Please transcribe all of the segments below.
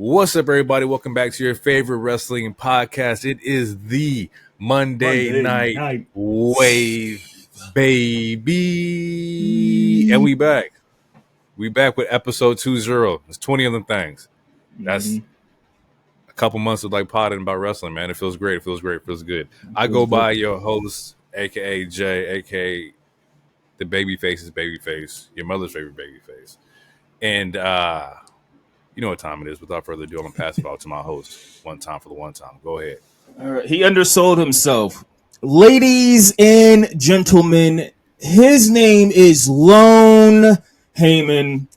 What's up, everybody? Welcome back to your favorite wrestling podcast. It is the Monday Night Wave, baby. And we back. We back with episode 20. There's 20 of them things. That's a couple months of like potting about wrestling, man. It feels great. It feels great. It feels good. I go by your host, a.k.a. Jay, a.k.a. the babyface's babyface, your mother's favorite babyface. And, you know what time it is. Without further ado, I'm going to pass it out to my host. One time for the one time. Go ahead. All right. He undersold himself. Ladies and gentlemen, his name is Lone Heyman.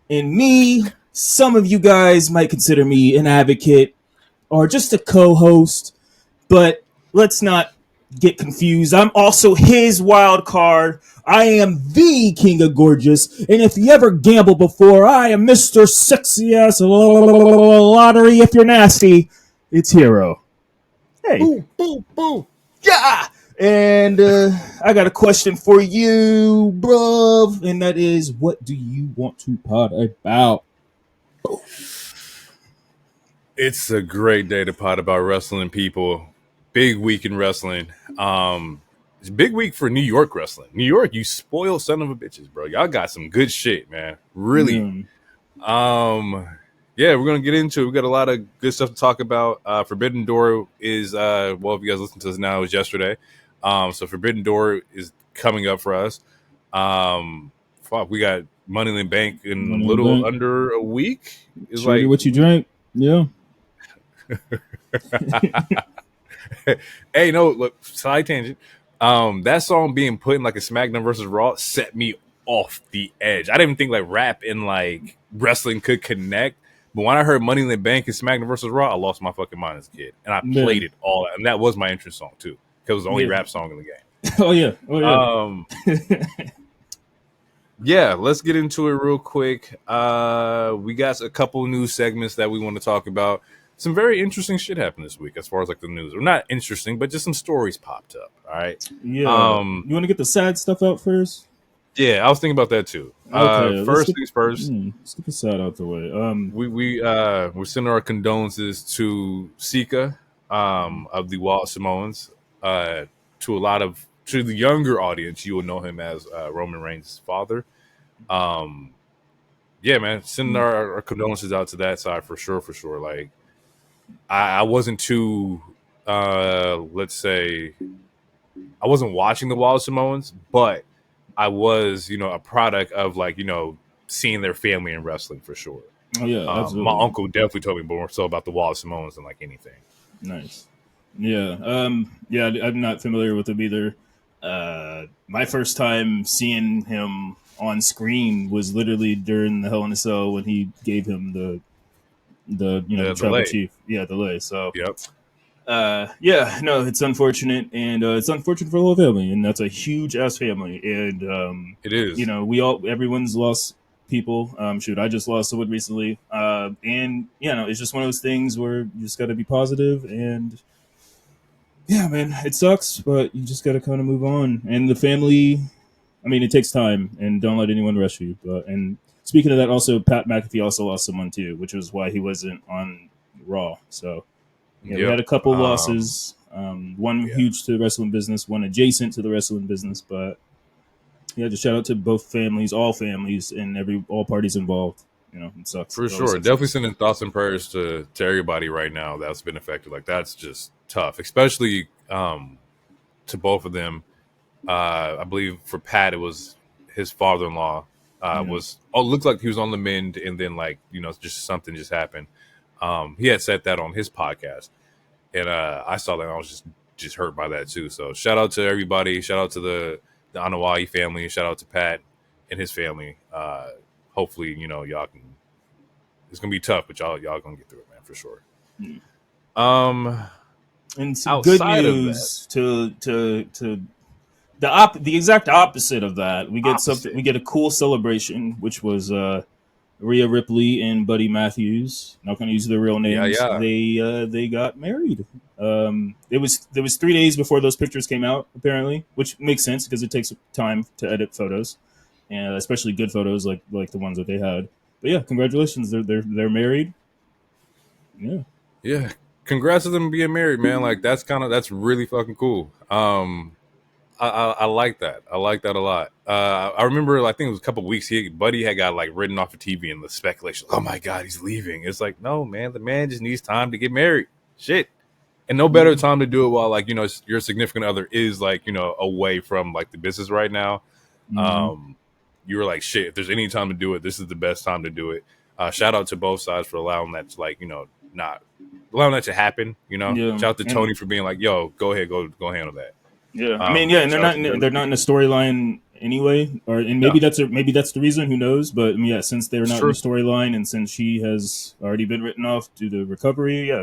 And me, some of you guys might consider me an advocate or just a co-host. But let's not get confused. I'm also his wild card. I am the King of Gorgeous, and if you ever gambled before, I am Mr. Sexy Ass Lottery. If you're nasty, it's Hero. Hey. Boo, boo, boo. Yeah! And I got a question for you, bruv, and that is, what do you want to pod about? It's a great day to pod about wrestling, people. Big week in wrestling. It's a big week for New York wrestling. New York, you spoiled son of a bitches, bro. Y'all got some good shit, man. Really. Yeah, we're gonna get into it. We got a lot of good stuff to talk about. Forbidden Door is well, if you guys listen to this now, it was yesterday. So Forbidden Door is coming up for us. We got Money in the Bank in a little under a week. It's like what you drank. Yeah. Hey, no, look, side tangent. That song being put in like a Smackdown versus Raw set me off the edge. I didn't even think like rap and like wrestling could connect. But when I heard Money in the Bank and Smackdown versus Raw, I lost my fucking mind as a kid. And I played it all. And that was my entrance song too. Because it was the only rap song in the game. Oh, yeah. Yeah, let's get into it real quick. We got a couple news segments that we want to talk about. Some very interesting shit happened this week as far as like the news. Or not interesting, but just some stories popped up. All right. Yeah. You want to get the sad stuff out first? Yeah, I was thinking about that too. Okay, first things first. Let's get the sad out the way. We're sending our condolences to Sika of the Walt Samoans. To the younger audience, you will know him as Roman Reigns' father. Yeah, man, sending our condolences out to that side for sure. Like, I wasn't too, let's say, I wasn't watching the Wild Samoans, but I was, a product of like, seeing their family in wrestling for sure. Oh yeah, absolutely. My uncle definitely told me more so about the Wild Samoans than like anything. Nice. Yeah. I'm not familiar with him either. My first time seeing him on screen was literally during the Hell in a Cell when he gave him the tribal chief. Yeah, the lay. So yep. It's unfortunate, and it's unfortunate for the whole family, and that's a huge ass family. And it is. Everyone's lost people. I just lost someone recently. And it's just one of those things where you just got to be positive, and yeah, man, it sucks, but you just got to kind of move on. And the family, I mean, it takes time, and don't let anyone rush you. And speaking of that, also Pat McAfee also lost someone too, which was why he wasn't on Raw. So. Yeah, we had a couple losses. One huge to the wrestling business, one adjacent to the wrestling business. But yeah, just shout out to both families, all families, and all parties involved. It sucks. For sure. Definitely sending thoughts and prayers to everybody right now that's been affected. Like, that's just tough, especially to both of them. I believe for Pat, it was his father-in-law looked like he was on the mend, and then just something just happened. He had said that on his podcast, and I saw that and I was just hurt by that too. So shout out to everybody. Shout out to the Anawai family. Shout out to Pat and his family. Hopefully, y'all can. It's gonna be tough, but y'all gonna get through it, man, for sure. And some good news to the exact opposite of that. We get something. We get a cool celebration, which was Rhea Ripley and Buddy Matthews. Not going to use their real names. Yeah. They got married. There was 3 days before those pictures came out, apparently, which makes sense because it takes time to edit photos, and especially good photos like the ones that they had. But yeah, congratulations, they're married. Yeah. Yeah. Congrats to them being married, man. Like that's really fucking cool. I like that. I like that a lot. I remember, I think it was a couple of weeks. Buddy had got like written off of TV, and the speculation. Oh my god, he's leaving. It's like, no, man. The man just needs time to get married. Shit, and no better time to do it while like your significant other is like away from like the business right now. Mm-hmm. Um, you were like, shit. If there's any time to do it, this is the best time to do it. Shout out to both sides for allowing that to like not allowing that to happen. Yeah. Shout out to And Tony for being like, yo, go ahead, go handle that. yeah, I mean, yeah, and Shout out to they're not in a storyline anyway, or and no, maybe that's the reason. Who knows? But I mean, yeah, since they're it's not in the true. storyline, and since she has already been written off due to recovery, yeah,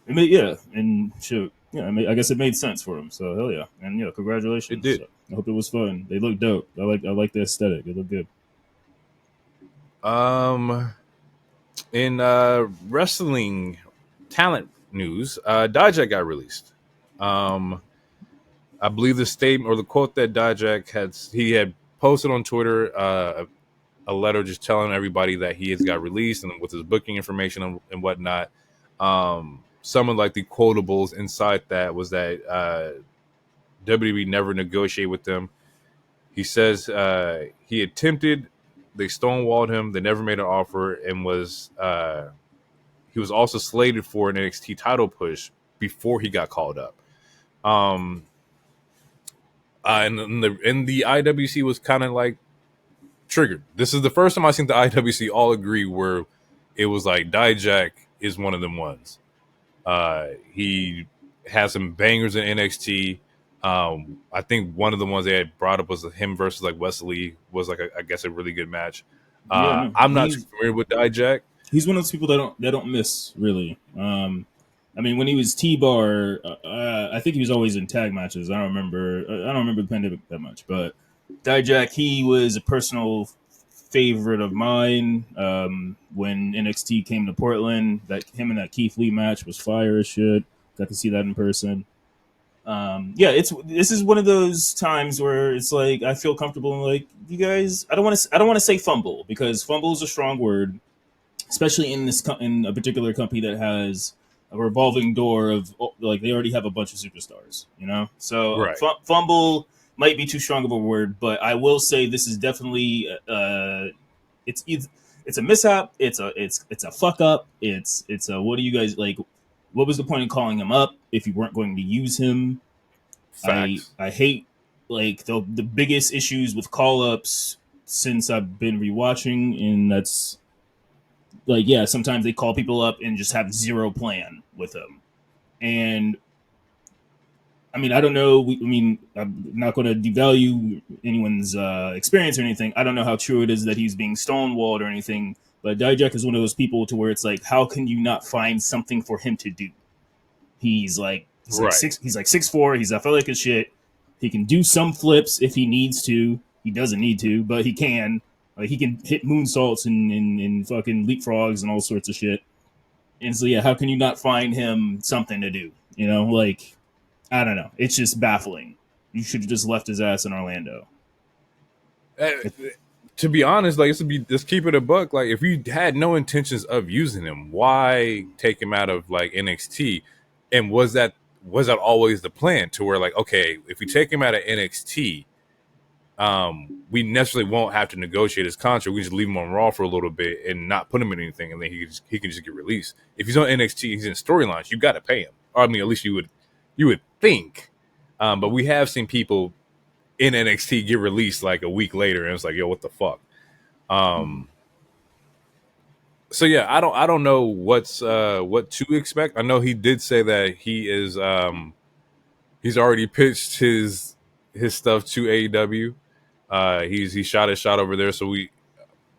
yeah, and shoot, yeah, I guess it made sense for them. So hell yeah, and yeah, It congratulations. did. So, I hope it was fun. They look dope. I like the aesthetic. It looked good. Um, in wrestling talent news, Dijak got released. Um, I believe the statement or the quote that Dijak had posted on Twitter, a letter just telling everybody that he has got released and with his booking information and whatnot. Some of like the quotables inside that was that WWE never negotiated with them. He says he attempted, they stonewalled him, they never made an offer, and he was also slated for an NXT title push before he got called up. Um, and the IWC was kind of like triggered. This is the first time I think the IWC all agree where it was like Dijak is one of them ones. He has some bangers in NXT. I think one of the ones they had brought up was him versus like Wesley was like I guess a really good match. Yeah, no, I'm not too familiar with Dijak. he's one of those people that don't miss really. I mean, when he was T-Bar, I think he was always in tag matches. I don't remember the pandemic that much, but Dijak, he was a personal favorite of mine. When NXT came to Portland, that him and that Keith Lee match was fire as shit. Got to see that in person. Yeah, this is one of those times where it's like I feel comfortable and like you guys. I don't want to say fumble because fumble is a strong word, especially in in a particular company that has a revolving door of like they already have a bunch of superstars, you know. So Right. fumble might be too strong of a word, but I will say this is definitely it's it's a mishap. It's a fuck up. It's a what do you guys like? What was the point of calling him up if you weren't going to use him? Facts. I hate like the biggest issues with call ups since I've been rewatching, and that's like yeah, sometimes they call people up and just have zero plan with them. And I mean, I don't know. I mean, I'm not going to devalue anyone's experience or anything. I don't know how true it is that he's being stonewalled or anything. But Dijak is one of those people to where it's like, how can you not find something for him to do? Right. He's like 6'4". He's athletic as shit. He can do some flips if he needs to. He doesn't need to, but he can. Like he can hit moonsaults and fucking leapfrogs and all sorts of shit. And so yeah, how can you not find him something to do? You know, like I don't know. It's just baffling. You should have just left his ass in Orlando. Uh, to be honest, like let's keep it a buck. Like if you had no intentions of using him, why take him out of like NXT? And was that always the plan to where like okay, if we take him out of NXT, we necessarily won't have to negotiate his contract. We just leave him on Raw for a little bit and not put him in anything, and then he can just get released. If he's on NXT, he's in storylines. You got to pay him, or I mean, at least you would think. But we have seen people in NXT get released like a week later, and it's like, yo, what the fuck? So yeah, I don't know what to expect. I know he did say that he's already pitched his stuff to AEW. He shot his shot over there, so we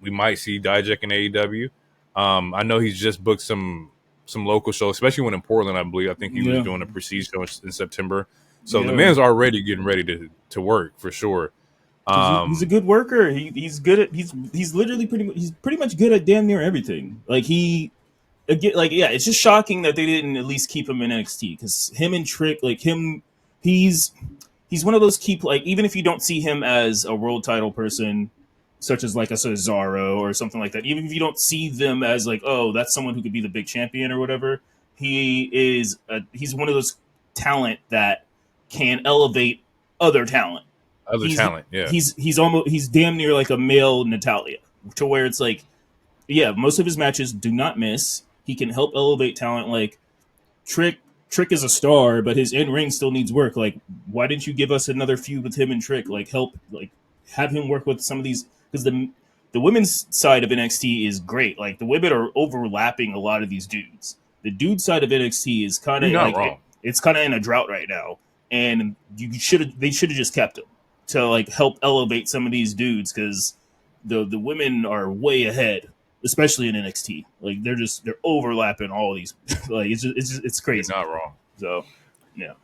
might see Dijak in AEW. I know he's just booked some local shows, especially when in Portland. I believe I think he was Yeah, doing a prestige show in September. So the yeah. man's already getting ready to work for sure. Because he's a good worker. He's good at he's literally he's pretty much good at damn near everything. Like he again, like yeah, it's just shocking that they didn't at least keep him in NXT because him and Trick like him he's one of those keep like even if you don't see him as a world title person, such as like a Cesaro or something like that. Even if you don't see them as like, oh, that's someone who could be the big champion or whatever, he's one of those talent that can elevate other talent. Other He's talent, yeah. he's damn near like a male Natalia, to where it's like, yeah, most of his matches do not miss. He can help elevate talent. Like Trick is a star, but his in ring still needs work. Like, why didn't you give us another feud with him and Trick? Like, help, like, have him work with some of these, because the women's side of NXT is great. Like, the women are overlapping a lot of these dudes. The dude side of NXT is kind of You're not like wrong. it's kind of in a drought right now, and they should have just kept him to like help elevate some of these dudes, because the women are way ahead, especially in NXT. Like they're overlapping all these. Like it's crazy. You're not wrong. So yeah,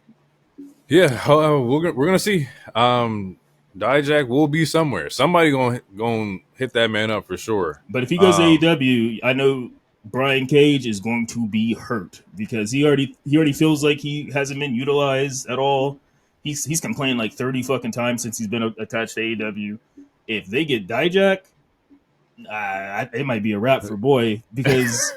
we're gonna see. Dijak will be somewhere. Somebody gonna hit that man up for sure. but if he goes to AEW, I know Brian Cage is going to be hurt, because he already feels like he hasn't been utilized at all. He's complained like 30 fucking times since he's been attached to AEW. If they get Dijak, it might be a wrap for Boy, because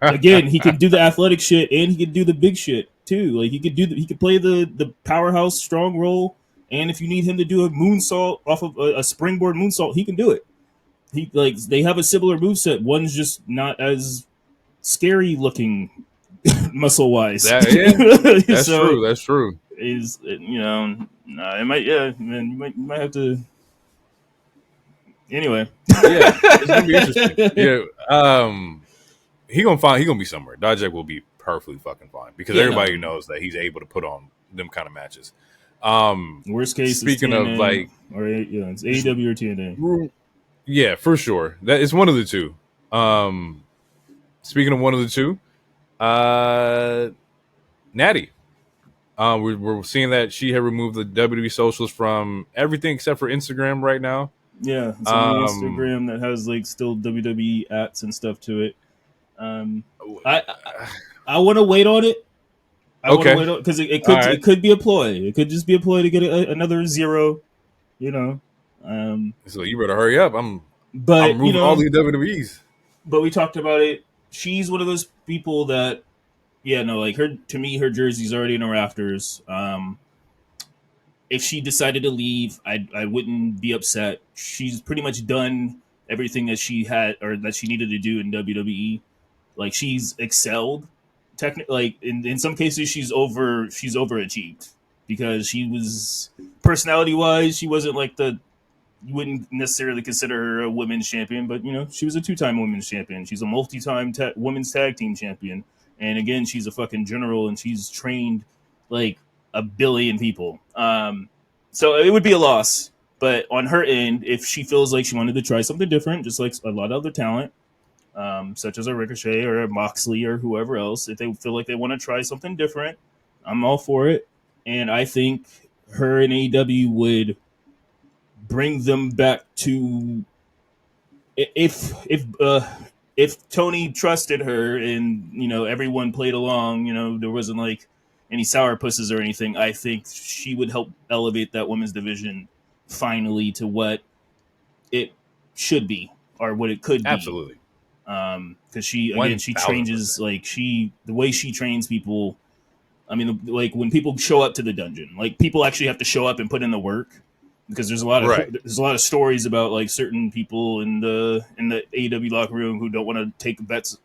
again, he can do the athletic shit and he can do the big shit too. Like he could play the powerhouse strong role, and if you need him to do a moonsault off of a springboard moonsault, he can do it. They have a similar moveset. One's just not as scary looking muscle wise. That's true. That's true. It might, yeah, man, you might have to. Anyway, yeah, it's gonna be interesting. Yeah, he gonna be somewhere. Dijak will be perfectly fucking fine, because everybody knows that he's able to put on them kind of matches. Worst case, speaking TNA, of like, it's AEW or TNA. Yeah, for sure. That is one of the two. Speaking of one of the two, Natty. We're seeing that she had removed the WWE socials from everything except for Instagram right now. Yeah, it's only Instagram that has like still WWE ats and stuff to it. I want to wait on it. I want to wait on, because it could be a ploy. It could just be a ploy to get another zero. So you better hurry up. I'm removing all these WWEs. But we talked about it. She's one of those people that, to me, her jersey's already in the rafters. If she decided to leave, I wouldn't be upset. She's pretty much done everything that she had or that she needed to do in WWE. Like, she's excelled. Like in some cases, she's overachieved, because she was, personality wise, she wasn't like you wouldn't necessarily consider her a women's champion, but she was a 2-time women's champion. She's a multi-time women's tag team champion, and again, she's a fucking general, and she's trained like a billion people. So it would be a loss, but on her end, if she feels like she wanted to try something different, just like a lot of other talent, such as a Ricochet or a Moxley or whoever else, if they feel like they want to try something different, I'm all for it. And I think her and AEW would bring them back to, if Tony trusted her and everyone played along, there wasn't like any sourpusses or anything, I think she would help elevate that women's division finally to what it should be, or what it could be. Absolutely. Because she changes, the way she trains people. I mean, like when people show up to the dungeon, like people actually have to show up and put in the work, because there's a lot of stories about like certain people in the AEW locker room who don't want to take vets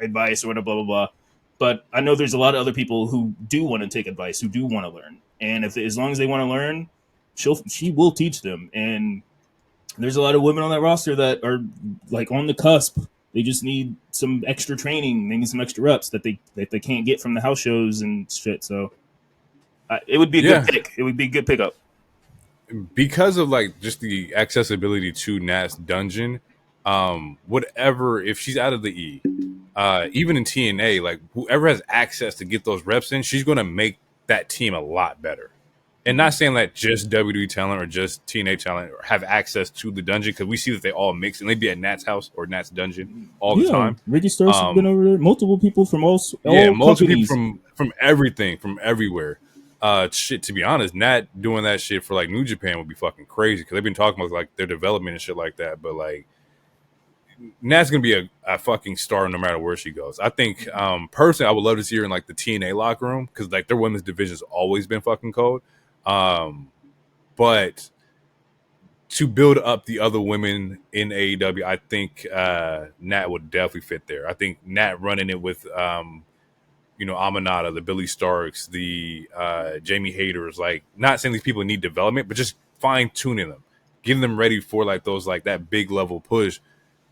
advice or whatever, blah blah blah. But I know there's a lot of other people who do want to take advice, who do want to learn, and as long as they want to learn, she will teach them. And there's a lot of women on that roster that are like on the cusp. They just need some extra training. They need some extra reps that they can't get from the house shows and shit. So it would be a good pick. It would be a good pickup. Because of like just the accessibility to Nat's dungeon, whatever, if she's out of the E, even in TNA, like whoever has access to get those reps in, she's going to make that team a lot better. And not saying that just WWE talent or just TNA talent have access to the dungeon, because we see that they all mix, and they'd be at Nat's house or Nat's dungeon all the time. Ricky Starks has been over there. Multiple people from multiple people from everything, from everywhere. Shit, to be honest, Nat doing that shit for like New Japan would be fucking crazy because they've been talking about like their development and shit like that. But like Nat's gonna be a fucking star no matter where she goes. I think personally, I would love to see her in like the TNA locker room because like their women's division's always been fucking cold. But to build up the other women in AEW, I think Nat would definitely fit there. I think Nat running it with Aminata, the Billy Starks, the Jamie Hayters, like not saying these people need development, but just fine tuning them, getting them ready for like those like that big level push.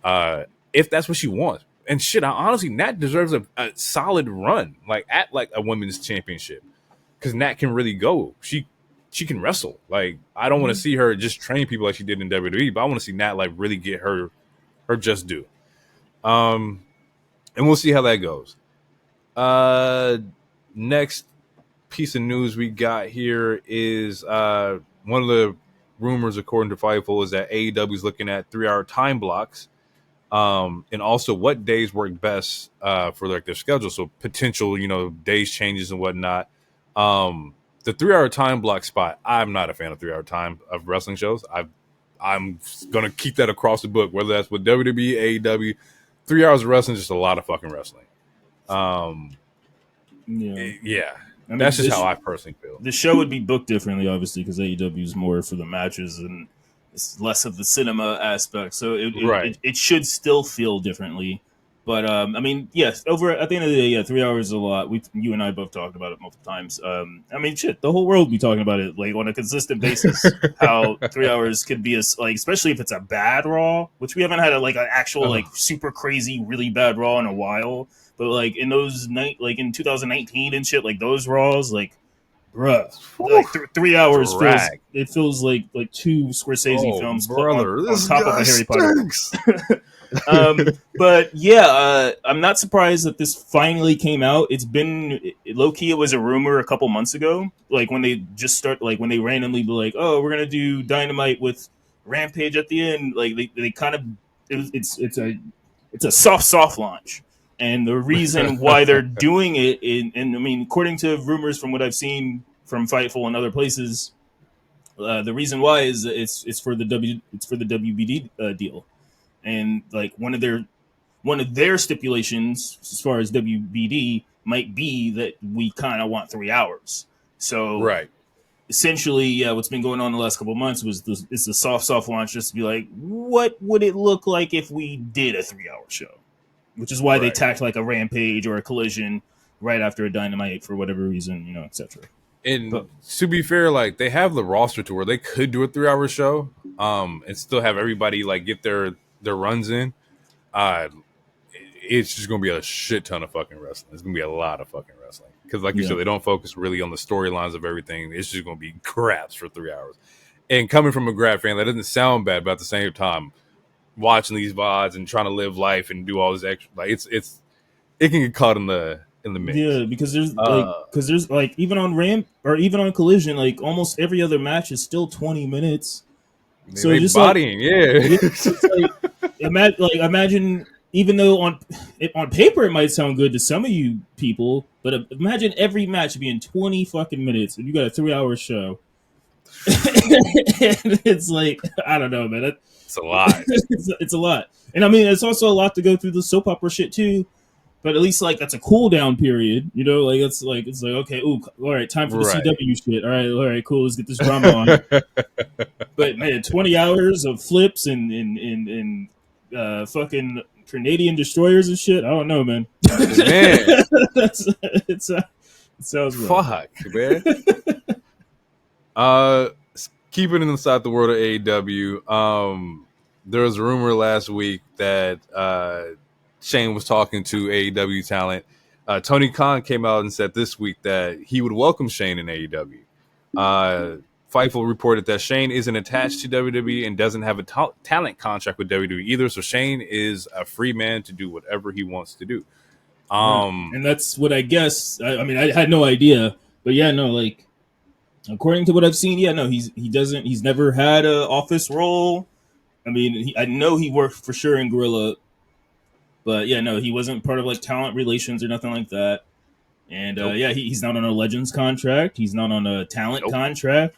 If that's what she wants. And shit, honestly, Nat deserves a solid run, like at like a women's championship, because Nat can really go. She can wrestle. Like I don't want to see her just train people like she did in WWE, but I want to see Nat like really get her just due. And we'll see how that goes. Next piece of news we got here is one of the rumors, according to Fightful, is that AEW is looking at 3-hour time blocks. And also what days work best for like their schedule. So potential, days changes and whatnot. The 3-hour time block spot, I'm not a fan of 3-hour time of wrestling shows. I'm gonna keep that across the book, whether that's with WWE, AEW. 3 hours of wrestling is just a lot of fucking wrestling. Yeah. I mean, that's just how I personally feel. The show would be booked differently, obviously, because AEW is more for the matches and it's less of the cinema aspect. So it should still feel differently. But I mean, yes, over at the end of the day, yeah, 3 hours is a lot. You and I both talked about it multiple times. I mean, shit, the whole world be talking about it like on a consistent basis. How 3 hours could be like, especially if it's a bad Raw, which we haven't had an actual like super crazy, really bad Raw in a while. But like in those like in 2019 and shit, like those Raws, like bruh, like 3 hours feels like two Scorsese films brother, on top of a Harry Potter. But yeah, I'm not surprised that this finally came out. It's been low key. It was a rumor a couple months ago, like when they just when they randomly be like, "Oh, we're gonna do Dynamite with Rampage at the end." Like they kind of it's a soft launch. And the reason why they're doing it, and I mean, according to rumors from what I've seen from Fightful and other places, the reason why is it's for the WBD deal, and like one of their stipulations as far as WBD might be that we kind of want 3 hours. So essentially, yeah, what's been going on the last couple of months it's the soft launch just to be like, what would it look like if we did a 3-hour show? Which is why they tacked like a Rampage or a Collision right after a Dynamite for whatever reason, etc. And to be fair, like they have the roster to where they could do a 3-hour show, and still have everybody like get their runs in. It's just gonna be a shit ton of fucking wrestling. It's gonna be a lot of fucking wrestling because, like you said, they don't focus really on the storylines of everything. It's just gonna be craps for 3 hours. And coming from a Grab fan, that doesn't sound bad, but at the same time, watching these VODs and trying to live life and do all this extra, like it can get caught in the mix. Yeah, because there's like even on Ramp or even on Collision, like almost every other match is still 20 minutes. So just bodying, imagine, even though on paper it might sound good to some of you people, but imagine every match being 20 fucking minutes and you got a 3-hour show. And it's like, I don't know, man. It's a lot. It's a lot. And I mean, it's also a lot to go through the soap opera shit too. But at least like that's a cool down period, like it's like okay, ooh, all right, time for the CW shit. All right, cool, let's get this drama on. But man, 20 hours of flips and fucking Canadian destroyers and shit. I don't know, man. It sounds fuck, man. Keeping inside the world of AEW, there was a rumor last week that Shane was talking to AEW talent. Tony Khan came out and said this week that he would welcome Shane in AEW. Fightful reported that Shane isn't attached to WWE and doesn't have a talent contract with WWE either, so Shane is a free man to do whatever he wants to do. And that's what I guess. I mean, I had no idea, but yeah, no, like according to what I've seen, yeah, no, he's never had an office role. I mean, I know he worked for sure in Gorilla. But yeah, no, he wasn't part of like talent relations or nothing like that. And Nope. he's not on a Legends contract. He's not on a talent contract.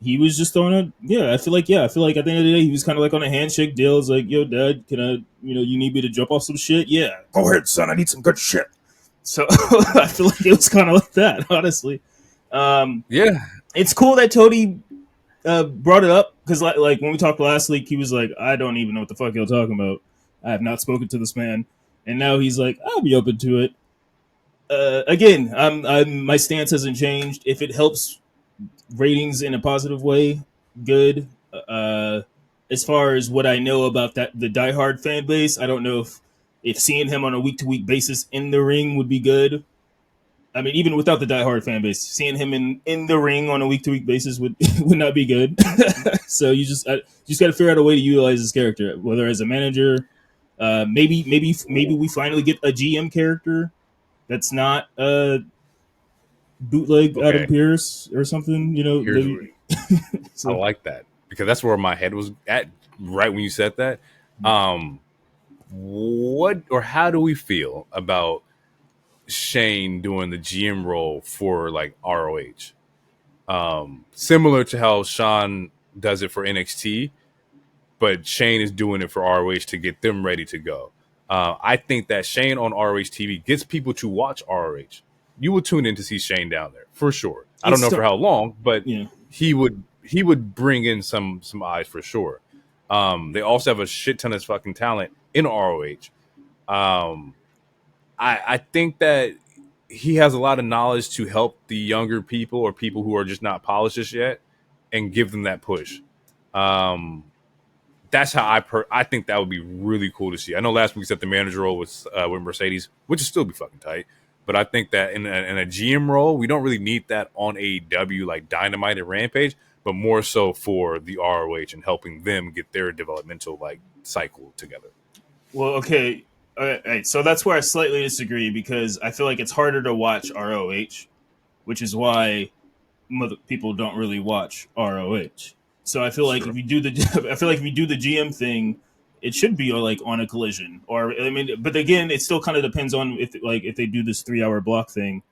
He was just on a I feel like at the end of the day he was kind of like on a handshake deal. It's like, yo, Dad, can I, you need me to jump off some shit? Yeah, go ahead, son. I need some good shit. So I feel like it was kind of like that, honestly. Yeah. It's cool that Tony brought it up because like when we talked last week, he was like, I don't even know what the fuck you're talking about. I have not spoken to this man, and now he's like, I'll be open to it. Again, my stance hasn't changed. If it helps ratings in a positive way, good. As far as what I know about the diehard fan base, I don't know if seeing him on a week to week basis in the ring would be good. I mean, even without the diehard fan base, seeing him in the ring on a week to week basis would would not be good. So you just got to figure out a way to utilize his character, whether as a manager, maybe we finally get a GM character that's not bootleg Adam Pearce or something. Maybe. I like that because that's where my head was at right when you said that. What or how do we feel about Shane doing the GM role for like ROH? Similar to how Sean does it for NXT, but Shane is doing it for ROH to get them ready to go. I think that Shane on ROH TV gets people to watch ROH. You will tune in to see Shane down there for sure. I don't know for how long, but he would bring in some eyes for sure. They also have a shit ton of fucking talent in ROH. I think that he has a lot of knowledge to help the younger people or people who are just not polished just yet and give them that push. That's how I think that would be really cool to see. I know last week we said the manager role was with Mercedes, which would still be fucking tight. But I think that in a GM role, we don't really need that on AEW like Dynamite and Rampage, but more so for the ROH and helping them get their developmental like cycle together. Well, okay. All right. So that's where I slightly disagree because I feel like it's harder to watch ROH, which is why people don't really watch ROH. So I feel like if you do the GM thing, it should be like on a Collision, or I mean, but again, it still kind of depends on if they do this 3-hour block thing.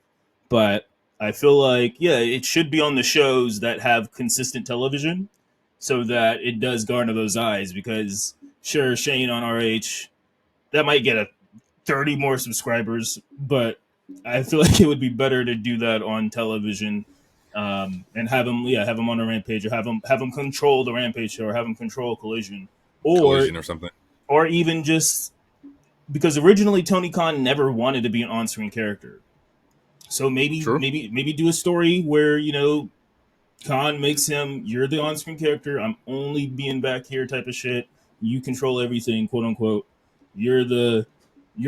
But I feel like it should be on the shows that have consistent television, so that it does garner those eyes. Because sure, Shane on RH, that might get 30 more subscribers, but I feel like it would be better to do that on television. And have him on a Rampage, or have him control the Rampage show, or have him control Collision or something, or even just because originally Tony Khan never wanted to be an on-screen character, so maybe do a story where Khan makes him, you're the on-screen character, I'm only being back here type of shit. You control everything, quote unquote. You're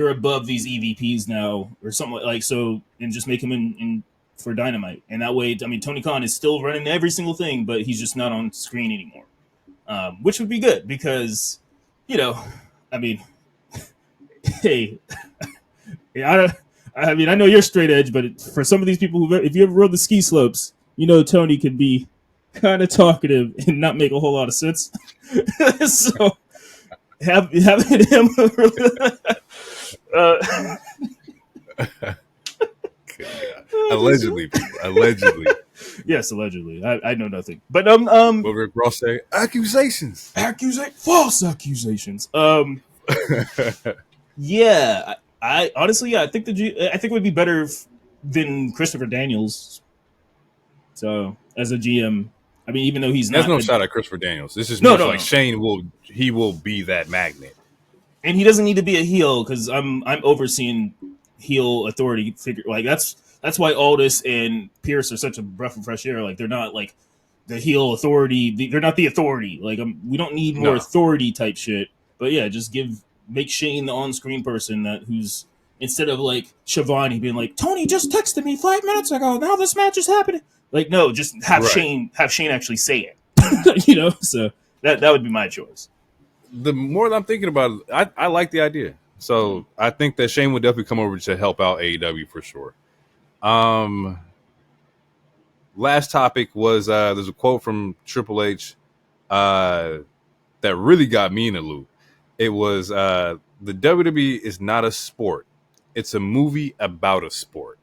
above these EVPs now, or something like so, and just make him in for Dynamite. And that way, I mean, Tony Khan is still running every single thing, but he's just not on screen anymore. Which would be good because, I mean, hey, I mean, I know you're straight edge, but for some of these people if you ever rode the ski slopes, Tony could be kind of talkative and not make a whole lot of sense. So having him allegedly. Yes, allegedly. I know nothing, but what Rick Ross say? False accusations. Yeah, I honestly, I think I think it would be better than Christopher Daniels. So as a GM, I mean, even though he's there's not no shot at Christopher Daniels. This is like Shane will be that magnet, and he doesn't need to be a heel because I'm overseeing heel authority figure. Like that's why Aldis and Pierce are such a breath of fresh air. Like they're not like the heel authority. They're not the authority. Like we don't need more authority type shit. But yeah, just make Shane the on-screen person who's instead of like Shivani being like, Tony just texted me 5 minutes ago. Now this match is happening. Like no, just have Shane actually say it. So that would be my choice. The more that I'm thinking about it, I like the idea. So I think that Shane would definitely come over to help out AEW for sure. Last topic was there's a quote from Triple H that really got me in a loop. It was the WWE is not a sport. It's a movie about a sport.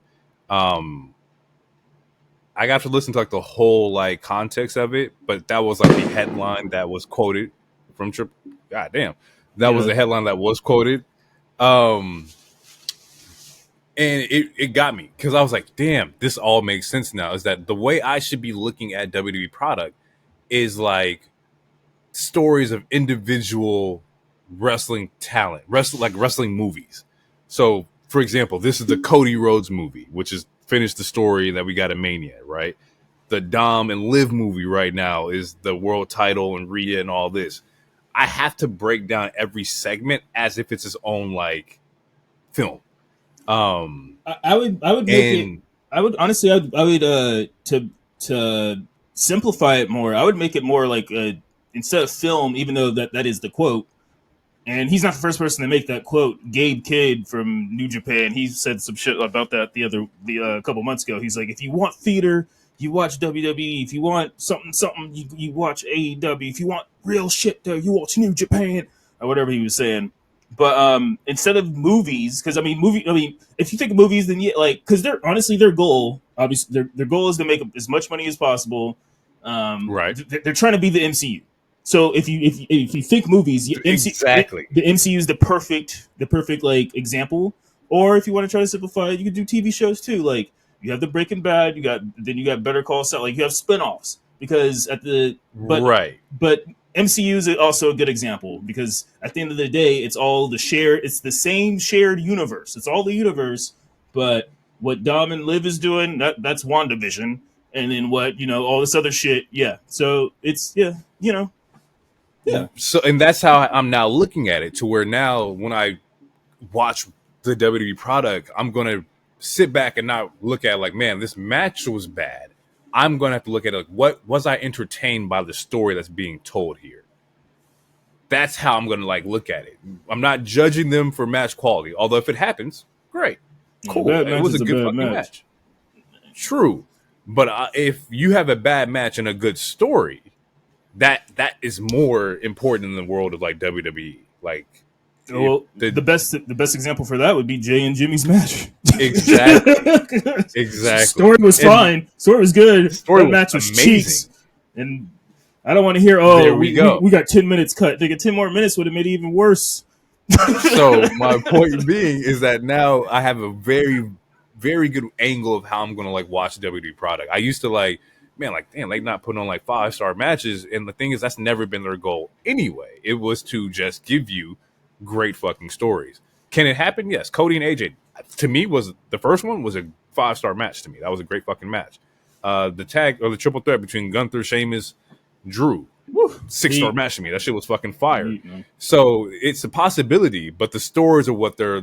I got to listen to like the whole like context of it, but that was like the headline that was quoted from Trip. God damn, that was Yeah. the headline that was quoted. And it got me because I was like, damn, this all makes sense now. Is that the way I should be looking at WWE product is like stories of individual wrestling talent, wrestling movies. So, for example, this is the Cody Rhodes movie, which is finished the story that we got at Mania, right? The Dom and Liv movie right now is the world title and Rhea and all this. I have to break down every segment as if it's its own like film. I would make it. I would honestly. I would to simplify it more. I would make it more like instead of film, even though that is the quote. And he's not the first person to make that quote. Gabe Kidd from New Japan, he said some shit about that a couple months ago. He's like, if you want theater, you watch WWE. If you want something, you watch AEW. If you want real shit, though, you watch New Japan or whatever he was saying. But instead of movies, because if you think of movies, then because they're honestly their goal, obviously their goal is to make as much money as possible. Right. They're trying to be the MCU. So if you think movies, exactly, the MCU is the perfect like example. Or if you want to try to simplify it, you can do TV shows too. Like you have the Breaking Bad, you got Better Call Saul. Like you have spinoffs because but MCU is also a good example because at the end of the day, it's the same shared universe. It's all the universe, but what Dom and Liv is doing, that's WandaVision, and then what all this other shit. Yeah, so it's Yeah. So, and that's how I'm now looking at it, to where now when I watch the WWE product, I'm going to sit back and not look at like, man, this match was bad. I'm going to have to look at like, what was I entertained by the story that's being told here? That's how I'm going to like look at it. I'm not judging them for match quality. Although if it happens, great. Cool. It was a good fucking match. True. But if you have a bad match and a good story, that is more important in the world of like WWE. Like, well, the best example for that would be Jay and Jimmy's match. Exactly. Story was fine. Story was good. That match was amazing. Cheeks. And I don't want to hear, we got 10 minutes cut. They get 10 more minutes would have made it even worse. So my point being is that now I have a very, very good angle of how I'm going to like watch WWE product. I used to like, man, like, damn, like not putting on like 5-star matches. And the thing is, that's never been their goal anyway. It was to just give you great fucking stories. Can it happen? Yes. Cody and AJ, to me, the first one was a 5-star match to me. That was a great fucking match. The tag or the triple threat between Gunther, Sheamus, Drew, 6-star match to me. That shit was fucking fire. So it's a possibility, but the stories are what they're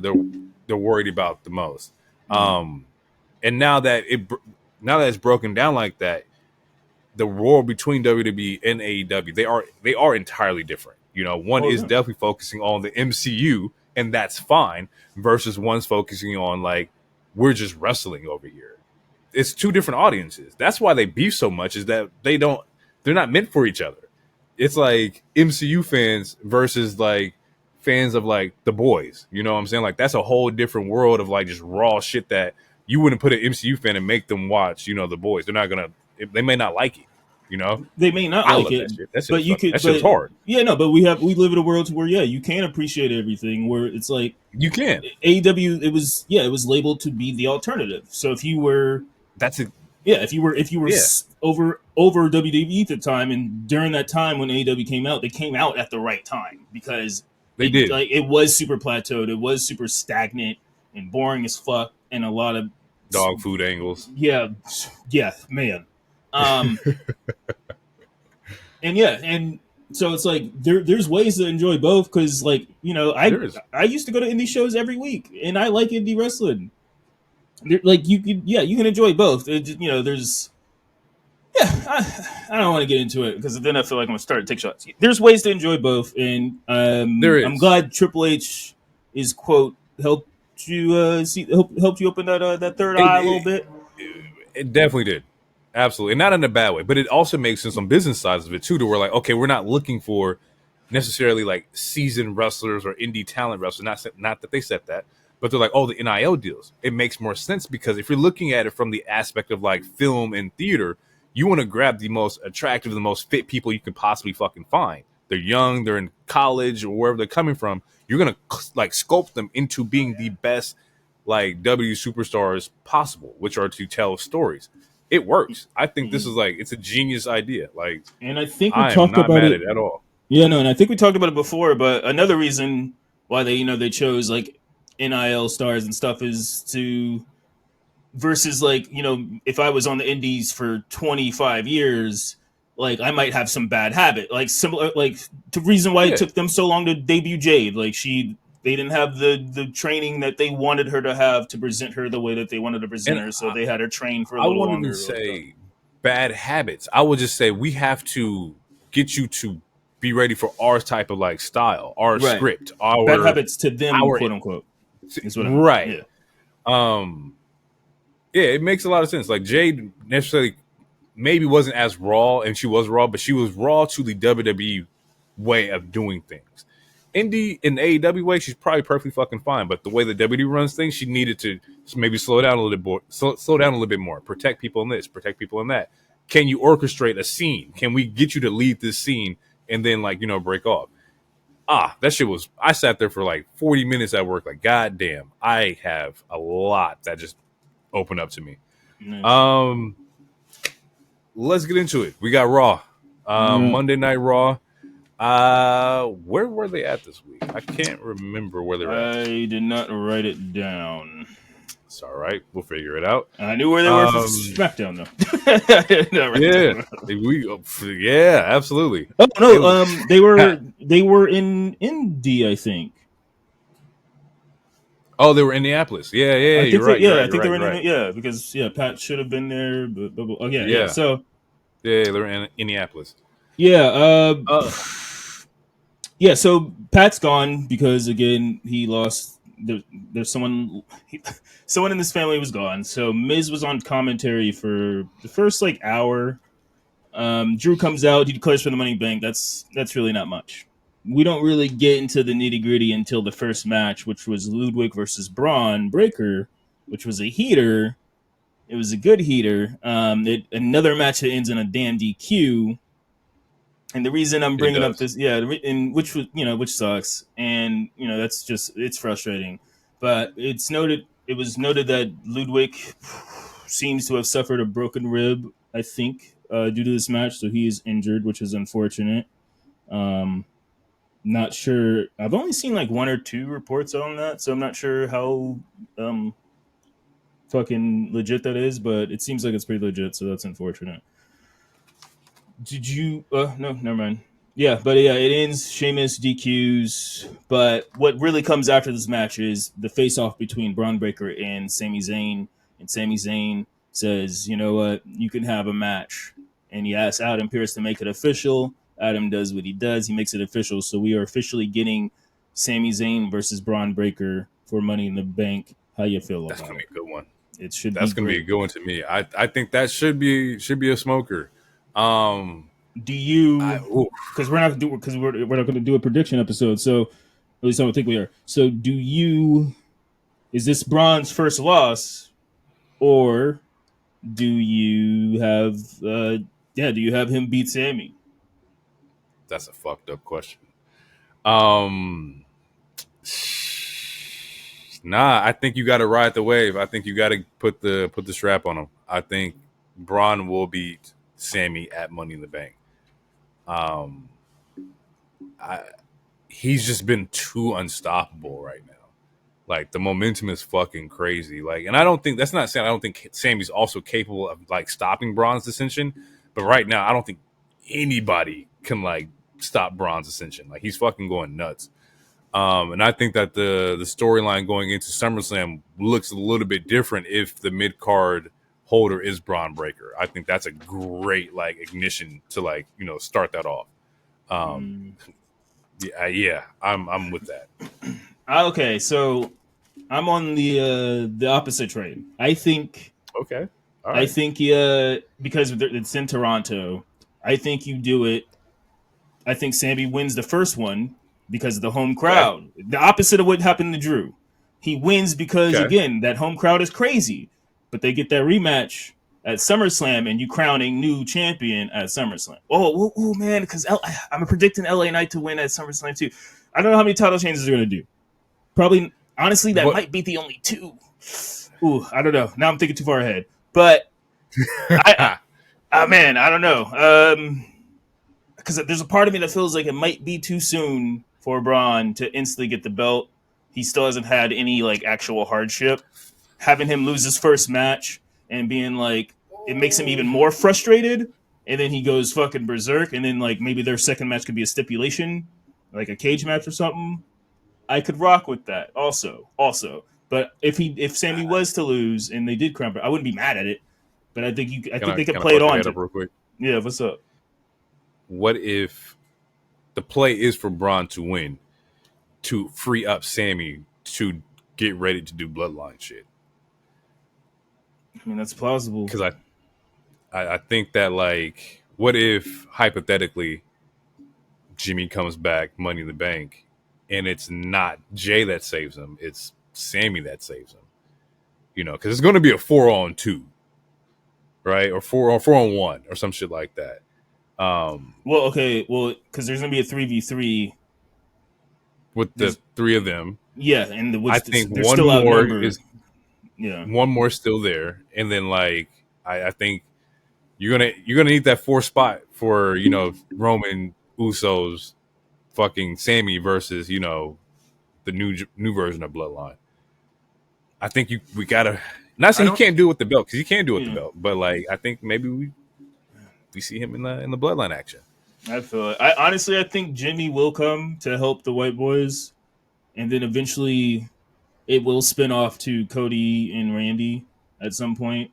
worried about the most. And now that it's broken down like that, the war between WWE and AEW, they are entirely different. One is definitely focusing on the MCU, and that's fine, versus one's focusing on like, we're just wrestling over here. It's two different audiences. That's why they beef so much, is that they're not meant for each other. It's like MCU fans versus like fans of like The Boys. You know what I'm saying? Like that's a whole different world of like just raw shit that you wouldn't put an MCU fan and make them watch, The Boys. They're not gonna. They may not like it, They may not like it, but you could. That shit's hard. Yeah, no, but we live in a world where you can appreciate everything. Where it's like you can. AEW, it was labeled to be the alternative. So if you were, if you were over WWE at the time, and during that time when AEW came out, they came out at the right time because they did. Like it was super plateaued, it was super stagnant and boring as fuck, and a lot of dog food angles. Yeah, man. And so it's like there's ways to enjoy both because like I used to go to indie shows every week and I like indie wrestling. Like you can enjoy both. There's I don't want to get into it because then I feel like I'm gonna start to take shots. There's ways to enjoy both, and I'm glad Triple H is quote helped you helped you open that third eye a little bit. It definitely did. Absolutely. And not in a bad way, but it also makes sense on business sides of it too, to where like, okay, we're not looking for necessarily like seasoned wrestlers or indie talent wrestlers. Not that they said that, but they're like, oh, the NIL deals. It makes more sense because if you're looking at it from the aspect of like film and theater, you want to grab the most attractive, the most fit people you can possibly fucking find. They're young, they're in college or wherever they're coming from. You're gonna like sculpt them into being the best like W superstars possible, which are to tell stories. It works. I think this is like it's a genius idea. Like, And I think we I am talked not about mad it. at it at all. Yeah, no, and I think we talked about it before. But another reason why they chose like NIL stars and stuff is to versus like if I was on the indies for 25 years, like I might have some bad habit, like similar like the reason why it Yeah, took them so long to debut Jade. Like they didn't have the training that they wanted her to have to present her the way that they wanted to present and her, so they had her train for a I little wouldn't even longer or stuff. say bad habits. I would just say we have to get you to be ready for our type of like style, our Right. script, Bad habits to them, our quote unquote, is what I meant. right. Yeah. Um, yeah, it makes a lot of sense. Like Jade necessarily maybe wasn't as raw, and she was raw, but she was raw to the WWE way of doing things. Indie in the AEW way, she's probably perfectly fucking fine. But the way the WWE runs things, she needed to maybe slow down a little bit more, slow down a little bit more, protect people in this, protect people in that. Can you orchestrate a scene? Can we get you to lead this scene and then like break off? That shit was. I sat there for like 40 minutes at work. Like, goddamn, I have a lot that just opened up to me. Nice. Let's get into it. We got Raw, Monday Night Raw. Where were they at this week? I can't remember where they're at. I did not write it down. It's all right. We'll figure it out. I knew where they were for Smackdown though. Yeah, absolutely. Oh no, they were in Indy, I think. Oh, they were in Minneapolis. Yeah, you're right. I think they were in because Pat should have been there. But oh, yeah. So yeah, they were in Minneapolis. Yeah, yeah. So Pat's gone because again he lost. There's someone in this family was gone. So Miz was on commentary for the first like hour. Drew comes out. He declares for the Money Bank. That's really not much. We don't really get into the nitty gritty until the first match, which was Ludwig versus Braun Breaker, which was a heater. It was a good heater. Another match that ends in a damn DQ. And the reason I'm bringing up this, which sucks, and that's just it's frustrating. But it was noted that Ludwig seems to have suffered a broken rib, I think, due to this match, so he is injured, which is unfortunate. Not sure. I've only seen like one or two reports on that, so I'm not sure how fucking legit that is, but it seems like it's pretty legit, so that's unfortunate. Did you? No, never mind. Yeah, but yeah, it ends Sheamus DQs. But what really comes after this match is the face-off between Braun Breaker and Sami Zayn. And Sami Zayn says, "You know what? You can have a match." And he asks Adam Pearce to make it official. Adam does what he does. He makes it official. So we are officially getting Sami Zayn versus Braun Breaker for Money in the Bank. How you feel about it? That's gonna be a good one. It should. That's gonna be a good one to me. I think that should be a smoker. Do you? Because we're not going to do a prediction episode. So at least I don't think we are. So do you? Is this Braun's first loss, or do you have? Do you have him beat Sammy? That's a fucked up question. Nah, I think you got to ride the wave. I think you got to put the strap on him. I think Braun will beat Sammy at Money in the Bank. He's just been too unstoppable right now. Like the momentum is fucking crazy. Like, and I don't think that's not saying I don't think Sammy's also capable of like stopping Braun's ascension, but right now I don't think anybody can like stop Braun's ascension. Like he's fucking going nuts. And I think that the storyline going into SummerSlam looks a little bit different if the mid card holder is Braun Breaker. I think that's a great like ignition to like start that off. Yeah, I'm with that. Okay, so I'm on the opposite train. I think. Okay. All right. I think because it's in Toronto, I think you do it. I think Sammy wins the first one because of the home crowd. The opposite of what happened to Drew. He wins because, Okay. again, that home crowd is crazy. But they get that rematch at SummerSlam, and you crown a new champion at SummerSlam. Oh man, because I'm predicting LA Knight to win at SummerSlam too. I don't know how many title changes they're going to do. Probably, honestly, that But might be the only two. Ooh, I don't know. Now I'm thinking too far ahead. But, man, I don't know. Because there's a part of me that feels like it might be too soon for Braun to instantly get the belt. He still hasn't had any like actual hardship. Having him lose his first match and being like, it makes him even more frustrated. And then he goes fucking berserk. And then like maybe their second match could be a stipulation, like a cage match or something. I could rock with that. Also. But if Sammy was to lose and they did crown, I wouldn't be mad at it. But I think they could can I play it fuck your on head to. up real quick? Yeah, what's up? What if the play is for Braun to win, to free up Sammy to get ready to do Bloodline shit? I mean, that's plausible. Because I think that, like, what if hypothetically Jimmy comes back, Money in the Bank, and it's not Jay that saves him, it's Sammy that saves him. You know, because it's going to be a 4-on-2, right, or 4-on-1 or some shit like that. Well, because there's gonna be a 3v3 With the three of them, yeah, and I which think they're still outnumbered. Yeah, one more still there, and then like I think you're gonna need that fourth spot for Roman Usos, fucking Sammy versus the new version of Bloodline. I think we gotta. Not saying he can't do it with the belt because he can do it with the yeah. belt, but like I think maybe we see him in the Bloodline action. I feel it. I think Jimmy will come to help the White Boys, and then eventually it will spin off to Cody and Randy at some point.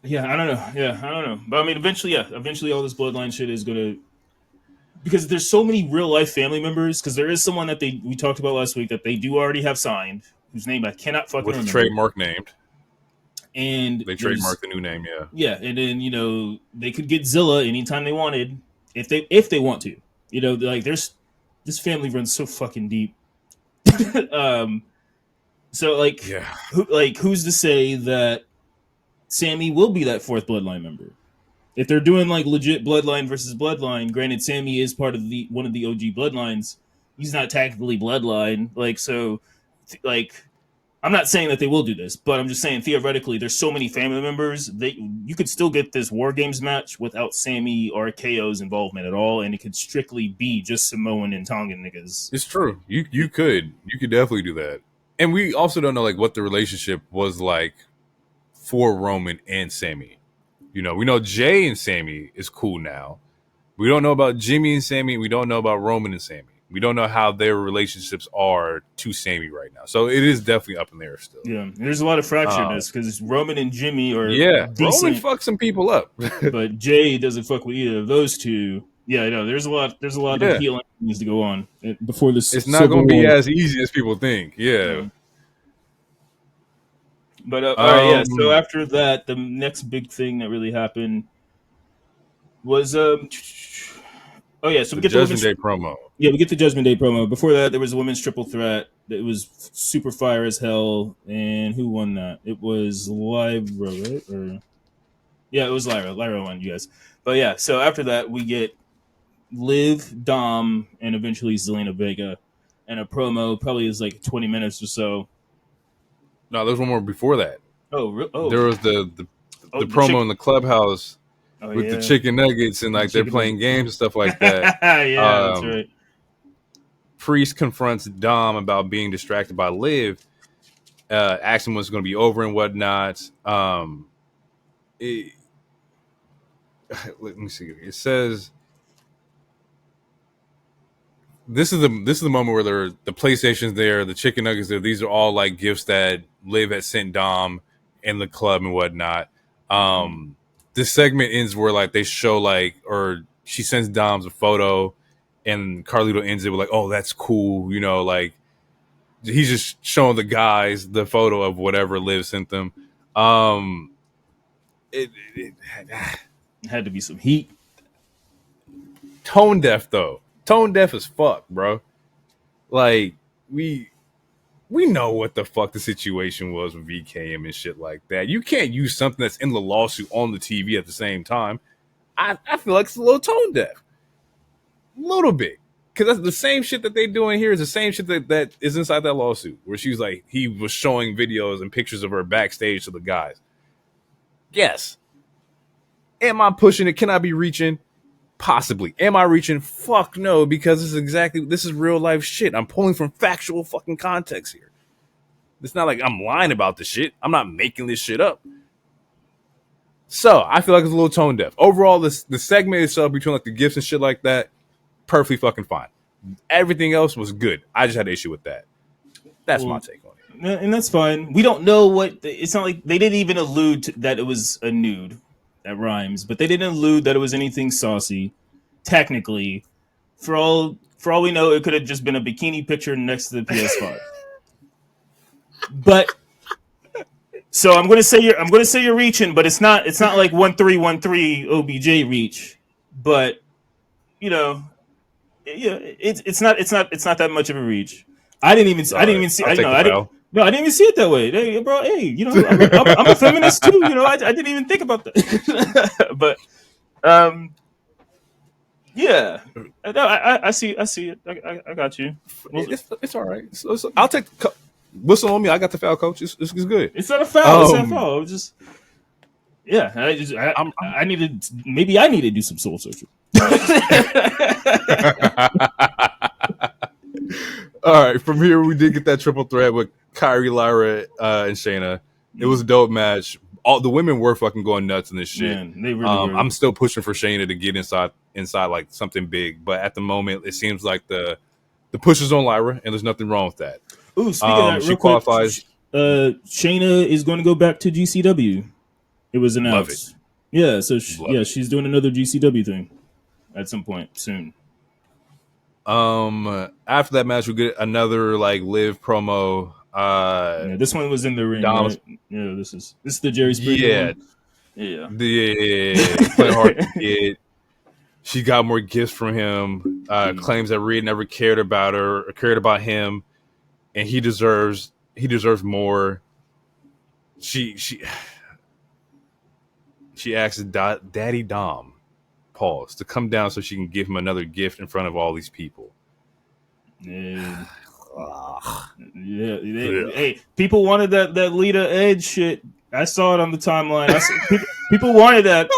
Yeah, I don't know. Yeah, I don't know. But I mean, eventually all this Bloodline shit is gonna, because there's so many real life family members. Because there is someone that we talked about last week that they do already have signed, whose name I cannot fucking With the remember. trademark named, And they trademarked the new name. Yeah, yeah, and then they could get Zilla anytime they wanted, if they want to. Like there's this family runs so fucking deep. um, so yeah. who's to say that Sammy will be that fourth Bloodline member? If they're doing like legit Bloodline versus Bloodline, granted Sammy is part of the one of the OG Bloodlines. He's not technically Bloodline, like I'm not saying that they will do this, but I'm just saying theoretically, there's so many family members that you could still get this War Games match without Sammy or KO's involvement at all, and it could strictly be just Samoan and Tongan niggas. It's true. You could definitely do that, and we also don't know like what the relationship was like for Roman and Sammy. We know Jay and Sammy is cool now. We don't know about Jimmy and Sammy. We don't know about Roman and Sammy. We don't know how their relationships are to Sammy right now. So it is definitely up in the air still. Yeah, there's a lot of fracturedness because Roman and Jimmy are Roman decent, fucks some people up, but Jay doesn't fuck with either of those two. Yeah, I know. There's a lot of healing that needs to go on before this. It's not going to be as easy as people think. Yeah. But all right, yeah. So after that, the next big thing that really happened was so we get the Judgment Day promo. Yeah, we get the Judgment Day promo. Before that, there was a women's triple threat. It was super fire as hell. And who won that? It was Lyra, right? Yeah, it was Lyra. Lyra won, you guys. But yeah, so after that, we get Liv, Dom, and eventually Zelina Vega, and a promo. Probably is like 20 minutes or so. No, there's one more before that. Oh. There was the promo in the clubhouse with the chicken nuggets and like they're playing games and stuff like that. Yeah, that's right. Priest confronts Dom about being distracted by Liv. Asking what's going to be over and whatnot. Let me see. It says this is the moment where the PlayStation's there, the chicken nuggets there. These are all like gifts that Liv had sent Dom and the club and whatnot. This segment ends where like they show like, or she sends Dom's a photo, and Carlito ends it with like, "Oh, that's cool," like he's just showing the guys the photo of whatever Liv sent them. It had to be some heat. Tone deaf though. Tone deaf as fuck, bro. Like we we know what the fuck the situation was with VKM and shit like that. You can't use something that's in the lawsuit on the TV at the same time. I feel like it's a little tone deaf. A little bit. Because that's the same shit that they doing here is the same shit that is inside that lawsuit. Where she's like, he was showing videos and pictures of her backstage to the guys. Yes. Am I pushing it? Can I be reaching? Possibly. Am I reaching? Fuck no, because this is real life shit. I'm pulling from factual fucking context here. It's not like I'm lying about the shit. I'm not making this shit up. So I feel like it's a little tone deaf. Overall, the segment itself between like the gifts and shit like that, perfectly fucking fine. Everything else was good. I just had an issue with that. That's my take on it. And that's fine. We don't know what it's not like they didn't even allude to that it was a nude. That rhymes, but they didn't allude that it was anything saucy. Technically, for all we know, it could have just been a bikini picture next to the PS5. But so I'm going to say you're reaching, but it's not like 1313 OBJ reach. But you know, yeah, it's not that much of a reach. I didn't even see. I didn't even see it that way. Hey, bro, you know, I'm a feminist too. You know, I didn't even think about that. But, yeah, no, I see it. I got you. It's all right. So I'll take whistle on me. I got the foul, coach. It's good. It's not a foul. It's not a foul. It's just, yeah. I needed to do some soul searching. All right, from here we did get that triple threat with Kyrie, Lyra, and Shayna. It was a dope match. All the women were fucking going nuts in this shit. Man, they really were. I'm still pushing for Shayna to get inside like something big, but at the moment it seems like the push is on Lyra, and there's nothing wrong with that. Ooh, speaking of that, she real qualifies. Quick, Shayna is going to go back to GCW. It was announced. Yeah, so she's doing another GCW thing at some point soon. After that match, we get another like live promo. This one was in the ring. Right? Yeah, this is the Jerry Springer one. Yeah. Playing hard to get. She got more gifts from him. Claims that Rhea never cared about her or cared about him, and he deserves more. She asks Daddy Dom to come down so she can give him another gift in front of all these people. Yeah. Hey, people wanted that Lita Edge shit. I saw it on the timeline. People wanted that.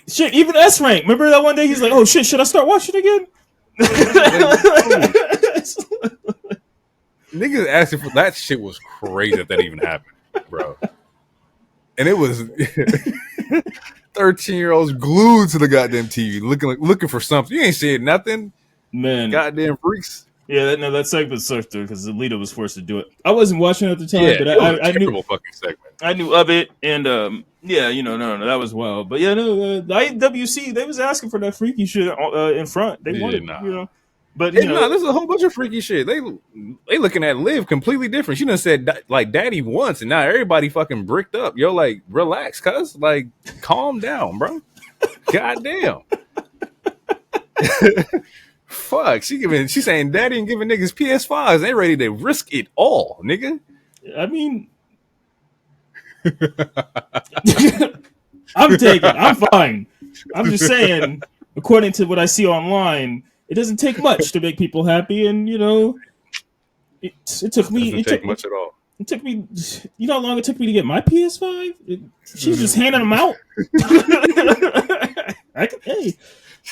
Shit. Even S Rank. Remember that one day he's like, "Oh shit, should I start watching again?" Niggas asking for that shit was crazy that even happened, bro. And it was 13-year-olds glued to the goddamn TV, looking for something. You ain't seeing nothing, man. Goddamn freaks. Yeah, that segment sucked because Lita was forced to do it. I wasn't watching it at the time, but I knew fucking segment. I knew of it, and no, that was wild. But yeah, no, the IWC they was asking for that freaky shit in front. They wanted, But there's a whole bunch of freaky shit. They looking at Liv completely different. She done said like daddy once, and now everybody fucking bricked up. Yo, like relax, cuz like calm down, bro. Goddamn. Fuck, she saying daddy and giving niggas PS5s. They ready to risk it all, nigga. I mean, I'm fine. I'm just saying, according to what I see online, it doesn't take much to make people happy, and it took me. It take much at all. It took me. You know how long it took me to get my PS5? She's just handing them out.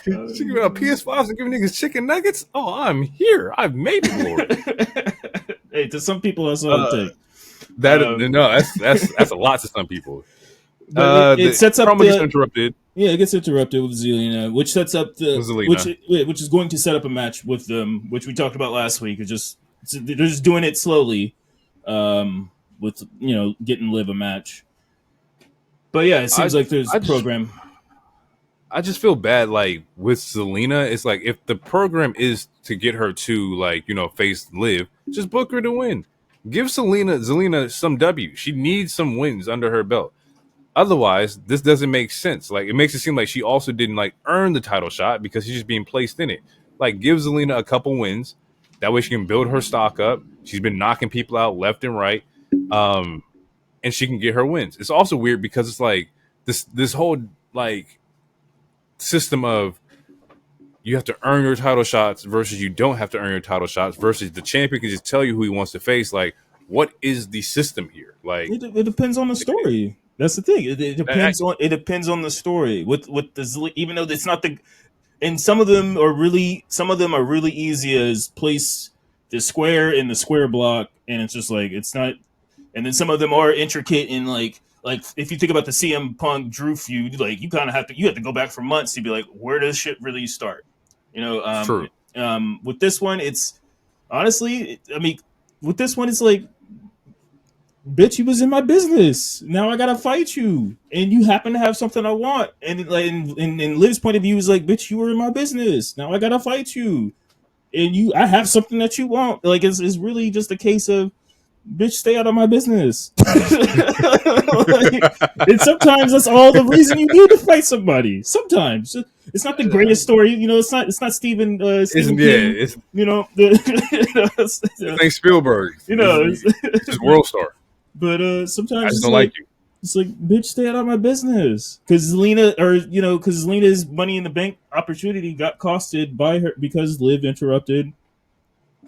She giving out PS5s and giving niggas chicken nuggets. Oh, I'm here. I've made it, Lord. Hey, to some people that's all it takes. That's a lot to some people. It sets up. Gets interrupted. Yeah, it gets interrupted with Zelina, which sets up which is going to set up a match with them, which we talked about last week. They're just doing it slowly, with getting Liv a match. But yeah, it seems like there's a program. I just feel bad, like with Zelina. It's like if the program is to get her to face Liv, just book her to win. Give Zelina some W. She needs some wins under her belt. Otherwise, this doesn't make sense. Like, it makes it seem like she also didn't earn the title shot because she's just being placed in it. Like, give Zelina a couple wins, That way she can build her stock up. She's been knocking people out left and right, and she can get her wins. It's also weird because it's like this whole like system of you have to earn your title shots versus you don't have to earn your title shots versus the champion can just tell you who he wants to face. Like, what is the system here? Like, it depends on the story. That's the thing. It depends on the story. With the even though it's not the, and some of them are really easy as place the square in the square block, and it's just like it's not. And then some of them are intricate in like if you think about the CM Punk Drew feud, like you kind of have to go back for months to be like, where does shit really start? You know, true. With this one, it's honestly, I mean, with this one, it's like, bitch, you was in my business. Now I gotta fight you, and you happen to have something I want. And like in Liv's point of view, is like, bitch, you were in my business. Now I gotta fight you, and I have something that you want. Like it's really just a case of, bitch, stay out of my business. Like, and sometimes that's all the reason you need to fight somebody. Sometimes it's not the greatest story, you know. It's not Stephen King, it's you know. It's like Spielberg, you know. It's just World Star. But sometimes I just don't like you. It's like, bitch, stay out of my business. Because Lena's Money in the Bank opportunity got costed by her because Liv interrupted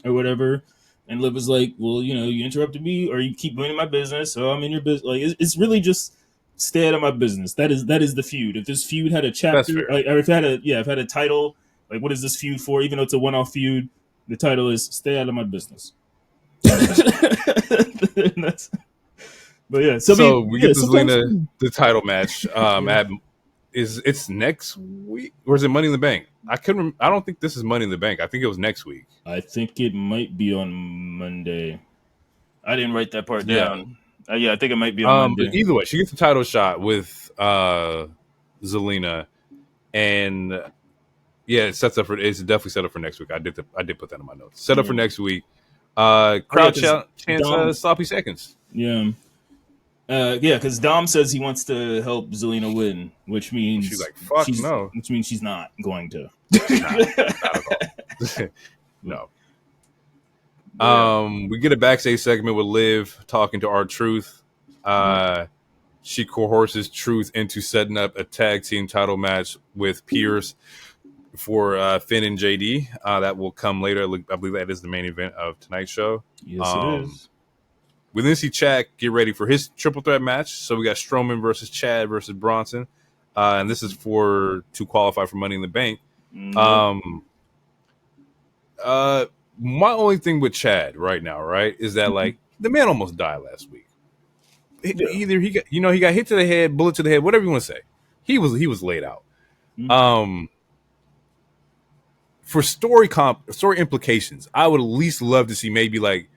or whatever. And Liv was like, well, you know, you interrupted me or you keep going in my business, so I'm in your business. Like, it's really just stay out of my business. That is the feud. If this feud had a chapter, or if it had a title, like, what is this feud for? Even though it's a one-off feud, the title is stay out of my business. But yeah, so we get this Lena the title match. It's next week or is it Money in the Bank? I don't think this is Money in the Bank. I think it was next week. I think it might be on Monday. I didn't write that part down. I think it might be on Monday. But either way, she gets the title shot with Zelina, and it's definitely set up for next week. I did put that in my notes. Set up for next week. Crowd chants sloppy seconds. Yeah. Because Dom says he wants to help Zelina win, which means she's like, "Fuck no," which means she's not going to. not at all. No. We get a backstage segment with Liv talking to R-Truth. She coerces Truth into setting up a tag team title match with Pierce for Finn and JD. That will come later. I believe that is the main event of tonight's show. Yes, it is. We then see Chad get ready for his triple threat match. So we got Strowman versus Chad versus Bronson. And this is to qualify for Money in the Bank. Mm-hmm. My only thing with Chad right now, right, is that like the man almost died last week. Either he got hit to the head, bullet to the head, whatever you want to say. He was laid out. Mm-hmm. For story implications, I would at least love to see maybe like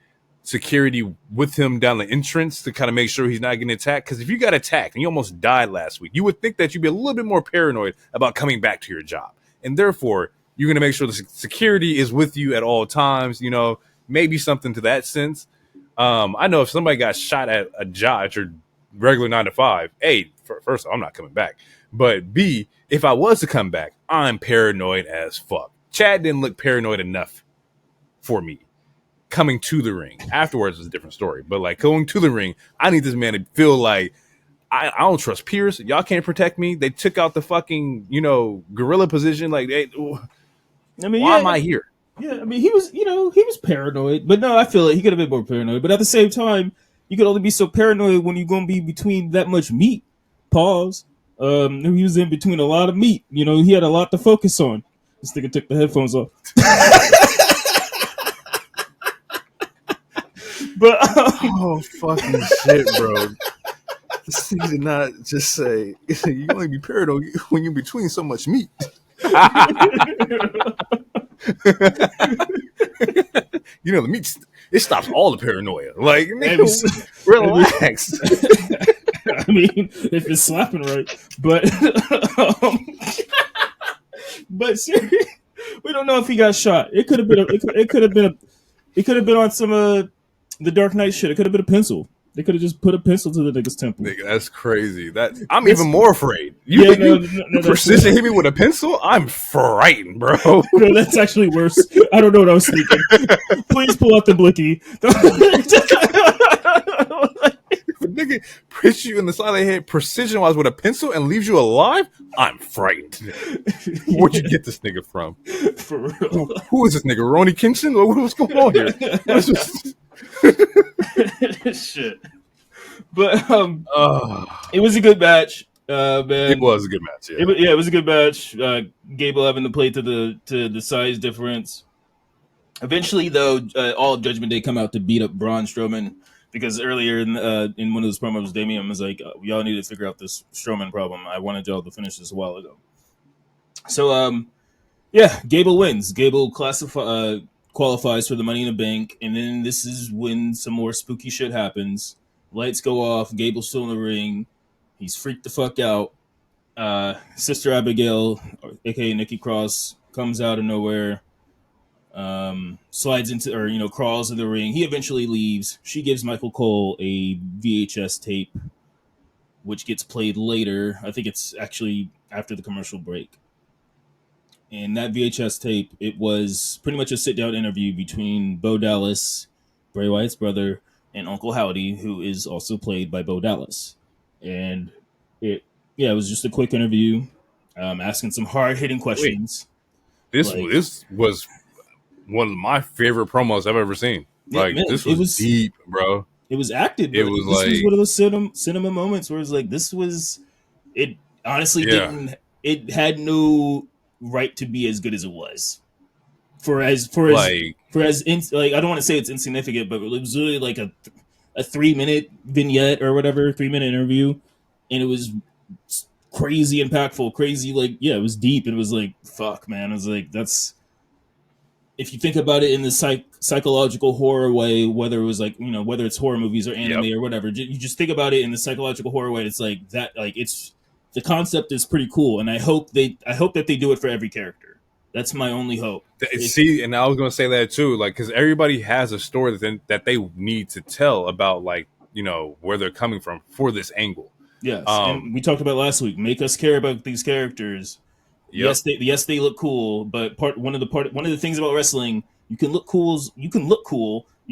security with him down the entrance to kind of make sure he's not getting attacked. Because if you got attacked and you almost died last week, you would think that you'd be a little bit more paranoid about coming back to your job. And therefore, you're going to make sure the security is with you at all times. You know, maybe something to that sense. I know if somebody got shot at a job, at your regular 9 to 5, A, first, I'm not coming back. But B, if I was to come back, I'm paranoid as fuck. Chad didn't look paranoid enough for me. Coming to the ring afterwards is a different story, but like going to the ring, I need this man to feel like I don't trust Pierce. Y'all can't protect me. They took out the fucking gorilla position. Like, why am I here? Yeah, I mean he was paranoid, but no, I feel like he could have been more paranoid. But at the same time, you could only be so paranoid when you're gonna be between that much meat. Pause. He was in between a lot of meat. You know, he had a lot to focus on. This nigga took the headphones off. But oh fucking shit, bro! This thing did not just say you only be paranoid when you're between so much meat. The meat it stops all the paranoia. Like, relax. I mean, if it's slapping right, but but seriously, we don't know if he got shot. It could have been. It could have been on some the Dark Knight shit. It could have been a pencil. They could have just put a pencil to the nigga's temple. Nigga, that's crazy. I'm even more afraid. No, precision hit me with a pencil? I'm frightened, bro. No, that's actually worse. I don't know what I was thinking. Please pull out the blicky. If a nigga hits you in the side of the head precision-wise with a pencil and leaves you alive, I'm frightened. Where'd you get this nigga from? For real. Who is this nigga? Ronnie Kingston? What's going on here? Shit. But it was a good match. Man. It was a good match. Yeah, it was a good match. Gable having to play to the size difference. Eventually, though, all of Judgment Day come out to beat up Braun Strowman because earlier in one of those promos, Damian was like, "Y'all need to figure out this Strowman problem. I wanted y'all to finish this a while ago." So, yeah, Gable wins. Gable qualifies for the Money in the Bank, and then this is when some more spooky shit happens. Lights go off. Gable's still in the ring. He's freaked the fuck out. Sister Abigail, aka Nikki Cross, comes out of nowhere. Slides into, or crawls in the ring. He eventually leaves. She gives Michael Cole a VHS tape, which gets played later. I think it's actually after the commercial break. And that VHS tape, it was pretty much a sit-down interview between Bo Dallas, Bray Wyatt's brother, and Uncle Howdy, who is also played by Bo Dallas. And it was just a quick interview, asking some hard-hitting questions. This was one of my favorite promos I've ever seen. This was deep, bro. It was acted. It was this was one of those cinema moments where it's like, this was, it honestly didn't, it had no right to be as good as it was. I don't want to say it's insignificant, but it was really like a 3-minute vignette or whatever, 3-minute interview, and it was crazy impactful, crazy, it was deep. It was like, fuck, man. It was like, that's, if you think about it in the psychological horror way, whether it was whether it's horror movies or anime or whatever, you just think about it in the psychological horror way. It's like that, it's, the concept is pretty cool, and I hope that they do it for every character. That's my only hope. See, and I was going to say that too, because everybody has a story that they need to tell about, where they're coming from for this angle. Yes, and we talked about last week. Make us care about these characters. Yep. Yes, they look cool, but one of the things about wrestling, you can look cool. You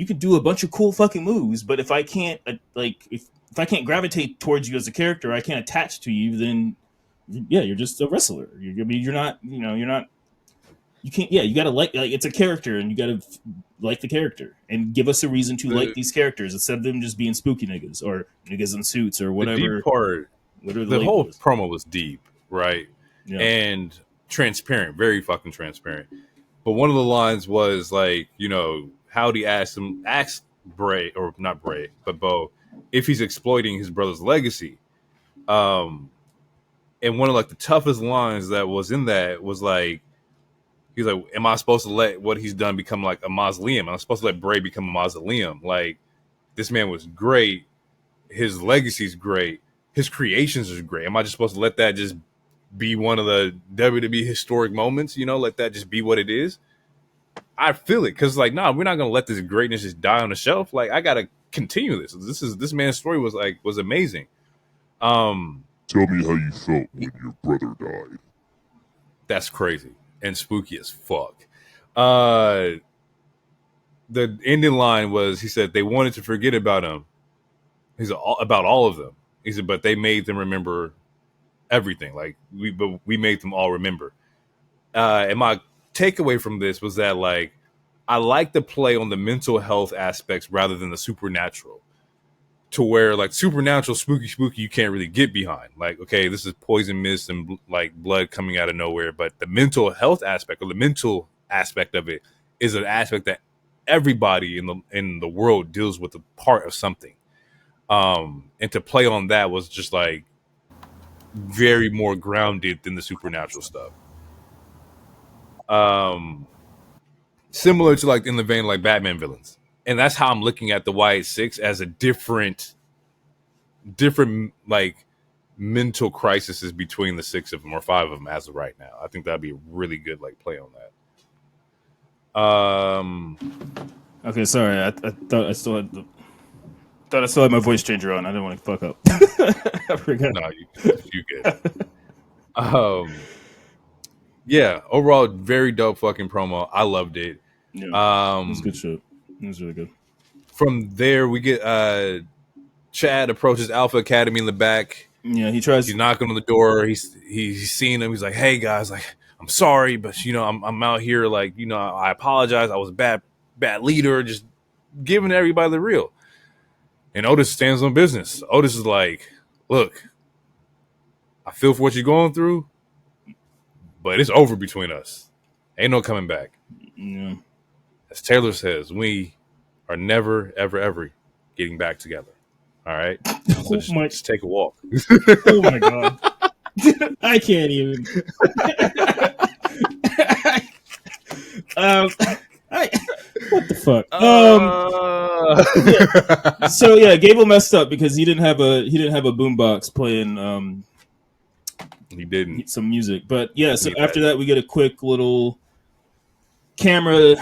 can do a bunch of cool fucking moves, but if I can't if I can't gravitate towards you as a character, I can't attach to you, then you're just a wrestler. You're not. You can't. Yeah, you gotta like it's a character, and you gotta like the character, and give us a reason to like these characters instead of them just being spooky niggas or niggas in suits or whatever. The deep part, the whole promo was deep, right? Yeah. And transparent, very fucking transparent. But one of the lines was Howdy asked Bray, or not Bray, but Bo, if he's exploiting his brother's legacy. And one of the toughest lines that was in that was he's like, am I supposed to let what he's done become a mausoleum? Am I supposed to let Bray become a mausoleum? This man was great. His legacy's great. His creations are great. Am I just supposed to let that just be one of the WWE historic moments? Let that just be what it is? I feel it, because we're not gonna let this greatness just die on the shelf. I gotta continue this. This man's story was amazing. Tell me how you felt when your brother died. That's crazy and spooky as fuck. The ending line was, he said they wanted to forget about him. He said about all of them. He said, but they made them remember everything. We made them all remember. And my takeaway from this was that I like to play on the mental health aspects rather than the supernatural, to where supernatural spooky you can't really get behind. Okay, this is poison mist and blood coming out of nowhere, but the mental health aspect, or the mental aspect of it, is an aspect that everybody in the world deals with, a part of something. And to play on that was just very more grounded than the supernatural stuff. Similar to in the vein Batman villains. And that's how I'm looking at the Wyatt Six, as a different mental crises between the 6 of them, or 5 of them as of right now. I think that'd be a really good play on that. Okay, sorry. I thought I still had the Thought I still had my voice changer on. I didn't want to fuck up. I forgot. No, you good. Yeah, overall, very dope fucking promo. I loved it. Yeah, it was good shit. It was really good. From there, we get Chad approaches Alpha Academy in the back. Yeah, he tries. He's knocking on the door. He's seeing him. He's like, "Hey guys, like I'm sorry, but I'm out here. Like I apologize. I was a bad leader. Just giving everybody the real." And Otis stands on business. Otis is like, "Look, I feel for what you're going through, but it's over between us. Ain't no coming back." Yeah. As Taylor says, we are never, ever, ever getting back together. All right? So just take a walk. Oh, my God. I can't even. What the fuck? Yeah. So, yeah, Gable messed up because he didn't have a boombox playing he didn't. Some music. But, yeah, so after that, we get a quick little camera.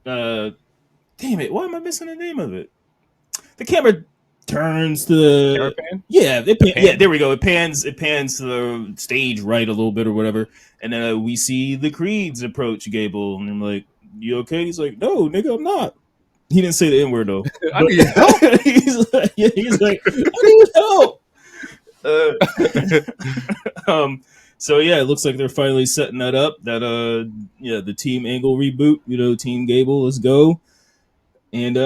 Damn it! Why am I missing the name of it? The camera turns to the camera pan? Yeah, yeah. There we go. It pans to the stage right a little bit or whatever, and then we see the Creeds approach Gable, and I'm like, "You okay?" He's like, "No, nigga, I'm not." He didn't say the N word though. I need help. He's like, "I need help." So yeah, it looks like they're finally setting that up. That the Team Angle reboot. Team Gable, let's go. And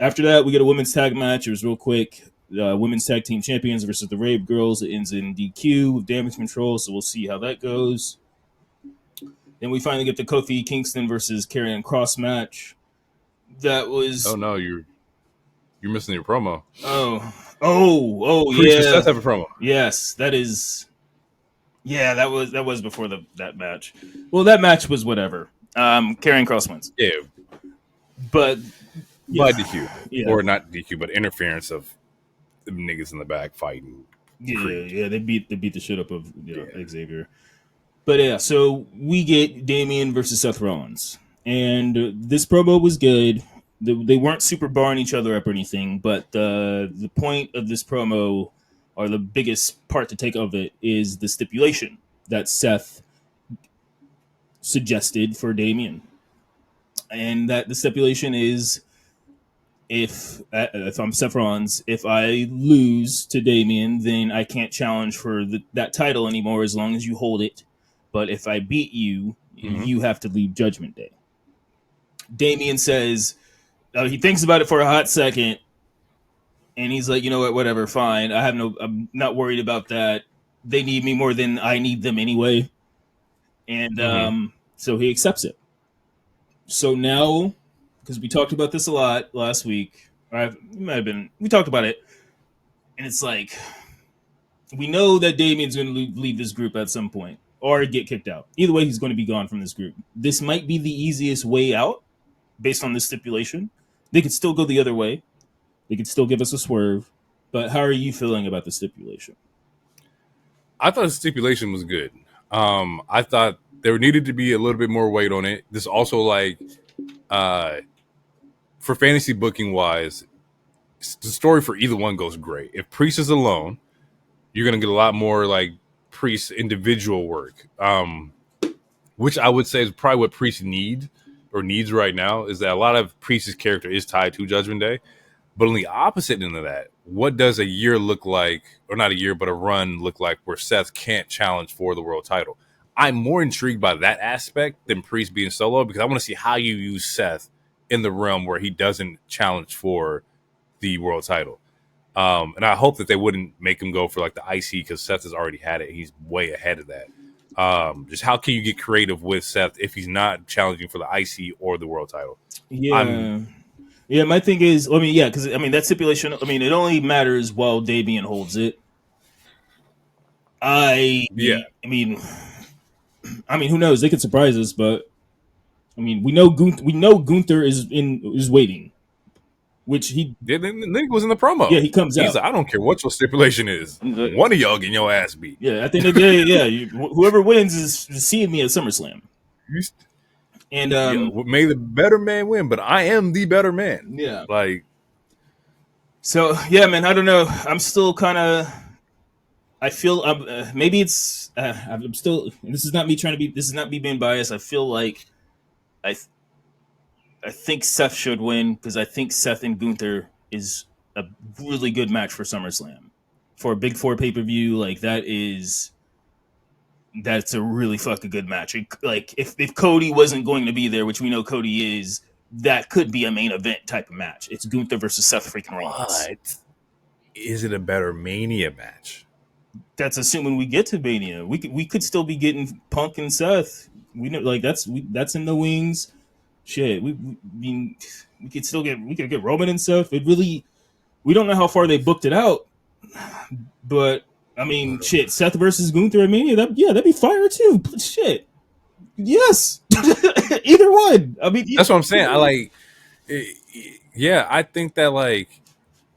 after that, we get a women's tag match. It was real quick. Women's tag team champions versus the Rape Girls. It ends in DQ with Damage Control. So we'll see how that goes. Then we finally get the Kofi Kingston versus Karrion Kross match. That was. Oh no, you're missing your promo. Oh yeah. Seth have a promo. Yes, that is. Yeah, that was before that match. Well, that match was whatever. Karrion Kross wins. Yeah, but by DQ or not DQ, but interference of the niggas in the back fighting. Yeah, they beat the shit up of Xavier. But yeah, so we get Damian versus Seth Rollins, and this promo was good. They weren't super barring each other up or anything, but the point of this promo, or the biggest part to take of it, is the stipulation that Seth suggested for Damian. And that the stipulation is, if I'm Seth Rollins, if I lose to Damian, then I can't challenge for that title anymore as long as you hold it. But if I beat you, you have to leave Judgment Day. Damian says, he thinks about it for a hot second, and he's like, you know what, whatever, fine. I'm not worried about that. They need me more than I need them anyway. And so he accepts it. So now, because we talked about this a lot last week, we talked about it, and it's like, we know that Damian's going to leave this group at some point or get kicked out. Either way, he's going to be gone from this group. This might be the easiest way out based on this stipulation. They could still go the other way. They could still give us a swerve. But how are you feeling about the stipulation? I thought the stipulation was good. I thought there needed to be a little bit more weight on it. This also, like, for fantasy booking wise, the story for either one goes great. If Priest is alone, you're going to get a lot more like Priest individual work, which I would say is probably what Priest needs right now, is that a lot of Priest's character is tied to Judgment Day. But on the opposite end of that, what does a year look like, or not a year, but a run look like where Seth can't challenge for the world title? I'm more intrigued by that aspect than Priest being solo, because I want to see how you use Seth in the realm where he doesn't challenge for the world title. And I hope that they wouldn't make him go for like the IC, because Seth has already had it. He's way ahead of that. Just how can you get creative with Seth if he's not challenging for the IC or the world title? Yeah, my thing is, because that stipulation, it only matters while Damian holds it. I mean, who knows? They could surprise us, but we know Gunther is waiting, which he was in the promo. Yeah, he comes out. He's like, I don't care what your stipulation is. One of y'all getting your ass beat. Yeah, I think whoever wins is seeing me at SummerSlam. And may the better man win, but I am the better man. Yeah, like. So yeah, man, I don't know. I'm still kind of. I feel maybe it's. I'm still. This is not me trying to be. This is not me being biased. I feel like I. I think Seth should win because I think Seth and Gunther is a really good match for SummerSlam. For a Big Four pay per view, like that's a really fucking good match. Like if Cody wasn't going to be there, which we know Cody is, that could be a main event type of match. It's Gunther versus Seth freaking Rollins. But is it a better Mania match? That's assuming we get to Mania. We could still be getting Punk and Seth. We know like that's in the wings. Shit, we could get Roman and Seth. It really we don't know how far they booked it out, but I mean, shit, Seth versus Gunther at Mania. That'd be fire too. Shit, yes, either one. I mean, that's what I'm saying. I think that like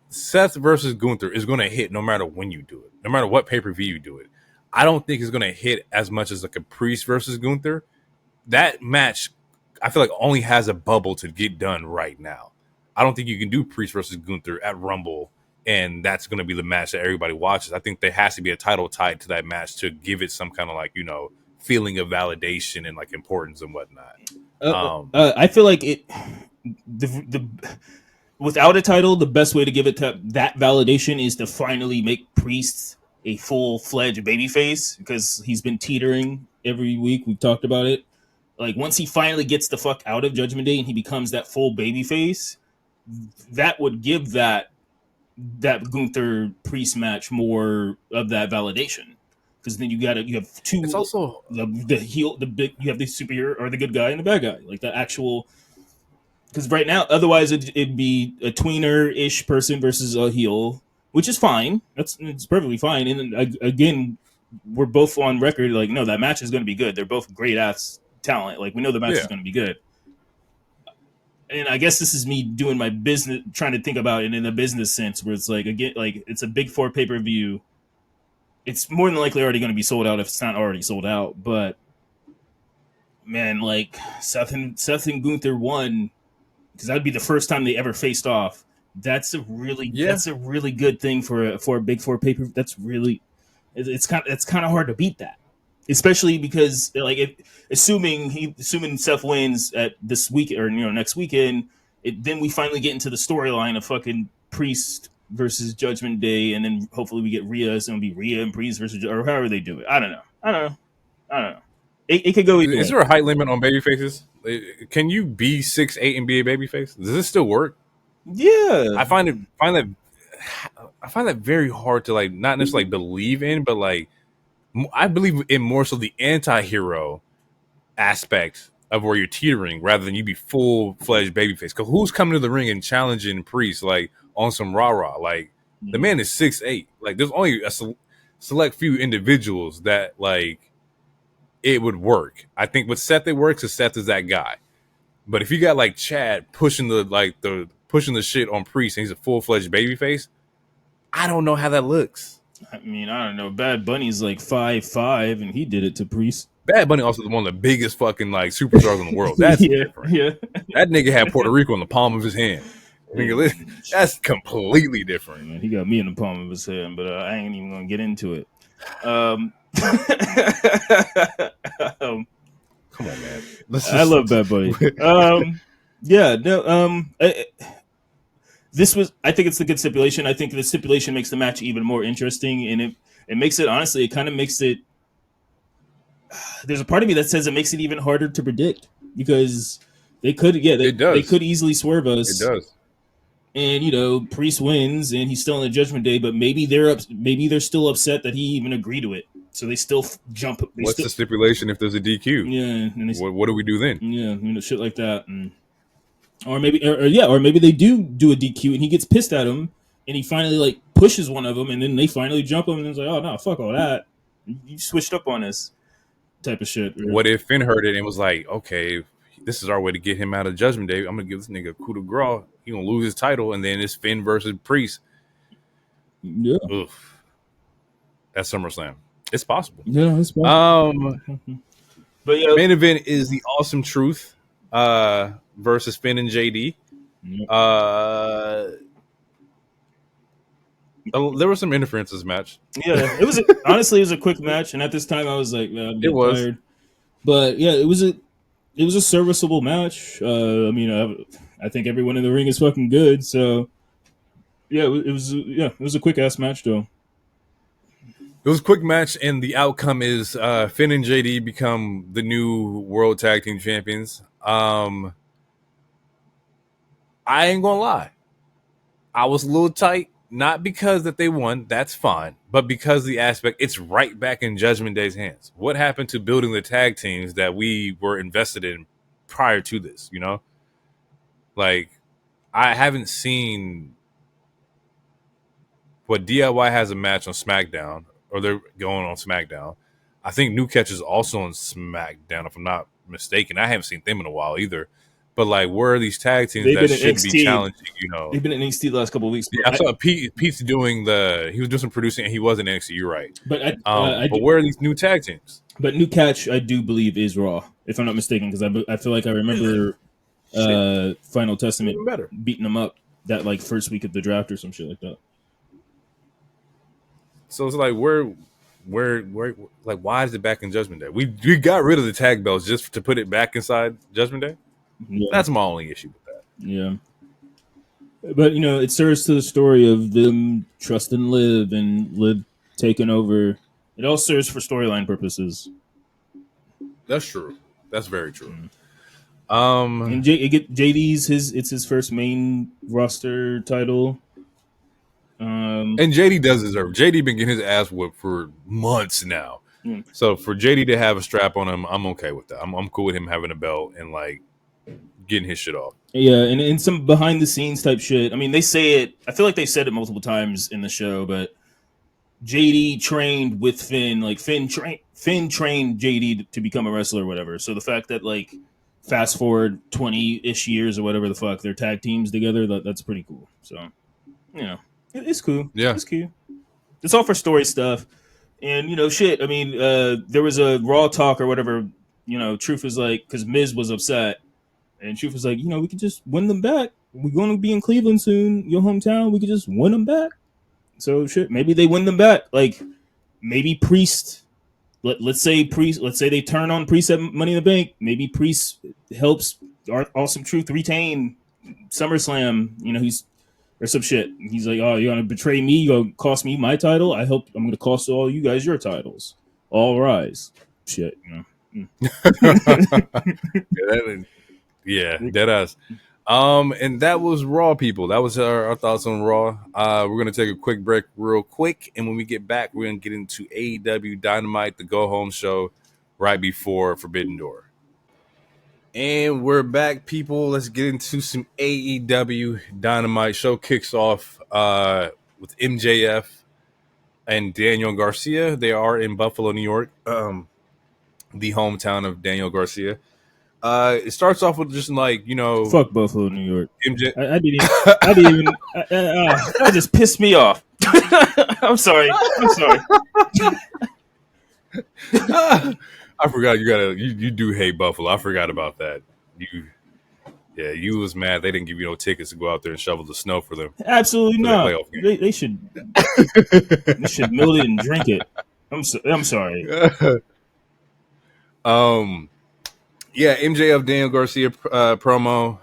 Seth versus Gunther is going to hit no matter when you do it, no matter what pay per view you do it. I don't think it's going to hit as much as like a Priest versus Gunther. That match, I feel like only has a bubble to get done right now. I don't think you can do Priest versus Gunther at Rumble, and that's going to be the match that everybody watches. I think there has to be a title tied to that match to give it some kind of like, feeling of validation and like importance and whatnot. I feel like the without a title, the best way to give it to that validation is to finally make Priest a full-fledged babyface because he's been teetering every week. We've talked about it. Like once he finally gets the fuck out of Judgment Day and he becomes that full babyface, that would give that Gunther Priest match more of that validation. Because then you have two. It's also the heel, the big. You have the superhero or the good guy and the bad guy, like the actual. Because right now, otherwise it'd be a tweener-ish person versus a heel, which is fine. It's perfectly fine. And again, we're both on record like, no, that match is going to be good. They're both great ass talent. Like we know the match is going to be good. And I guess this is me doing my business, trying to think about it in a business sense, where it's like again, like it's a Big Four pay per view. It's more than likely already going to be sold out if it's not already sold out. But man, like Seth and Gunther won because that'd be the first time they ever faced off. That's a really good thing for a Big Four pay per view. That's really it's kind of hard to beat that. Especially because, like, assuming Seth wins at this week or next weekend, then we finally get into the storyline of fucking Priest versus Judgment Day, and then hopefully we get Rhea. So it'll be Rhea and Priest versus, or however they do it. I don't know. It could go either way. Is there a height limit on baby faces? Can you be 6'8" and be a baby face? Does this still work? Yeah, I find that very hard to like not necessarily believe in, but like. I believe in more so the anti-hero aspect of where you're teetering rather than you be full-fledged babyface. Because who's coming to the ring and challenging Priest like on some rah-rah? Like the man is 6'8". Like there's only a select few individuals that like it would work. I think with Seth it works because Seth is that guy. But if you got like Chad pushing the shit on Priest and he's a full-fledged babyface, I don't know how that looks. I mean, I don't know. Bad Bunny's like 5'5", and he did it to Priest. Bad Bunny also is one of the biggest fucking like superstars in the world. That's different. Yeah. That nigga had Puerto Rico in the palm of his hand. Nigga, that's completely different. Man, he got me in the palm of his hand, but I ain't even gonna get into it. Come on, man. I love Bad Bunny. This was, I think it's a good stipulation. I think the stipulation makes the match even more interesting, and it makes it, honestly, it kind of makes it, there's a part of me that says it makes it even harder to predict because they could easily swerve us. It does. And, Priest wins and he's still in the Judgment Day, but maybe they're still upset that he even agreed to it. So they still jump. What's the stipulation if there's a DQ? Yeah. And what do we do then? Yeah, shit like that. Or maybe they do a DQ and he gets pissed at him and he finally like pushes one of them and then they finally jump him and it's like, oh no, fuck all that. You switched up on us, type of shit. What if Finn heard it and was like, okay, this is our way to get him out of Judgment Day. I'm gonna give this nigga a coup de grace. He gonna lose his title and then it's Finn versus Priest. Yeah. Oof. That's SummerSlam. It's possible. Yeah, it's possible. But yeah, main event is the Awesome Truth versus Finn and JD. There was some interference in this match. Yeah, honestly, it was a quick match, and at this time, I was like, I'm getting was. tired. But yeah, it was a serviceable match. I mean, I think everyone in the ring is fucking good. So yeah, it was a quick ass match though. It was a quick match, and the outcome is Finn and JD become the new World Tag Team Champions. I ain't gonna lie, I was a little tight, not because that they won, that's fine, but because the aspect, it's right back in Judgment Day's hands. What happened to building the tag teams that we were invested in prior to this, you know? Like, I haven't seen what DIY has a match on SmackDown, or they're going on SmackDown. I think New Catch is also on SmackDown, if I'm not mistaken. I haven't seen them in a while either. But like, where are these tag teams that should be challenging? You know, they've been in NXT the last couple of weeks. Yeah, I saw Pete's doing he was doing some producing, and he was in NXT. You're right. But but where are these new tag teams? But New Catch, I do believe, is Raw, if I'm not mistaken, because I feel like I remember Final Testament beating them up that like first week of the draft or some shit like that. So it's like where like, why is it back in Judgment Day? We got rid of the tag belts just to put it back inside Judgment Day. Yeah. That's my only issue with that. Yeah. But, you know, it serves to the story of them trusting Liv and Liv taking over. It all serves for storyline purposes. That's true. That's very true. And JD's it's his first main roster title. And JD does deserve. JD been getting his ass whipped for months now. So for JD to have a strap on him, I'm okay with that. I'm cool with him having a belt and like getting his shit off. Yeah, and some behind the scenes type shit. I mean, they say it. I feel like they said it multiple times in the show, but JD trained with Finn. Like Finn trained JD to become a wrestler or whatever. So the fact that like fast forward 20-ish years or whatever the fuck, they're tag teams together, that's pretty cool. So, you know, it's cool. Yeah. It's cool. It's all for story stuff. And, you know, shit, I mean, there was a Raw talk or whatever, you know, Truth was like, because Miz was upset. And Truth was like, you know, we could just win them back. We're going to be in Cleveland soon, your hometown. We could just win them back. So, shit, maybe they win them back. Like, maybe Priest, let's say they turn on Priest at Money in the Bank. Maybe Priest helps Awesome Truth retain SummerSlam. You know, or some shit. He's like, oh, you're going to betray me? You're going to cost me my title? I'm going to cost all you guys your titles. All rise. Shit, you know. Yeah, deadass. And that was Raw, people. That was our thoughts on Raw. We're gonna take a quick break, real quick, and when we get back, we're gonna get into AEW Dynamite, the go home show, right before Forbidden Door. And we're back, people. Let's get into some AEW Dynamite. Show kicks off with MJF and Daniel Garcia. They are in Buffalo, New York, the hometown of Daniel Garcia. It starts off with just like, you know, fuck Buffalo, New York. MJ. I didn't even. That just pissed me off. I'm sorry. I forgot you do hate Buffalo. I forgot about that. You was mad they didn't give you no tickets to go out there and shovel the snow for them. Absolutely not. They should mill it and drink it. I'm sorry. Yeah, MJF Daniel Garcia promo.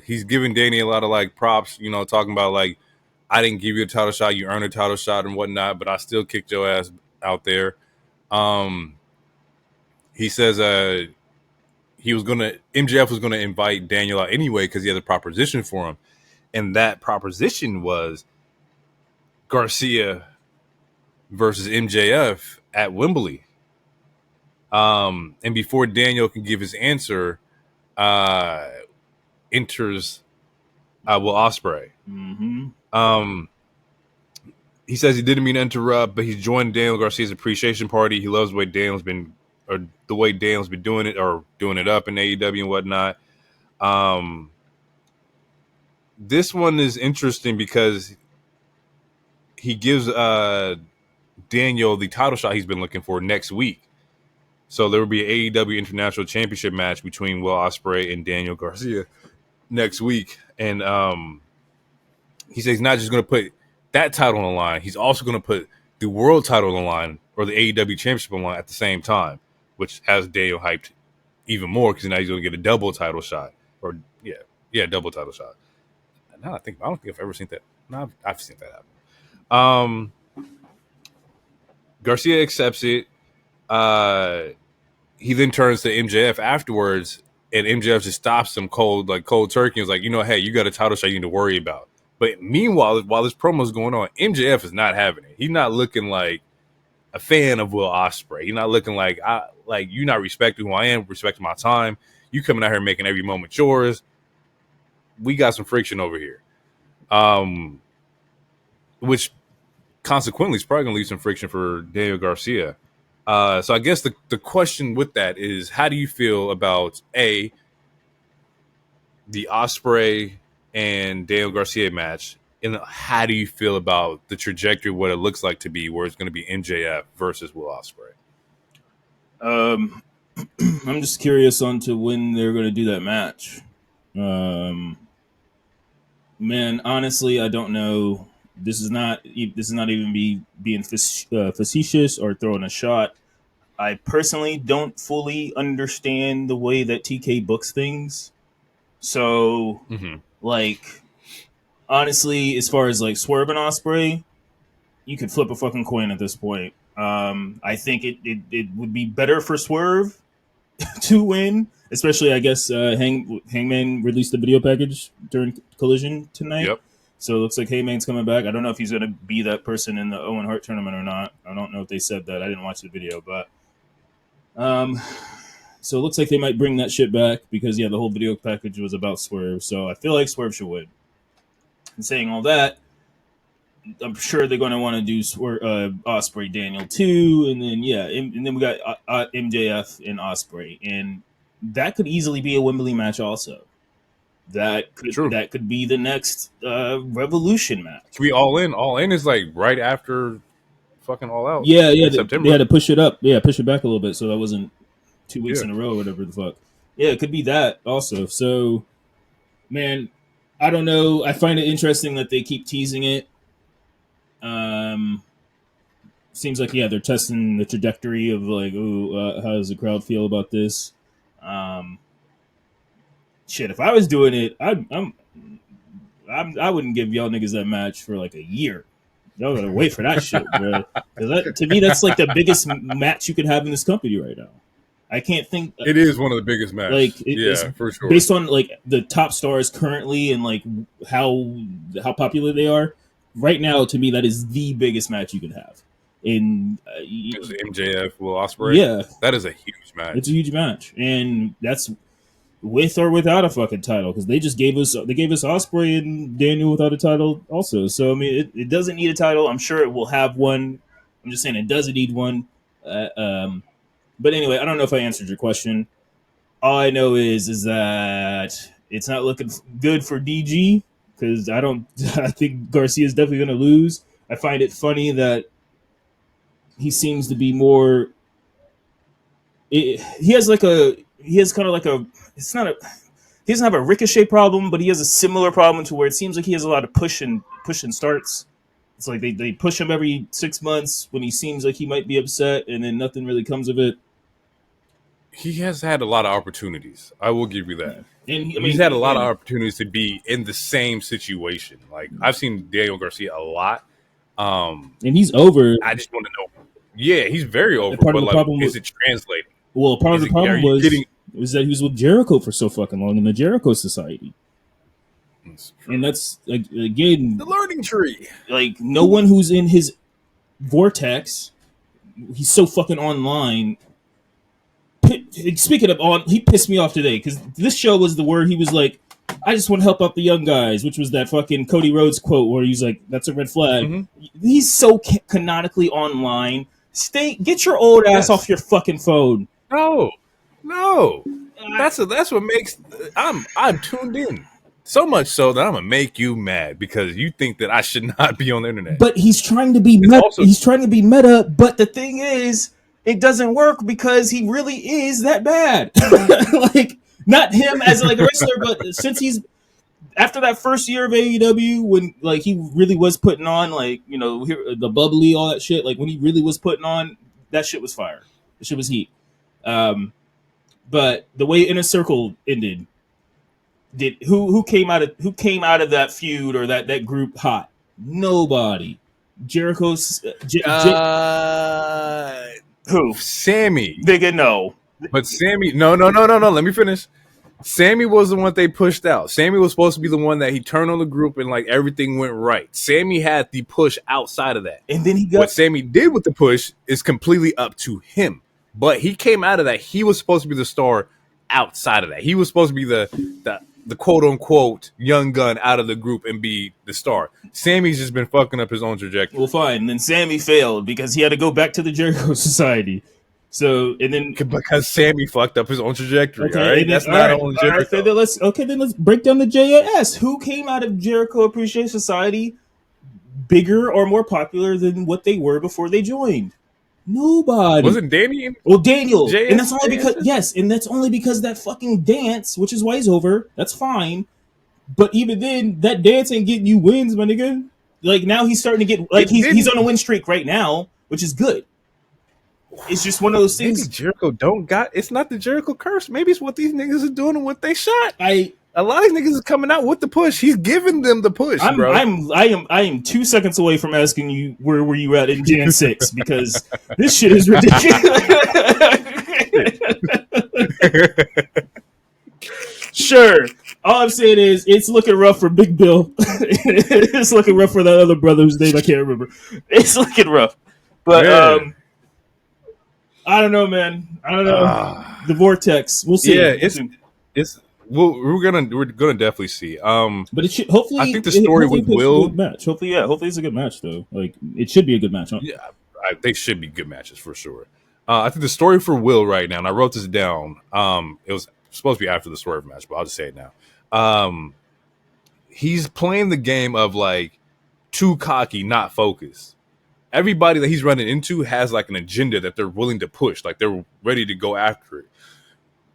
He's giving Danny a lot of like props, you know, talking about like, I didn't give you a title shot, you earned a title shot and whatnot, but I still kicked your ass out there. He says MJF was gonna invite Daniel out anyway because he has a proposition for him, and that proposition was Garcia versus MJF at Wembley. And before Daniel can give his answer, enters Will Ospreay. Mm-hmm. He says he didn't mean to interrupt, but he's joined Daniel Garcia's appreciation party. He loves the way Daniel's been doing it or doing it up in AEW and whatnot. This one is interesting because he gives Daniel the title shot he's been looking for next week. So there will be an AEW International Championship match between Will Ospreay and Daniel Garcia next week. And he says he's not just going to put that title on the line, he's also going to put the world title on the line or the AEW championship on the line at the same time, which has Daniel hyped even more because now he's going to get a double title shot. Or, double title shot. Now I don't think I've ever seen that. No, I've seen that happen. Garcia accepts it. He then turns to MJF afterwards, and MJF just stops him cold turkey. And was like, hey, you got a title shot you need to worry about. But meanwhile, while this promo is going on, MJF is not having it. He's not looking like a fan of Will Ospreay. He's not looking like you're not respecting who I am, respecting my time. You coming out here making every moment yours. We got some friction over here. Which consequently is probably going to leave some friction for Daniel Garcia. So I guess the question with that is, how do you feel about the Ospreay and Daniel Garcia match, and how do you feel about the trajectory, what it looks like to be, where it's going to be MJF versus Will Ospreay? I'm just curious on to when they're going to do that match. Man, honestly, I don't know. This is not even being facetious or throwing a shot. I personally don't fully understand the way that TK books things. So, honestly, as far as Swerve and Ospreay, you could flip a fucking coin at this point. I think it would be better for Swerve to win, especially I guess Hangman released a video package during Collision tonight. Yep. So it looks like Hangman's coming back. I don't know if he's going to be that person in the Owen Hart tournament or not. I don't know if they said that. I didn't watch the video, but so it looks like they might bring that shit back because the whole video package was about Swerve. So I feel like Swerve should win. And saying all that, I'm sure they're going to want to do Ospreay Daniel too, and then we got MJF and Ospreay, and that could easily be a Wembley match also. That could be the next Revolution match. Can we All In? All In is right after fucking All Out. September. They had to push it up. Yeah, push it back a little bit so that wasn't 2 weeks in a row or whatever the fuck. Yeah, it could be that also. So, man, I don't know. I find it interesting that they keep teasing it. Seems like they're testing the trajectory of how does the crowd feel about this? Shit, if I was doing it, I wouldn't give y'all niggas that match for a year. Y'all gotta wait for that shit, bro. To me, that's the biggest match you could have in this company right now. I can't think. It is one of the biggest matches. For sure. Based on the top stars currently and how popular they are right now, to me, that is the biggest match you could have. In MJF Will Ospreay. Yeah, that is a huge match. It's a huge match, and that's with or without a fucking title because they gave us Ospreay and Daniel without a title also. So I mean, it doesn't need a title. I'm sure it will have one. I'm just saying it doesn't need one. But anyway, I don't know if I answered your question. All I know is that it's not looking good for DG because I think Garcia is definitely going to lose. I find it funny that he seems to be more. He doesn't have a Ricochet problem, but he has a similar problem to where it seems like he has a lot of push and starts. It's like they push him every 6 months when he seems like he might be upset, and then nothing really comes of it. He has had a lot of opportunities. I will give you that. And he's had a lot of opportunities to be in the same situation. I've seen Daniel Garcia a lot. And he's over. I just want to know. Yeah, he's very over. But is it translating? Well, part of the problem was that he was with Jericho for so fucking long in the Jericho Society. And that's, again... the learning tree. No one who's in his vortex, he's so fucking online. Speaking of he pissed me off today, because this show was the word he was like, I just want to help out the young guys, which was that fucking Cody Rhodes quote where he's like, that's a red flag. Mm-hmm. He's so canonically online. Get your old ass off your fucking phone. No. That's what makes I'm tuned in. So much so that I'm gonna make you mad because you think that I should not be on the internet. But he's trying to be meta. He's trying to be meta, but the thing is, it doesn't work because he really is that bad. Not him as a wrestler, but since he's after that first year of AEW, when like he really was putting on like the bubbly, all that shit. Like when he really was putting on, that shit was fire. That shit was heat. But the way Inner Circle ended, who came out of that feud or that group hot? Nobody. Jericho's who? Sammy. Nigga, no. But Sammy, no. Let me finish. Sammy was the one they pushed out. Sammy was supposed to be the one that he turned on the group and like everything went right. Sammy had the push outside of that. And then what Sammy did with the push is completely up to him. But he came out of that. He was supposed to be the star outside of that. He was supposed to be the quote unquote young gun out of the group and be the star. Sammy's just been fucking up his own trajectory. Well, fine. And then Sammy failed because he had to go back to the Jericho Society. So and then because Sammy fucked up his own trajectory. Okay, all right, that's not on Jericho. Then let's break down the JAS. Who came out of Jericho Appreciation Society bigger or more popular than what they were before they joined? Nobody. Wasn't Danny? Well, Daniel, JS, and that's only because that fucking dance, which is why he's over. That's fine, but even then, that dance ain't getting you wins, my nigga. Like now, he's starting to get like he's on a win streak right now, which is good. It's just one of those things. Maybe Jericho it's not the Jericho curse. Maybe it's what these niggas are doing and what they shot. A lot of these niggas is coming out with the push. He's giving them the push, bro. I am 2 seconds away from asking you where were you at in Jan 6 because this shit is ridiculous. Sure. All I'm saying is it's looking rough for Big Bill. It's looking rough for that other brother whose name I can't remember. It's looking rough. But I don't know, man. I don't know. The Vortex. We'll see. Yeah, we're gonna definitely see. But it should hopefully. I think the story with Will match. Hopefully it's a good match though. Like it should be a good match. Huh? Yeah, they should be good matches for sure. I think the story for Will right now, and I wrote this down. It was supposed to be after the Swerve match, but I'll just say it now. He's playing the game of like too cocky, not focused. Everybody that he's running into has like an agenda that they're willing to push, like they're ready to go after it.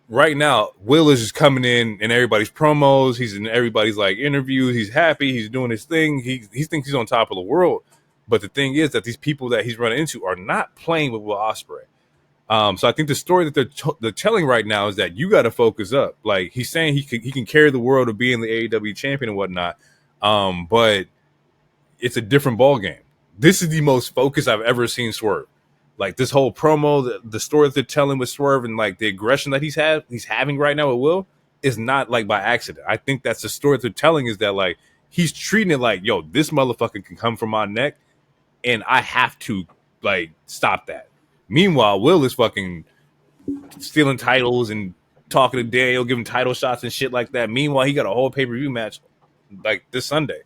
Right now, Will is just coming in everybody's promos. He's in everybody's like interviews. He's happy. He's doing his thing. He thinks he's on top of the world. But the thing is that these people that he's running into are not playing with Will Ospreay. So I think the story that they're telling right now is that you got to focus up. Like he's saying he can carry the world of being the AEW champion and whatnot. But it's a different ball game. This is the most focused I've ever seen Swerve. Like this whole promo, the story that they're telling with Swerve and like the aggression that he's having right now with Will is not like by accident. I think that's the story they're telling is that like he's treating it like, yo, this motherfucker can come from my neck and I have to like stop that. Meanwhile, Will is fucking stealing titles and talking to Daniel, giving title shots and shit like that. Meanwhile, he got a whole pay-per-view match like this Sunday.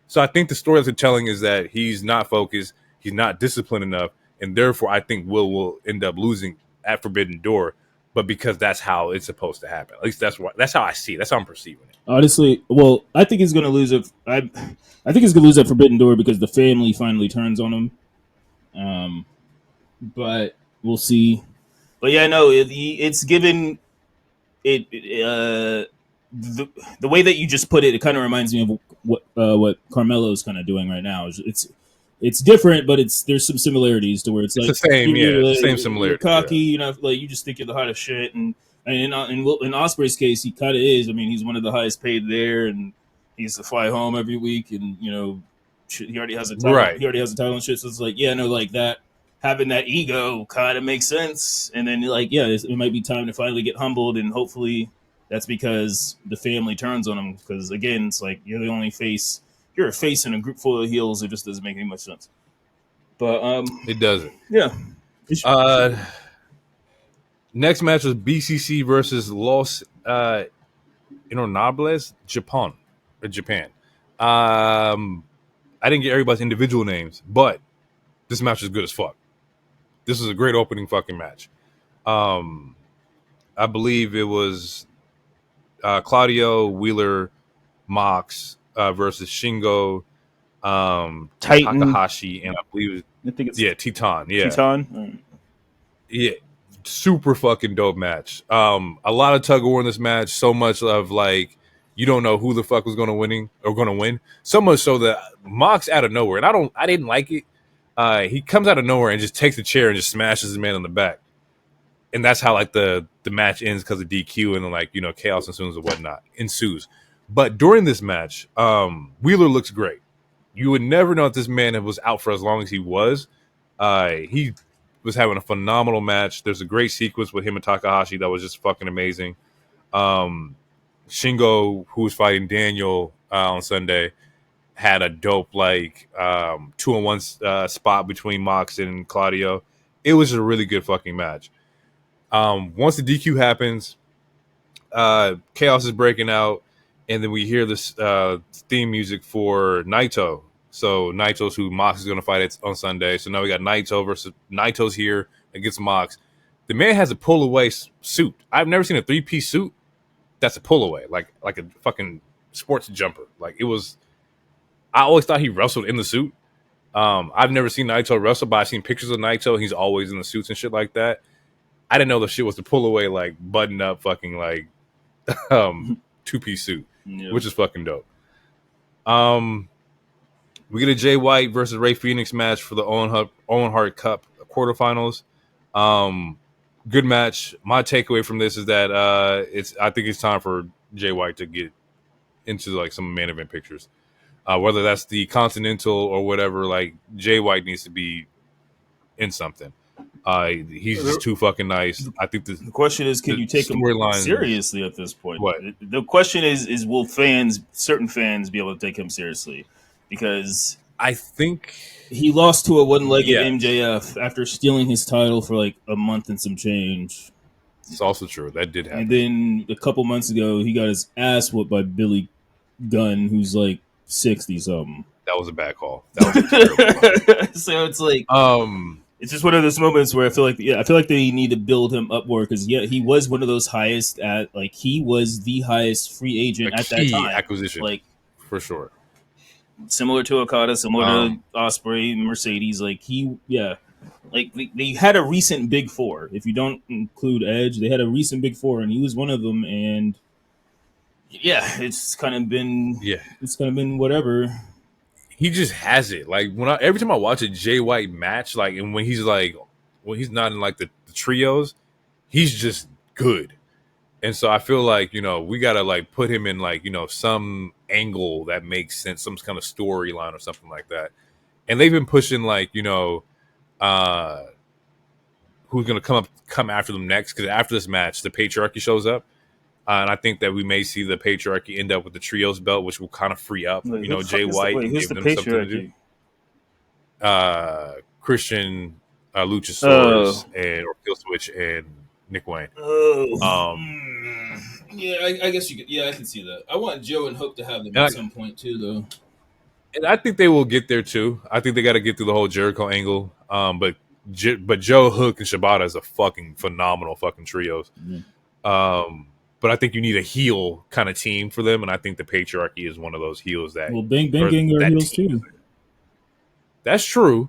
So I think the story that they're telling is that he's not focused, he's not disciplined enough, and therefore I think will end up losing at Forbidden Door. But because that's how it's supposed to happen. At least that's how I see it. That's how I'm perceiving it. Honestly, well, I think he's going to lose it. I think he's going to lose at Forbidden Door because the family finally turns on him. But we'll see. But yeah, no, it's given it. The way that you just put it, it kind of reminds me of what Carmelo's kind of doing right now. It's different, but there's some similarities to where it's like the same, same similarity. Cocky, like you just think you're the hottest shit, and in Ospreay's case, he kind of is. I mean, he's one of the highest paid there, and he has to fly home every week, and he already has a title. Right. He already has a title and shit. So it's like, like that. Having that ego kind of makes sense, and then it might be time to finally get humbled, and hopefully that's because the family turns on him. Because again, it's like you're the only face. You're a face in a group full of heels. It just doesn't make any much sense. But it doesn't. Yeah. Next match was BCC versus Los Ingobernables, Japan. I didn't get everybody's individual names, but this match is good as fuck. This is a great opening fucking match. I believe it was Claudio, Wheeler, Mox versus Shingo, Titan, Takahashi, and I believe it's Titan. Yeah, Titan. Yeah, super fucking dope match. A lot of tug of war in this match. So much of like You don't know who the fuck was going to win. So much so that Mox out of nowhere, and I didn't like it. He comes out of nowhere and just takes the chair and just smashes his man in the back, and that's how like the match ends because of DQ, and then like chaos ensues. But during this match, Wheeler looks great. You would never know if this man was out for as long as he was. He was having a phenomenal match. There's a great sequence with him and Takahashi that was just fucking amazing. Shingo, who was fighting Daniel on Sunday, had a dope 2-on-1 spot between Mox and Claudio. It was a really good fucking match. Once the DQ happens, chaos is breaking out, and then we hear this theme music for Naito. So Naito's who Mox is going to fight on Sunday. So now we got Naito versus Naito's here against Mox. The man has a pull away suit. I've never seen a 3-piece suit that's a pull away, like a fucking sports jumper. Like it was. I always thought he wrestled in the suit. I've never seen Naito wrestle, but I've seen pictures of Naito. He's always in the suits and shit like that. I didn't know the shit was the pull away, like button up, fucking like 2-piece suit, which is fucking dope. We get a Jay White versus Ray Phoenix match for the Owen Hart Cup quarterfinals. Good match. My takeaway from this is that I think it's time for Jay White to get into like some main event pictures. Whether that's the Continental or whatever, like Jay White needs to be in something. He's just too fucking nice. I think the question is, can you take him seriously at this point? What? The question is will certain fans be able to take him seriously? Because I think he lost to a one-legged MJF after stealing his title for like a month and some change. It's also true. That did happen. And then a couple months ago, he got his ass whooped by Billy Gunn, who's like 60-something. That was a bad call. That was a terrible call. So it's like, it's just one of those moments where I feel like they need to build him up more because he was one of those he was the highest free agent at that time. Acquisition, like for sure. Similar to Okada, similar to Ospreay, Mercedes, they had a recent Big Four. If you don't include Edge, they had a recent Big Four, and he was one of them. And it's kind of been whatever. He just has it. Like every time I watch a Jay White match, like, and when he's not in like the trios, he's just good. And so I feel like, we got to like put him in like, some angle that makes sense, some kind of storyline or something like that. And they've been pushing like, who's going to come after them next. Because after this match, the Patriarchy shows up. And I think that we may see the Patriarchy end up with the Trios belt, which will kind of free up, Jay White and give them something to do. Christian Luchasaurus and Kill Switch and Nick Wayne. I guess you could. Yeah, I can see that. I want Joe and Hook to have them at some point too, though. And I think they will get there too. I think they got to get through the whole Jericho angle. But Joe, Hook, and Shibata is a fucking phenomenal fucking trios. Mm-hmm. But I think you need a heel kind of team for them, and I think the Patriarchy is one of those heels that. Well, Bang Gang are heels too. That's true.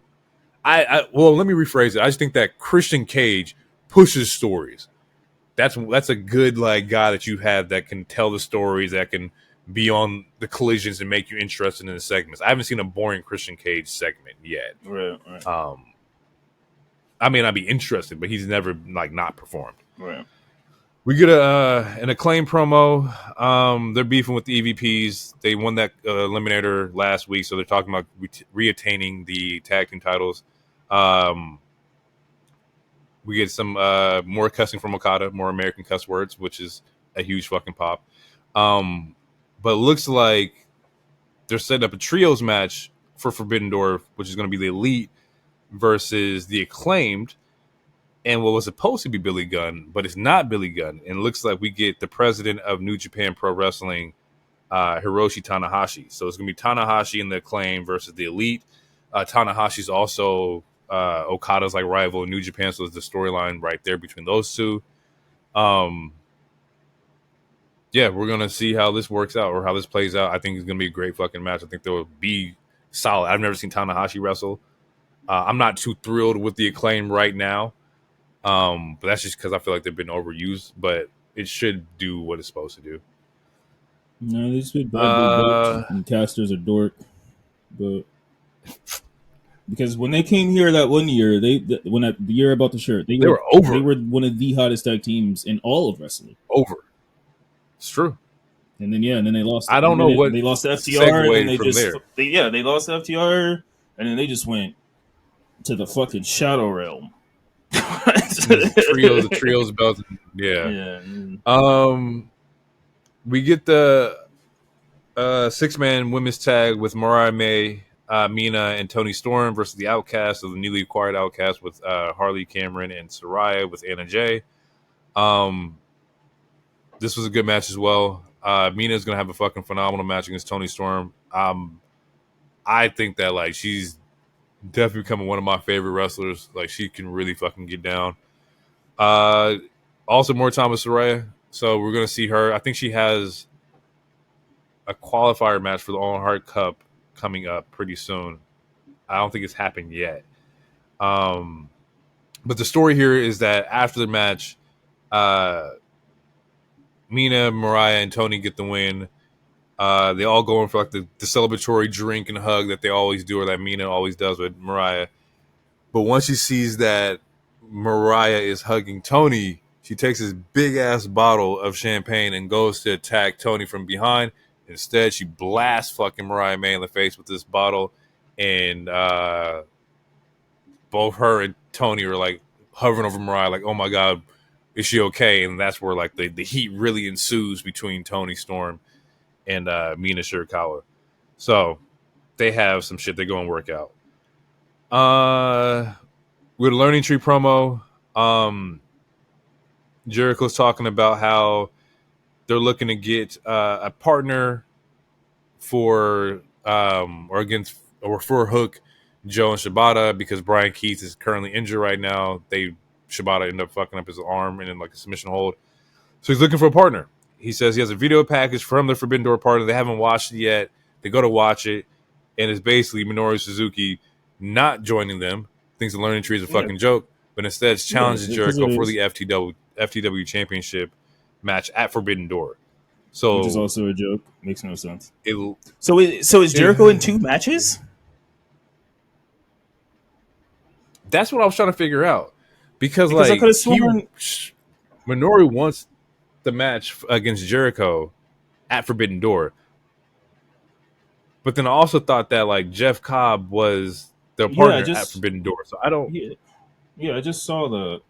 Well, let me rephrase it. I just think that Christian Cage pushes stories. That's a good like guy that you have that can tell the stories, that can be on the collisions and make you interested in the segments. I haven't seen a boring Christian Cage segment yet. Right. I may not be interested, but he's never like not performed. Right. We get an Acclaim promo. They're beefing with the EVPs. They won that eliminator last week, so they're talking about reattaining the tag team titles. We get some more cussing from Okada, more American cuss words, which is a huge fucking pop. But it looks like they're setting up a trios match for Forbidden Door, which is going to be the Elite versus the Acclaimed, and what was supposed to be Billy Gunn, but it's not Billy Gunn. And it looks like we get the president of New Japan Pro Wrestling, Hiroshi Tanahashi. So it's going to be Tanahashi and the Acclaim versus the Elite. Tanahashi's also Okada's like rival in New Japan, so there's the storyline right there between those two. We're gonna see how this works out or how this plays out. I think it's gonna be a great fucking match. I think there will be solid. I've never seen Tanahashi wrestle. I'm not too thrilled with the Acclaim right now, but that's just because I feel like they've been overused. But it should do what it's supposed to do. No, they just bad boy and casters are dork, but because when they came here that one year, the year about the shirt, they were over. They were one of the hottest tag teams in all of wrestling. Over. It's true. And then they lost. I don't know what they lost to FTR, and then they from just there. They lost to FTR, and then they just went to the fucking Shadow Realm. the trios belt. Yeah. We get the 6-man women's tag with Mariah May, Mina, and Toni Storm versus the Outcasts, of the newly acquired Outcasts, with Harley, Cameron, and Saraya with Anna Jay. This was a good match as well. Mina's gonna have a fucking phenomenal match against Toni Storm. I think that like she's definitely becoming one of my favorite wrestlers. Like she can really fucking get down. Also more time with Saraya, so we're gonna see her. I think she has a qualifier match for the All Heart Cup coming up pretty soon. I don't think it's happened yet. But the story here is that after the match, Mina, Mariah, and Toni get the win. They all go in for like the celebratory drink and hug that they always do, or that Mina always does with Mariah. But once she sees that Mariah is hugging Toni, she takes this big ass bottle of champagne and goes to attack Toni from behind. Instead, she blasts fucking Mariah May in the face with this bottle, and both her and Toni are like hovering over Mariah, like, "Oh my god, is she okay?" And that's where like the heat really ensues between Toni Storm and Mina Shirakawa. So they have some shit they go and work out. With a Learning Tree promo, Jericho's talking about how they're looking to get a partner for for Hook, Joe, and Shibata, because Brian Keith is currently injured right now. Shibata ended up fucking up his arm and in like a submission hold. So he's looking for a partner. He says he has a video package from the Forbidden Door partner. They haven't watched it yet. They go to watch it, and it's basically Minoru Suzuki not joining them. Thinks the Learning Tree is a fucking joke, but instead challenges Jericho for the FTW Championship match at Forbidden Door. So, which is also a joke. Makes no sense. So is Jericho in 2 matches? That's what I was trying to figure out. Because I could have sworn Minoru wants the match against Jericho at Forbidden Door. But then I also thought that like Jeff Cobb was their partner at Forbidden Door. So I don't. Yeah, I just saw the.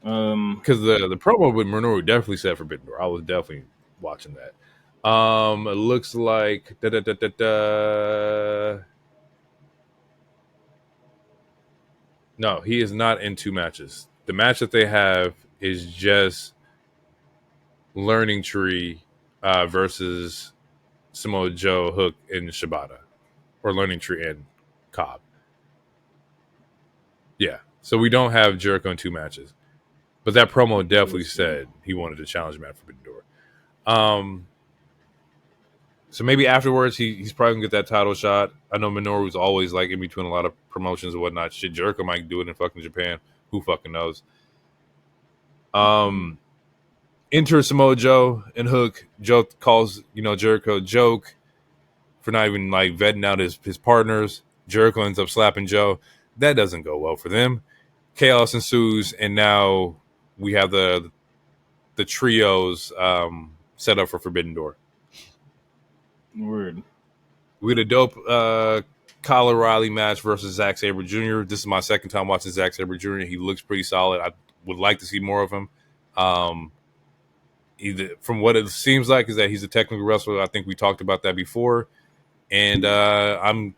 Because the promo with Minoru definitely said Forbidden Door. I was definitely watching that. It looks like no, he is not in 2 matches. The match that they have is just Learning Tree versus Samoa Joe, Hook, and Shibata, or Learning Tree and Cobb. Yeah, so we don't have Jericho in 2 matches, but that promo definitely said he wanted to challenge Matt Forbidden Door. So maybe afterwards he's probably gonna get that title shot. I know Minoru's always like in between a lot of promotions and whatnot. Shit, Jericho might do it in fucking Japan. Who fucking knows? Enter Samoa Joe and Hook. Joe calls Jericho a joke for not even like vetting out his partners. Jericho ends up slapping Joe. That doesn't go well for them. Chaos ensues, and now we have the trios set up for Forbidden Door. Word. We had a dope Kyle O'Reilly match versus Zack Sabre Jr. This is my second time watching Zack Sabre Jr. He looks pretty solid. I would like to see more of him. Either from what it seems like is that he's a technical wrestler. I think we talked about that before, and I'm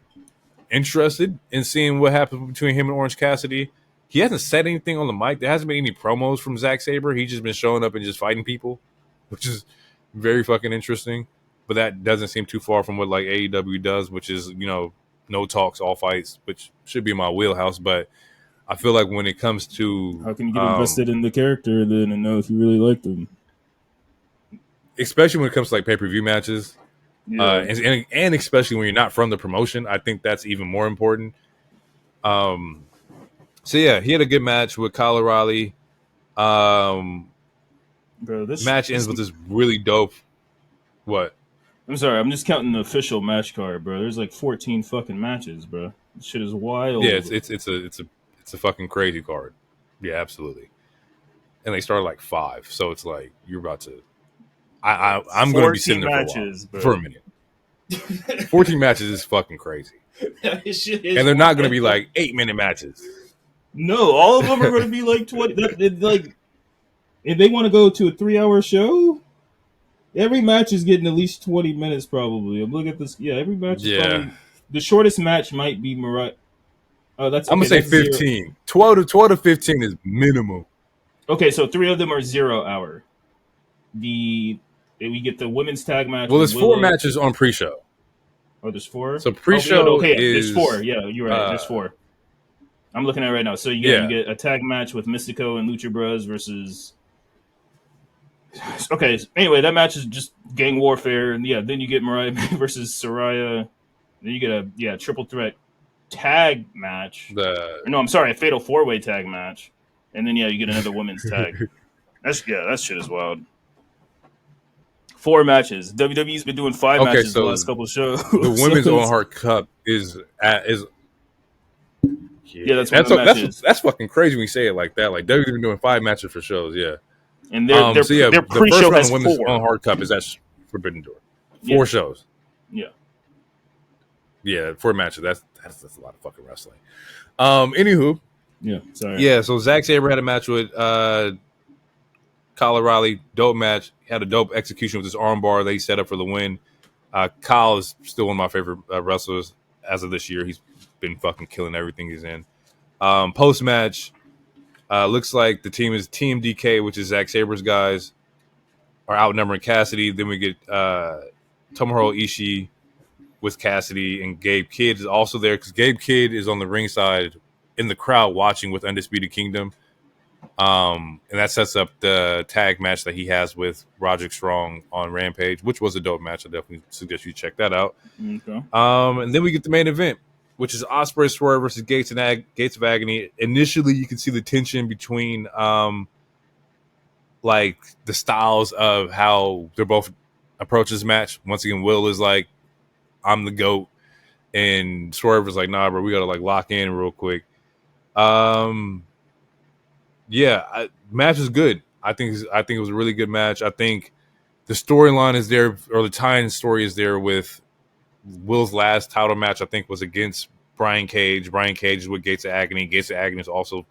interested in seeing what happens between him and Orange Cassidy. He hasn't said anything on the mic. There hasn't been any promos from Zack Sabre. He's just been showing up and just fighting people, which is very fucking interesting. But that doesn't seem too far from what like AEW does, which is, no talks, all fights, which should be in my wheelhouse. But I feel like when it comes to how can you get invested in the character then and know if you really like them? Especially when it comes to like pay-per-view matches. Yeah. And especially when you're not from the promotion, I think that's even more important. So yeah, he had a good match with Kyle O'Reilly. Bro, this match ends with this really dope. What? I'm sorry, I'm just counting the official match card, bro. There's like 14 fucking matches, bro. This shit is wild. Yeah, it's a fucking crazy card. Yeah, absolutely. And they start like 5, so it's like you're about to. I'm going to be sitting there matches, for a minute. 14 matches is fucking crazy, and they're not going to be like 8-minute matches. No, all of them are going to be like 20. Like, if they want to go to a 3-hour show, every match is getting at least 20 minutes, probably. I'm looking at this. Yeah, every match is probably. The shortest match might be Mariah. Oh, that's okay, I'm going to say 15. 12 to 15 is minimum. Okay, so 3 of them are 0 hour. We get the women's tag match. Well, there's 4 matches on pre-show. Oh, there's 4? So pre-show is... there's 4. Yeah, you're right. There's 4. I'm looking at it right now. So you get a tag match with Mystico and Lucha Bros versus... Okay, anyway, that match is just gang warfare. And yeah, then you get Mariah versus Saraya. Then you get a triple threat tag match. No, I'm sorry, a fatal 4-way tag match. And then, you get another women's tag. That shit is wild. 4 matches. WWE's been doing 5 matches the last couple of shows. The women's Owen Hart Cup is that's fucking crazy when you say it like that. Like WWE's been doing 5 matches for shows, yeah. And their the pre-show first round has of women's 4. Owen Hart Cup is at Forbidden Door. 4 shows. Yeah. Yeah, 4 matches. That's a lot of fucking wrestling. Anywho. Yeah, sorry. Yeah, so Zack Sabre had a match with Kyle O'Reilly. Dope match. He had a dope execution with his armbar that he set up for the win. Kyle is still one of my favorite wrestlers as of this year. He's been fucking killing everything he's in. Post-match, looks like the team is Team DK, which is Zack Sabre's guys, are outnumbering Cassidy. Then we get Tomohiro Ishii with Cassidy, and Gabe Kidd is also there because Gabe Kidd is on the ringside in the crowd watching with Undisputed Kingdom. And that sets up the tag match that he has with Roderick Strong on Rampage, which was a dope match. I definitely suggest you check that out. Okay. And then we get the main event, which is Ospreay Swerve versus Gates of Agony. Initially, you can see the tension between like the styles of how they're both approach this match. Once again, Will is like, I'm the GOAT, and Swerve is like, nah, bro, we gotta like lock in real quick. Match is good. I think it was a really good match. I think the storyline is there, or the tie-in story is there with Will's last title match. I think was against Brian Cage. Brian Cage is with Gates of Agony. Gates of Agony is also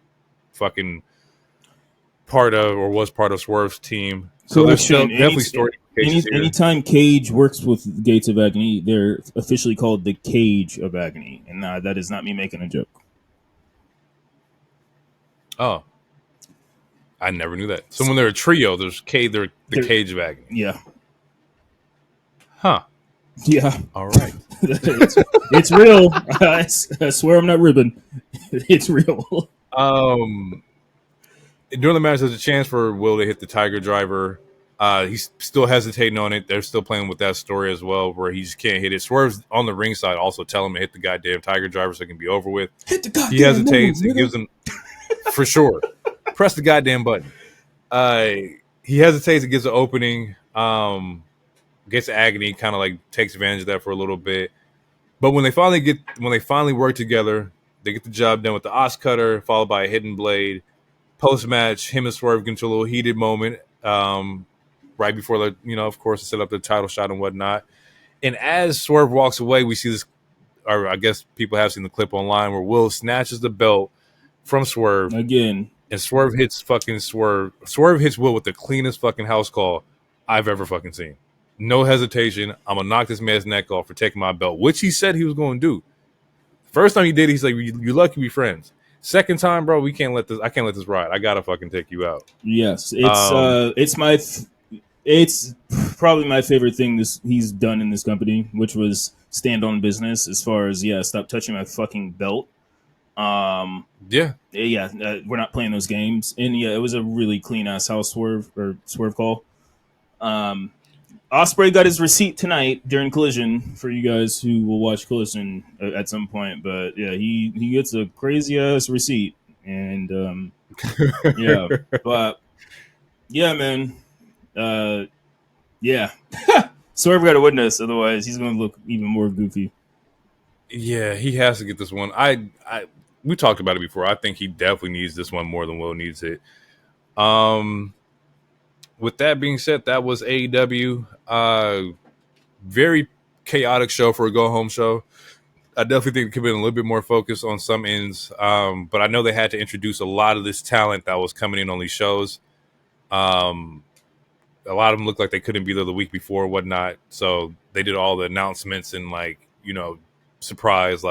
fucking was part of Swerve's team. So there's definitely story. Anytime Cage works with Gates of Agony, they're officially called the Cage of Agony, and that is not me making a joke. Oh, I never knew that. So when they're a trio, they're the Cage of Agony. Yeah. Huh. Yeah. All right. It's real. I swear I'm not ribbing. It's real. During the match, there's a chance for Will to hit the Tiger Driver. He's still hesitating on it. They're still playing with that story as well, where he just can't hit it. Swerve's on the ringside also tell him to hit the goddamn Tiger Driver so it can be over with. Hit the goddamn He hesitates. move, It gives him, for sure, press the goddamn button. He hesitates. It gives an opening. Gets Agony, kind of like takes advantage of that for a little bit. But when they finally work together, they get the job done with the Os Cutter, followed by a Hidden Blade. Post match, him and Swerve get into a little heated moment. Right before of course, to set up the title shot and whatnot. And as Swerve walks away, we see this, or I guess people have seen the clip online where Will snatches the belt from Swerve again, and Swerve hits Will with the cleanest fucking house call I've ever fucking seen. No hesitation. I'm gonna knock this man's neck off for taking my belt, which he said he was going to do. First time he did, he's like, "You lucky we friends." Second time, bro, I can't let this ride. I gotta fucking take you out. Yes, it's probably my favorite thing he's done in this company, which was stand on business. As far as stop touching my fucking belt. We're not playing those games, and it was a really clean ass house swerve call. Ospreay got his receipt tonight during Collision for you guys who will watch Collision at some point. But he gets a crazy ass receipt, and but man, Swerve got to win this, otherwise he's going to look even more goofy. Yeah, he has to get this one. We talked about it before. I think he definitely needs this one more than Will needs it. With that being said, that was AEW. Very chaotic show for a go-home show. I definitely think it could have been a little bit more focused on some ends. But I know they had to introduce a lot of this talent that was coming in on these shows. A lot of them looked like they couldn't be there the week before or whatnot. So they did all the announcements and surprise,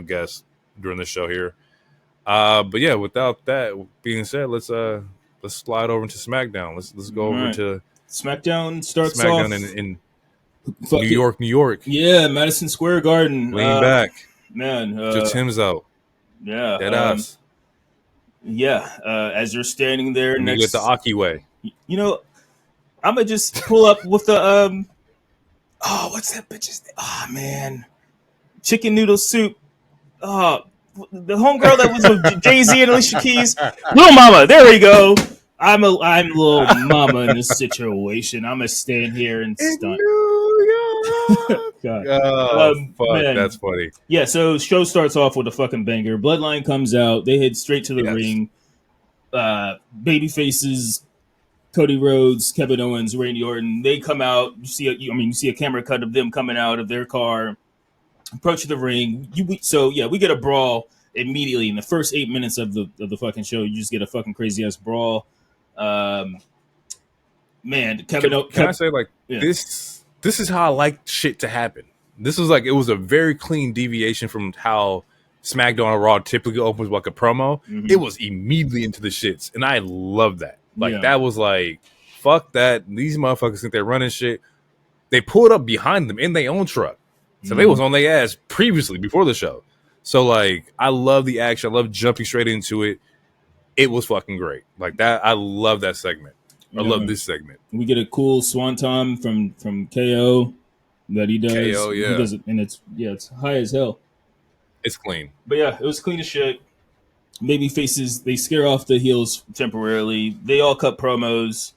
guests during the show here. But yeah, without that being said, let's slide over into SmackDown. Let's go over to SmackDown. Starts SmackDown off in New York. Yeah, Madison Square Garden. Lean back, man. just Tim's out. Yeah, Dead ass. Yeah, as you're standing there And next, you get the Aki way. I'm gonna just pull up with the what's that bitch's name? Oh man, chicken noodle soup. Oh, the homegirl that was with Jay-Z and Alicia Keys, Little Mama. There we go. I'm Little Mama in this situation. I'm gonna stand here and stunt. God. Fuck, man. That's funny. Yeah, so show starts off with a fucking banger. Bloodline comes out. They head straight to the ring. Baby faces, Cody Rhodes, Kevin Owens, Randy Orton. They come out. You see a camera cut of them coming out of their car, approach the ring. We get a brawl immediately in the first 8 minutes of the fucking show. You just get a fucking crazy ass brawl. Man, Kevin. Can I say this? This is how I like shit to happen. This was it was a very clean deviation from how SmackDown or Raw typically opens like a promo. Mm-hmm. It was immediately into the shits, and I love that. That was fuck that. These motherfuckers think they're running shit. They pulled up behind them in their own truck, so they was on their ass previously before the show. So I love the action. I love jumping straight into it. It was fucking great. That. I love that segment. I love this segment. We get a cool swanton from KO that he does. KO, yeah. He does it, and it's high as hell. It's clean. But yeah, it was clean as shit. Baby faces, they scare off the heels temporarily. They all cut promos,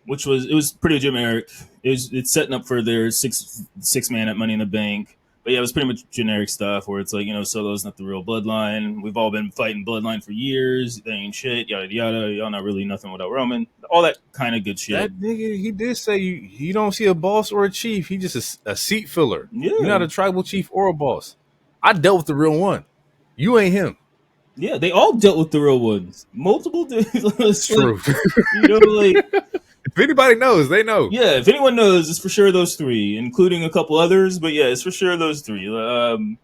which was pretty generic. It's setting up for their six man at Money in the Bank. But yeah, it was pretty much generic stuff where it's Solo's not the real Bloodline. We've all been fighting Bloodline for years. They ain't shit, yada yada. Y'all not really nothing without Roman. All that kind of good shit. That nigga, he did say you don't see a boss or a chief. He just a seat filler. Yeah. You're not a tribal chief or a boss. I dealt with the real one. You ain't him. Yeah, they all dealt with the real ones. Multiple dudes. True. If anybody knows, they know. Yeah, if anyone knows, it's for sure those three, including a couple others. But yeah, it's for sure those three. All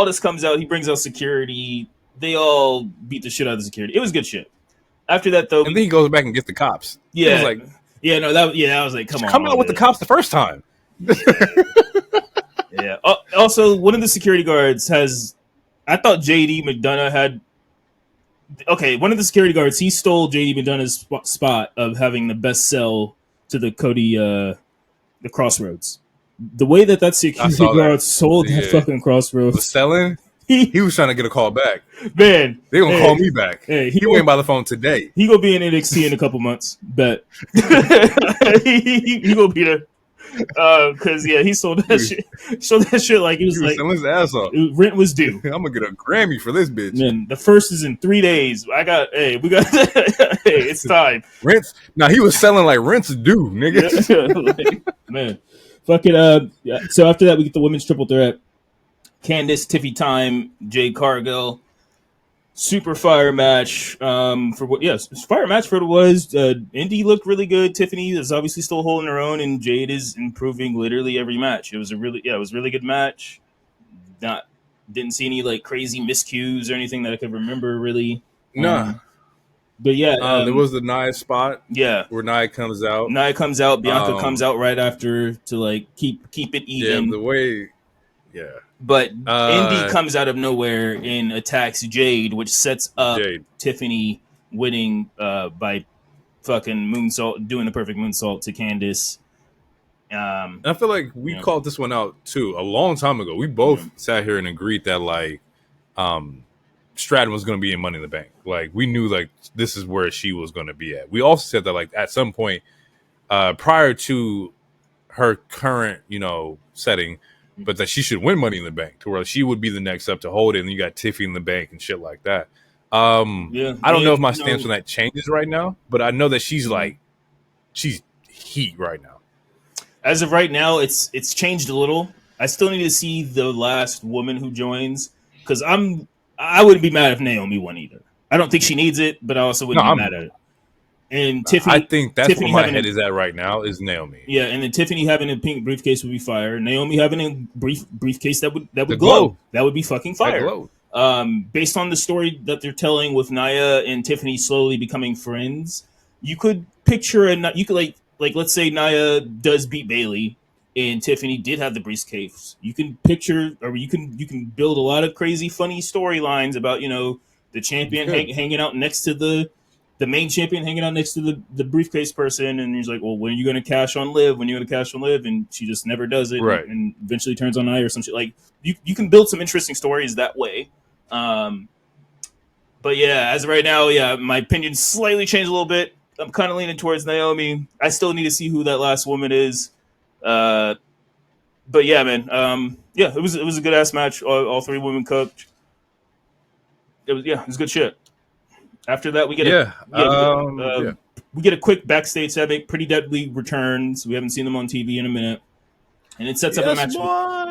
this comes out. He brings out security. They all beat the shit out of the security. It was good shit. After that, though, and then he goes back and gets the cops. Yeah, I was like, come on, come out with the cops the first time. Yeah. Also, one of the security guards I thought JD McDonough had. Okay, one of the security guards, he stole JD McDonough's spot of having the best sell to the Cody, the Crossroads. The way that security guard sold that fucking Crossroads. Was selling? He was trying to get a call back. Man. They going to call me back. Hey, he went by the phone today. He going to be in NXT in a couple months. Bet. he going to be there. Because he sold that shit. Sold that shit like he was selling his ass off. Rent was due. I'm gonna get a Grammy for this bitch. Man, the first is in 3 days. We got. Hey, it's time. Rents. Now he was selling like rent's due, nigga. Man, fuck it. Yeah. So after that, we get the women's triple threat: Candice, Tiffy Time, Jade Cargill. Super fire match fire match for what it was. Indy looked really good. Tiffany is obviously still holding her own, and Jade is improving literally every match. It was a really good match. Didn't see any crazy miscues or anything that I could remember really. Nah. But yeah, there was the Nia spot. Yeah, where Nia comes out. Bianca comes out right after to keep it even. Yeah, the way. Yeah. But Indy comes out of nowhere and attacks Jade, which sets up Tiffany winning by fucking moonsault, doing the perfect moonsault to Candice. I feel like we called this one out too a long time ago. We both sat here and agreed that Stratton was going to be in Money in the Bank. We knew this is where she was going to be at. We also said that at some point prior to her current, setting, but that she should win Money in the Bank to where she would be the next up to hold it. And you got Tiffany in the Bank and shit like that. I don't know if my stance on that changes right now, but I know that she's heat right now. As of right now, it's changed a little. I still need to see the last woman who joins because I wouldn't be mad if Naomi won either. I don't think she needs it, but I also wouldn't be mad at it. And Tiffany, I think that's where my head is at right now is Naomi. Yeah, and then Tiffany having a pink briefcase would be fire. Naomi having a briefcase that would glow. That would be fucking fire. Based on the story that they're telling with Nia and Tiffany slowly becoming friends, you could picture like let's say Nia does beat Bayley and Tiffany did have the briefcase. You can picture, or you can build a lot of crazy funny storylines about the champion hanging out next to the main champion hanging out next to the briefcase person, and he's like, well, when are you going to cash on Liv? When are you going to cash on Liv? And she just never does it, right? And eventually turns on Nia or some shit. Like you can build some interesting stories that way. But yeah, as of right now, my opinion slightly changed a little bit. I'm kind of leaning towards Naomi. I still need to see who that last woman is. But yeah, man. It was a good ass match. All three women cooked. It was good shit. After that, we get we get a quick backstage segment. Pretty Deadly returns. We haven't seen them on TV in a minute, and it sets up a match.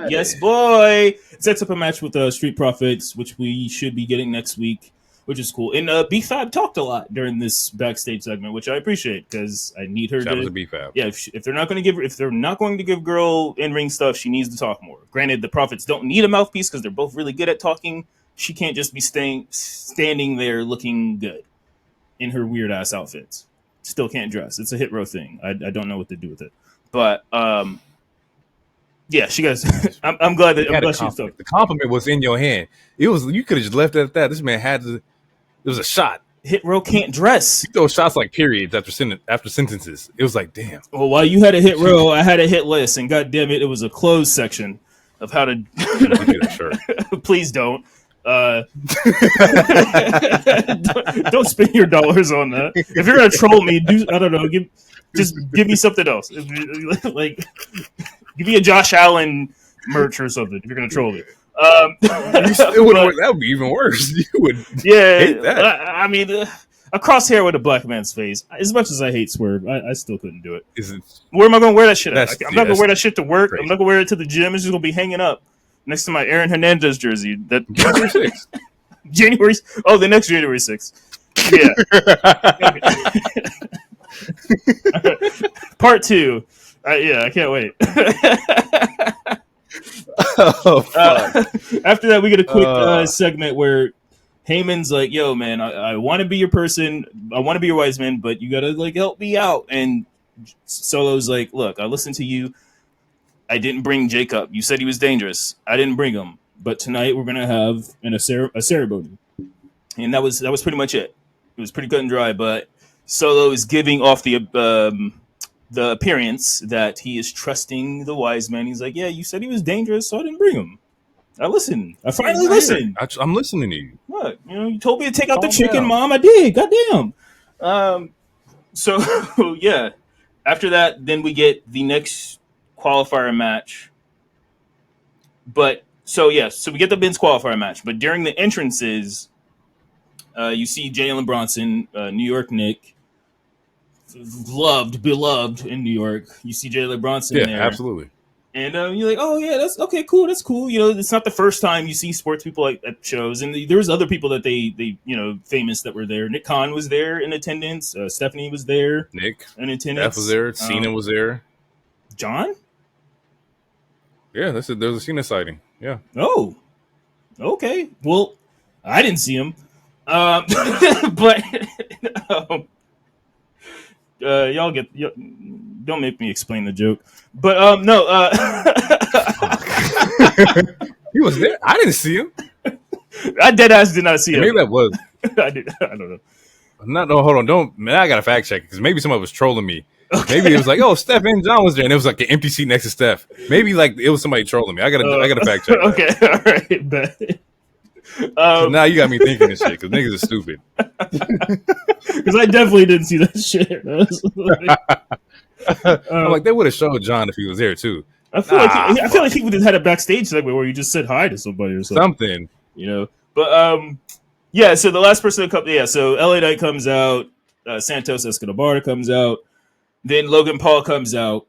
Yes, boy! It sets up a match with Street Profits, which we should be getting next week, which is cool. And B-Fab talked a lot during this backstage segment, which I appreciate because I need her to. B-Fab. Yeah, if they're not going to give girl in-ring stuff, she needs to talk more. Granted, the Profits don't need a mouthpiece because they're both really good at talking. She can't just be standing there looking good in her weird ass outfits. Still can't dress. It's a hit row thing. I don't know what to do with it. But she guys. I'm glad that she's talking. The compliment was in your hand. It was, you could have just left it at that. This man had to. It was a shot. Hit row can't dress. You throw shots like periods after sentences. It was like, damn. Well, while you had a hit row, I had a hit list, and goddamn it was a closed section of how to. Please don't. Don't spend your dollars on that. If you're gonna troll me, I don't know. Give me something else. Like, give me a Josh Allen merch or something. If you're gonna troll me, it wouldn't work. That would be even worse. You would, hate that. I mean, a crosshair with a black man's face. As much as I hate Swerve, I still couldn't do it. Where am I gonna wear that shit at? I'm not gonna wear that shit to work. Crazy. I'm not gonna wear it to the gym. It's just gonna be hanging up next to my Aaron Hernandez jersey. That January 6th. The next January 6th. Yeah. Part 2. I can't wait. After that, we get a quick segment where Heyman's like, yo, man, I want to be your person. I want to be your wise man, but you got to help me out. And Solo's like, look, I listened to you. I didn't bring Jacob. You said he was dangerous. I didn't bring him. But tonight we're gonna have a ceremony, and that was pretty much it. It was pretty cut and dry. But Solo is giving off the appearance that he is trusting the wise man. He's like, yeah, you said he was dangerous, so I didn't bring him. I listened. I finally listened. I'm listening to you. What? You told me to take out the chicken, down. Mom. I did. Goddamn. So yeah. After that, then we get the next qualifier match. But so we get the men's qualifier match. But during the entrances, you see Jalen Bronson, New York Nick, beloved in New York. You see Jalen Bronson there. Yeah, absolutely. And you're like, oh yeah, that's okay, cool, that's cool. It's not the first time you see sports people at shows, and there was other people that they famous that were there. Nick Khan was there in attendance. Stephanie was there. Nick in attendance. Steph was there. Cena was there. John. Yeah, there was a Cena sighting. Yeah. Oh. Okay. Well, I didn't see him. But y'all don't make me explain the joke. But no. He was there. I didn't see him. I dead ass did not see him. Maybe that was. I don't know. No, hold on. I gotta fact check it because maybe somebody was trolling me. Okay. Maybe it was like, oh, Steph and John was there, and it was like an empty seat next to Steph. Maybe it was somebody trolling me. I gotta fact check. Okay, all right, bet. So now you got me thinking this shit because niggas are stupid. Because I definitely didn't see that shit. I'm like, they would have showed John if he was there too. I feel like he would have had a backstage segment where you just said hi to somebody or something. You know, but yeah. So the last person to come, yeah. So LA Knight comes out, Santos Escobar comes out, then Logan Paul comes out,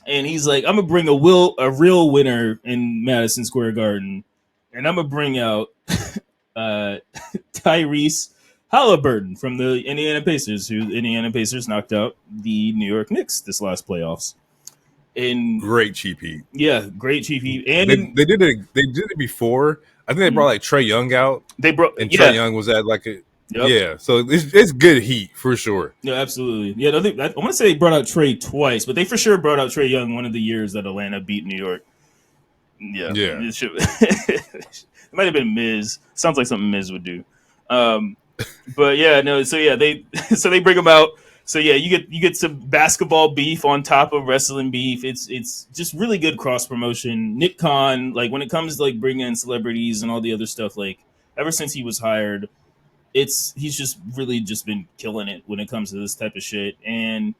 and he's like, "I'm gonna bring a real winner in Madison Square Garden, and I'm gonna bring out Tyrese Halliburton from the Indiana Pacers, who Indiana Pacers knocked out the New York Knicks this last playoffs." In great cheap heat. Yeah, great cheap heat. And they did it before. I think they brought like Trae Young out. Trae Young was at like a so it's good heat for sure. Yeah, absolutely. Yeah, I want to say they brought out Trae twice, but they for sure brought out Trae Young one of the years that Atlanta beat New York. Yeah. It might have been Miz. Sounds like something Miz would do. But yeah, no. So yeah, they bring him out. So yeah, you get some basketball beef on top of wrestling beef. It's just really good cross promotion. Nick Khan, like when it comes to like bringing in celebrities and all the other stuff, like ever since he was hired, he's just really just been killing it when it comes to this type of shit. And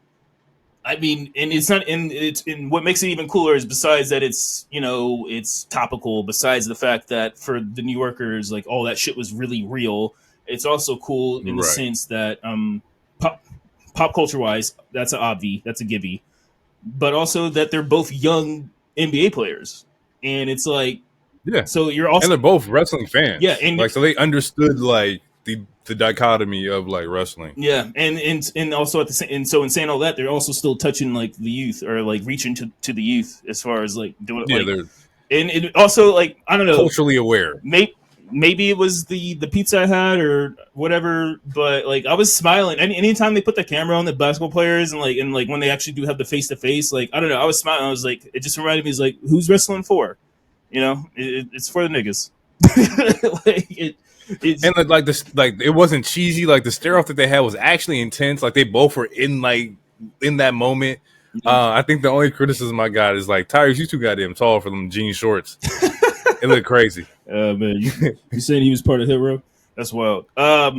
I mean, and it's not, and it's, and what makes it even cooler is besides that it's, you know, it's topical. Besides the fact that for the New Yorkers, like all that shit was really real. It's also cool in the sense that pop culture wise, that's a obvi, that's a gibby, but also that they're both young NBA players, and it's like, so you're also, and they're both wrestling fans, and like so they understood like the dichotomy of like wrestling, and also at the same, and so in saying all that, they're also still touching like the youth or like reaching to the youth as far as like doing it, like, and it also like I don't know, culturally aware. Maybe it was the pizza I had or whatever, but like I was smiling. Anytime they put the camera on the basketball players and like when they actually do have the face to face, like I don't know, I was smiling. I was like, it just reminded me, is like, who's wrestling for? You know, it's for the niggas. And like this, like it wasn't cheesy. Like the stare off that they had was actually intense. Like they both were in that moment. I think the only criticism I got is like, Tyrese, you too goddamn tall for them jean shorts. It looked crazy. Man, you saying he was part of Hit Row? That's wild. But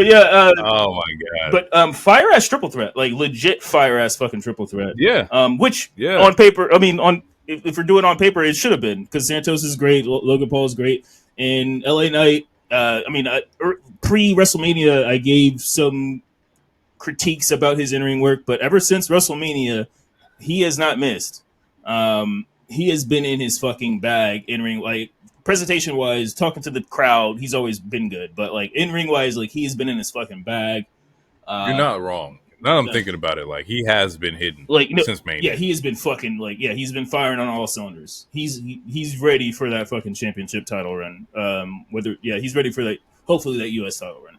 yeah. Oh my god. But fire ass triple threat, like legit fire ass fucking triple threat. Yeah. Which on paper, I mean, if we're doing on paper, it should have been, because Santos is great, Logan Paul is great, and LA Knight. Pre WrestleMania, I gave some critiques about his in-ring work, but ever since WrestleMania, he has not missed. He has been in his fucking bag in-ring, like presentation wise, talking to the crowd, he's always been good, but like in-ring wise, like he has been in his fucking bag. You're not wrong. Now I'm thinking about it, like he has been hidden, like since Mania. Yeah, he has been fucking he's been firing on all cylinders. He's ready for that fucking championship title run. He's ready for that, hopefully that US title run.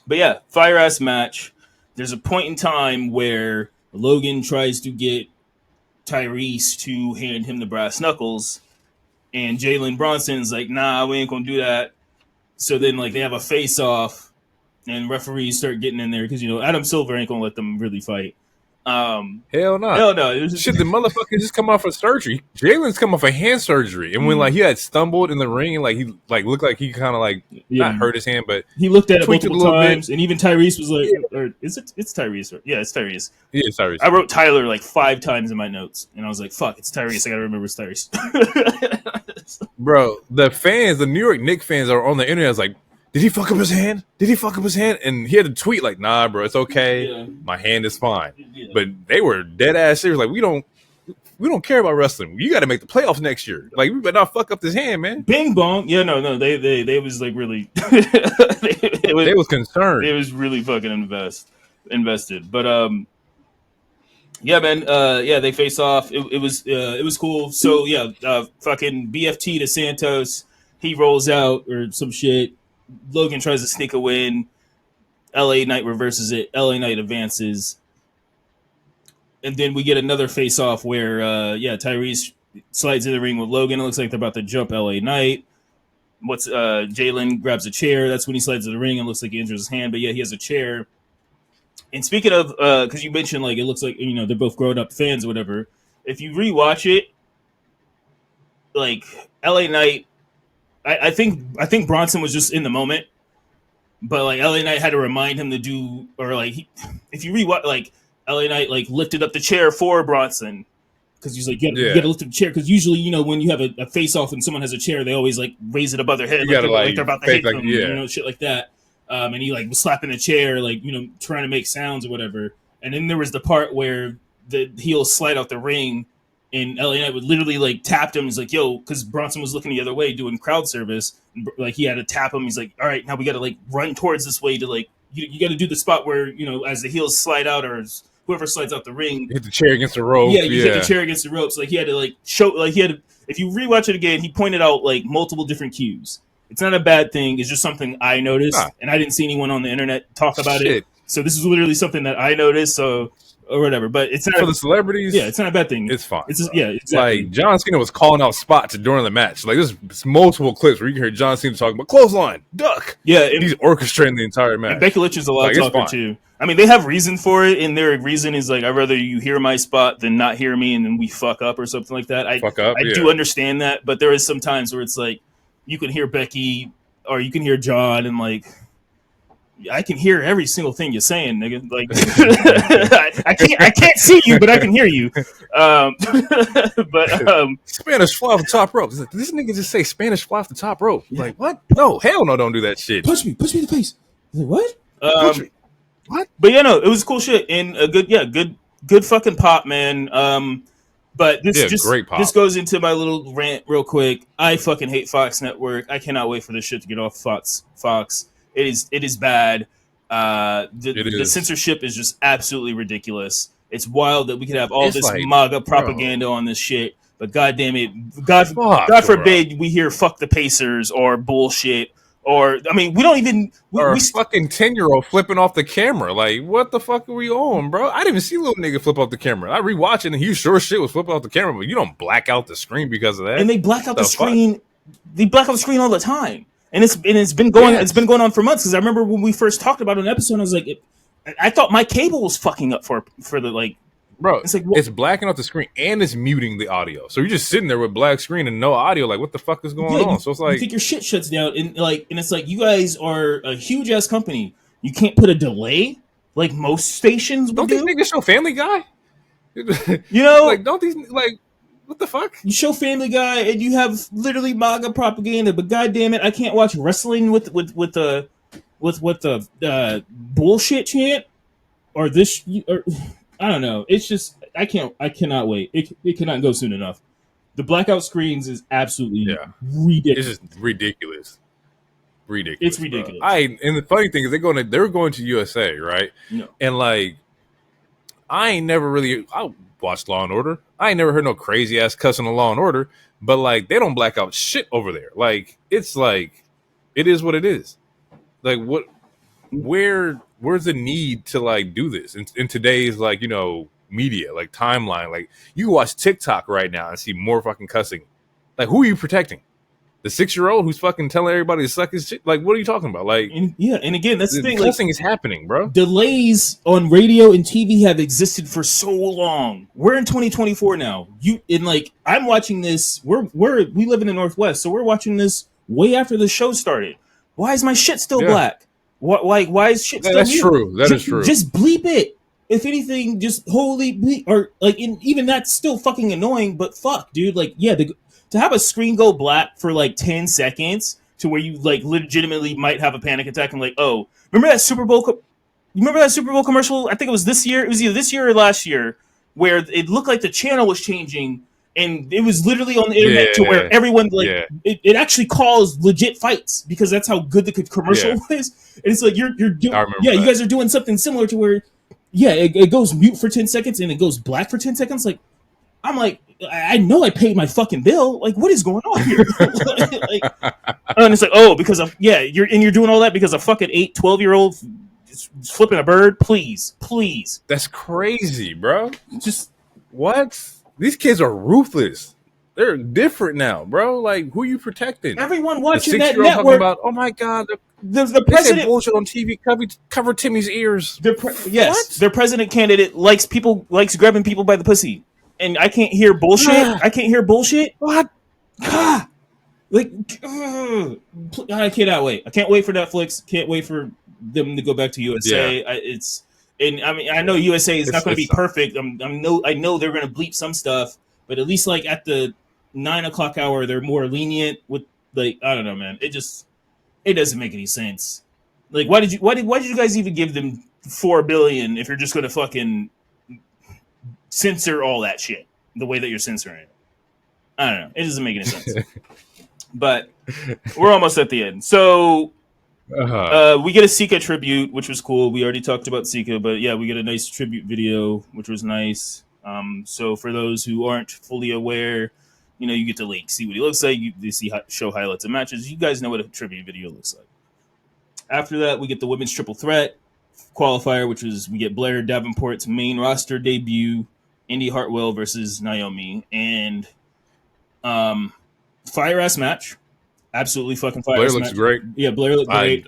But yeah, fire ass match. There's a point in time where Logan tries to get Tyrese to hand him the brass knuckles, and Jalen Bronson's like, nah, we ain't gonna do that. So then like they have a face off, and referees start getting in there because, you know, Adam Silver ain't gonna let them really fight. Hell no. Hell no. Shit, the motherfucker just come off of surgery. Jalen's come off of hand surgery, and when like he had stumbled in the ring and like he like looked like he kind of like not hurt his hand, but he looked at it multiple times, and even Tyrese was like, or is it? It's Tyrese. Yeah, it's Tyrese. Yeah, it's Tyrese. I wrote Tyler like 5 times in my notes, and I was like, fuck, it's Tyrese. I gotta remember it's Tyrese. Bro, the fans, the New York Knicks fans are on the internet. I was like, did he fuck up his hand? Did he fuck up his hand? And he had to tweet like, nah, bro, it's okay. Yeah. My hand is fine. Yeah. But they were dead ass serious. Like, we don't care about wrestling. You got to make the playoffs next year. Like, we better not fuck up this hand, man. Bing bong. Yeah, no. They was like really. they was concerned. It was really fucking invested. But yeah, man. They face off. It was cool. So yeah, fucking BFT to Santos. He rolls out or some shit. Logan tries to sneak a win. LA Knight reverses it. LA Knight advances. And then we get another face-off where, Tyrese slides in the ring with Logan. It looks like they're about to jump LA Knight. Jalen grabs a chair. That's when he slides in the ring and looks like he injures his hand. But yeah, he has a chair. And speaking of, because you mentioned, like, it looks like, you know, they're both grown-up fans or whatever. If you rewatch it, like, LA Knight, I think Bronson was just in the moment, but like LA Knight had to remind him to do, or like if you rewatch, like LA Knight like lifted up the chair for Bronson. Because he's like, you gotta lift up the chair. Because usually, you know, when you have a face off and someone has a chair, they always like raise it above their head, like they're about to hit them, you know, shit like that. And he like was slapping the chair, like, you know, trying to make sounds or whatever. And then there was the part where the heels slide out the ring, and LA Knight would literally like tap him. He's like, yo, because Bronson was looking the other way doing crowd service. Like he had to tap him. He's like, all right, now we got to like run towards this way to like you got to do the spot where, you know, as the heels slide out or whoever slides out the ring, hit the chair against the rope. Yeah, you hit the chair against the ropes. Like he had to like show, like he had to, if you rewatch it again, he pointed out like multiple different cues. It's not a bad thing. It's just something I noticed, and I didn't see anyone on the internet talk about it. So this is literally something that I noticed. So or whatever, but it's not for the celebrities. Yeah, it's not a bad thing. It's fine. It's just, yeah, exactly. Like John Cena was calling out spots during the match. Like there's multiple clips where you can hear John Cena talking about clothesline, duck. Yeah, and he's orchestrating the entire match. And Becky Lynch is a loud talker too. I mean, they have reason for it, and their reason is like, I'd rather you hear my spot than not hear me, and then we fuck up or something like that. I do understand that, but there is some times where it's like you can hear Becky or you can hear John, and like I can hear every single thing you're saying, nigga. Like I can't see you, but I can hear you. Spanish fly off the top rope. Like, this nigga just say Spanish fly off the top rope. Yeah. Like what? No, hell no, don't do that shit. Punch me in the face. Like, what? What? But yeah, no, it was cool shit and a good fucking pop, man. But this great pop. This goes into my little rant real quick. I fucking hate Fox Network. I cannot wait for this shit to get off Fox. It is bad. The censorship is just absolutely ridiculous. It's wild that we could have all this like, MAGA propaganda on this shit, but goddamn it, God forbid we hear "fuck the Pacers" or bullshit. Or I mean, we don't even we fucking 10-year-old flipping off the camera. Like, what the fuck are we on, bro? I didn't even see little nigga flip off the camera. I rewatched it and he sure shit was flipping off the camera, but you don't black out the screen because of that. And they black out the screen. They black out the screen all the time. And it's been going on for months. Because I remember when we first talked about it in an episode, I was like, I thought my cable was fucking up for the like. Bro, it's like it's blacking out the screen and it's muting the audio. So you're just sitting there with black screen and no audio. Like, what the fuck is going on? So it's like you think your shit shuts down, and it's like you guys are a huge ass company. You can't put a delay like most stations would do. Don't these niggas show Family Guy? You know, like don't these like. What the fuck? You show Family Guy and you have literally MAGA propaganda, but goddamn it, I can't watch wrestling with the bullshit chant or this or I don't know. It's just I cannot wait. It cannot go soon enough. The blackout screens is absolutely ridiculous. It's just ridiculous. It's ridiculous. And the funny thing is they're going to USA, right? No. And like I ain't never really watched Law and Order. I ain't never heard no crazy ass cussing on Law and Order, but like they don't black out shit over there. Like it's like it is what it is. Like where's the need to like do this in today's like, you know, media, like timeline? Like you watch TikTok right now and see more fucking cussing. Like who are you protecting? The 6-year-old who's fucking telling everybody to suck his shit? Like, what are you talking about? Like, and again, that's the thing. Cussing is happening, bro. Delays on radio and TV have existed for so long. We're in 2024 now. I'm watching this. We live in the Northwest, so we're watching this way after the show started. Why is my shit still black? Why is shit still That's mute? true. That is true. Just bleep it. If anything, just holy bleep. Or like, even that's still fucking annoying. But fuck, dude. Like, yeah, to have a screen go black for like 10 seconds to where you like legitimately might have a panic attack and like, oh, remember that Super Bowl commercial? I think it was this year. It was either this year or last year where it looked like the channel was changing and it was literally on the internet to where everyone it actually caused legit fights because that's how good the commercial was. And it's like you're doing you guys are doing something similar to where it goes mute for 10 seconds and it goes black for 10 seconds. Like I'm like, I know I paid my fucking bill. Like, what is going on here? And it's like, oh, because of you're doing all that because a fucking 12-year-old is flipping a bird. Please. That's crazy, bro. Just what? These kids are ruthless. They're different now, bro. Like, who are you protecting? Everyone watching that network. Talking about, oh my god, the president bullshit on TV. Cover Timmy's ears. Their president candidate likes grabbing people by the pussy. And I can't hear bullshit. What? Like, I cannot wait. I can't wait for Netflix. Can't wait for them to go back to USA. I mean, I know USA is not going to be perfect. I know they're going to bleep some stuff, but at least like at the 9 o'clock hour, they're more lenient with like I don't know, man. It doesn't make any sense. Like, why did you guys even give them $4 billion if you're just going to fucking censor all that shit the way that you're censoring it? I don't know. It doesn't make any sense. But we're almost at the end. So we get a Sika tribute, which was cool. We already talked about Sika, but yeah, we get a nice tribute video, which was nice. So for those who aren't fully aware, you get to like see what he looks like. You see show highlights of matches. You guys know what a tribute video looks like. After that, we get the women's triple threat qualifier, which was we get Blair Davenport's main roster debut, Indy Hartwell versus Naomi, and fire ass match. Absolutely fucking fire. Blair looks great. Yeah, Blair looked great.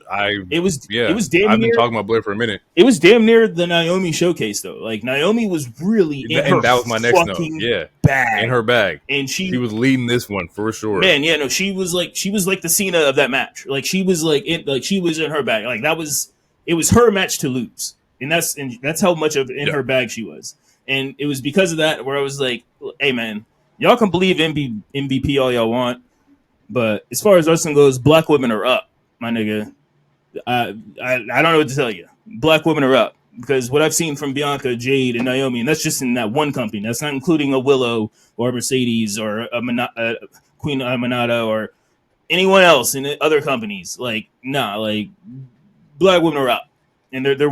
It was damn I've been talking about Blair for a minute. It was damn near the Naomi showcase though. Like Naomi was really that was my next note. Yeah, bag. In her bag, and she was leading this one for sure. Man, yeah, no, she was like the Cena of that match. Like she was she was in her bag. Like it was her match to lose, and that's how much of in her bag she was. And it was because of that where I was like, hey man, y'all can believe MVP all y'all want. But as far as wrestling goes, black women are up, my nigga. I don't know what to tell you. Black women are up because what I've seen from Bianca, Jade, and Naomi, and that's just in that one company. That's not including a Willow or a Mercedes or a Queen Aminata or anyone else in other companies. Like, like black women are up, and they're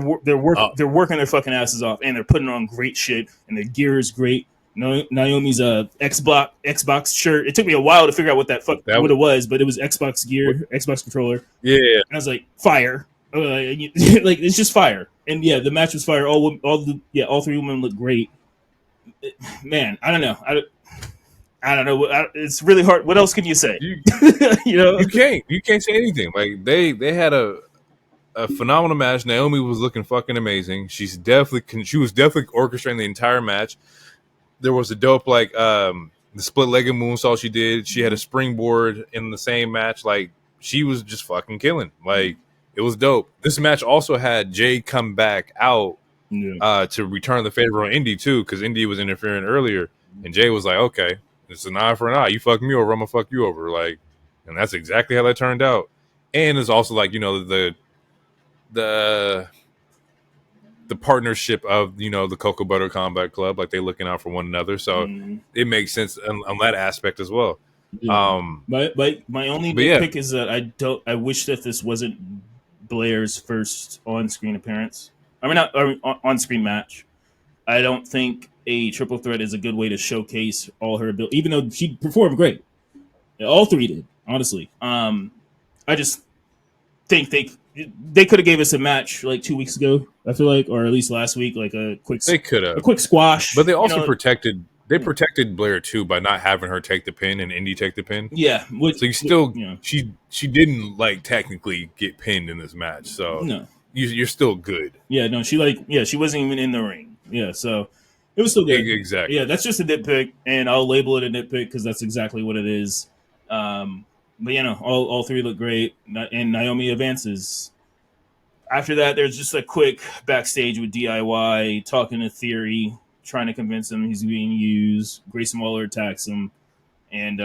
working their fucking asses off, and they're putting on great shit, and their gear is great. Naomi's Xbox shirt. It took me a while to figure out what what it was, but it was Xbox gear, Xbox controller. Yeah, and I was like, fire. Like it's just fire. And yeah, the match was fire. All three women looked great. Man, I don't know. I don't know. It's really hard. What else can you say? You can't say anything. Like they had a phenomenal match. Naomi was looking fucking amazing. She was definitely orchestrating the entire match. There was a dope the split-legged moonsault she did. She had a springboard in the same match. Like she was just fucking killing. Like it was dope. This match also had Jay come back out to return the favor on Indy too, because Indy was interfering earlier, and Jay was like, "Okay, it's an eye for an eye. You fuck me over, I'm gonna fuck you over." Like, and that's exactly how that turned out. And it's also like the partnership of the Cocoa Butter Combat Club, like they looking out for one another, so it makes sense on that aspect as well. Yeah. My only pick is that I wish that this wasn't Blair's first on-screen appearance. I mean, not on-screen match. I don't think a triple threat is a good way to showcase all her ability, even though she performed great. All three did, honestly. I just think they could have gave us a match like 2 weeks ago, I feel like, or at least last week, like a quick squash. But they also protected Blair too by not having her take the pin and Indy take the pin. Yeah, so you still she didn't like technically get pinned in this match, so no, you're still good. Yeah, no, she wasn't even in the ring. Yeah, so it was still good. Exactly. Yeah, that's just a nitpick, and I'll label it a nitpick because that's exactly what it is. But all three look great, and Naomi advances. After that, there's just a quick backstage with DIY talking to Theory, trying to convince him he's being used. Grayson Waller attacks him, and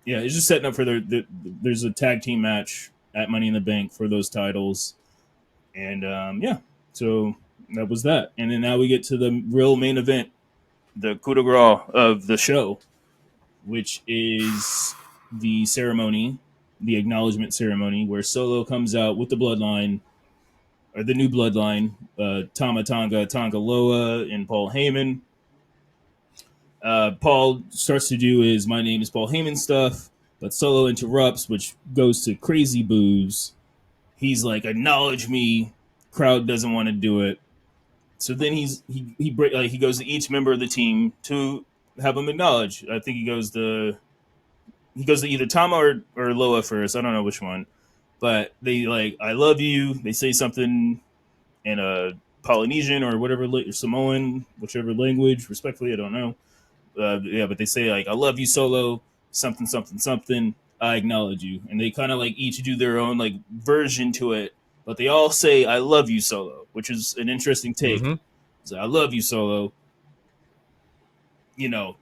it's just setting up for there's a tag team match at Money in the Bank for those titles, and so that was that. And then now we get to the real main event, the coup de grace of the show, which is the ceremony, the acknowledgement ceremony, where Solo comes out with the Bloodline, or the new Bloodline, Tama Tonga, Tonga Loa, and Paul Heyman. Paul starts to do his "My name is Paul Heyman" stuff, but Solo interrupts, which goes to crazy boos. He's like, "Acknowledge me." Crowd doesn't want to do it, so then he goes to each member of the team to have them acknowledge. I think he goes to either Tama or Loa first. I don't know which one. But they like, "I love you." They say something in a Polynesian or whatever, Samoan, whichever language. Respectfully, I don't know. But they say like, "I love you, Solo," something, something, something. I acknowledge you. And they kind of like each do their own like version to it, but they all say I love you, Solo, which is an interesting take. Mm-hmm. So I love you, Solo. You know,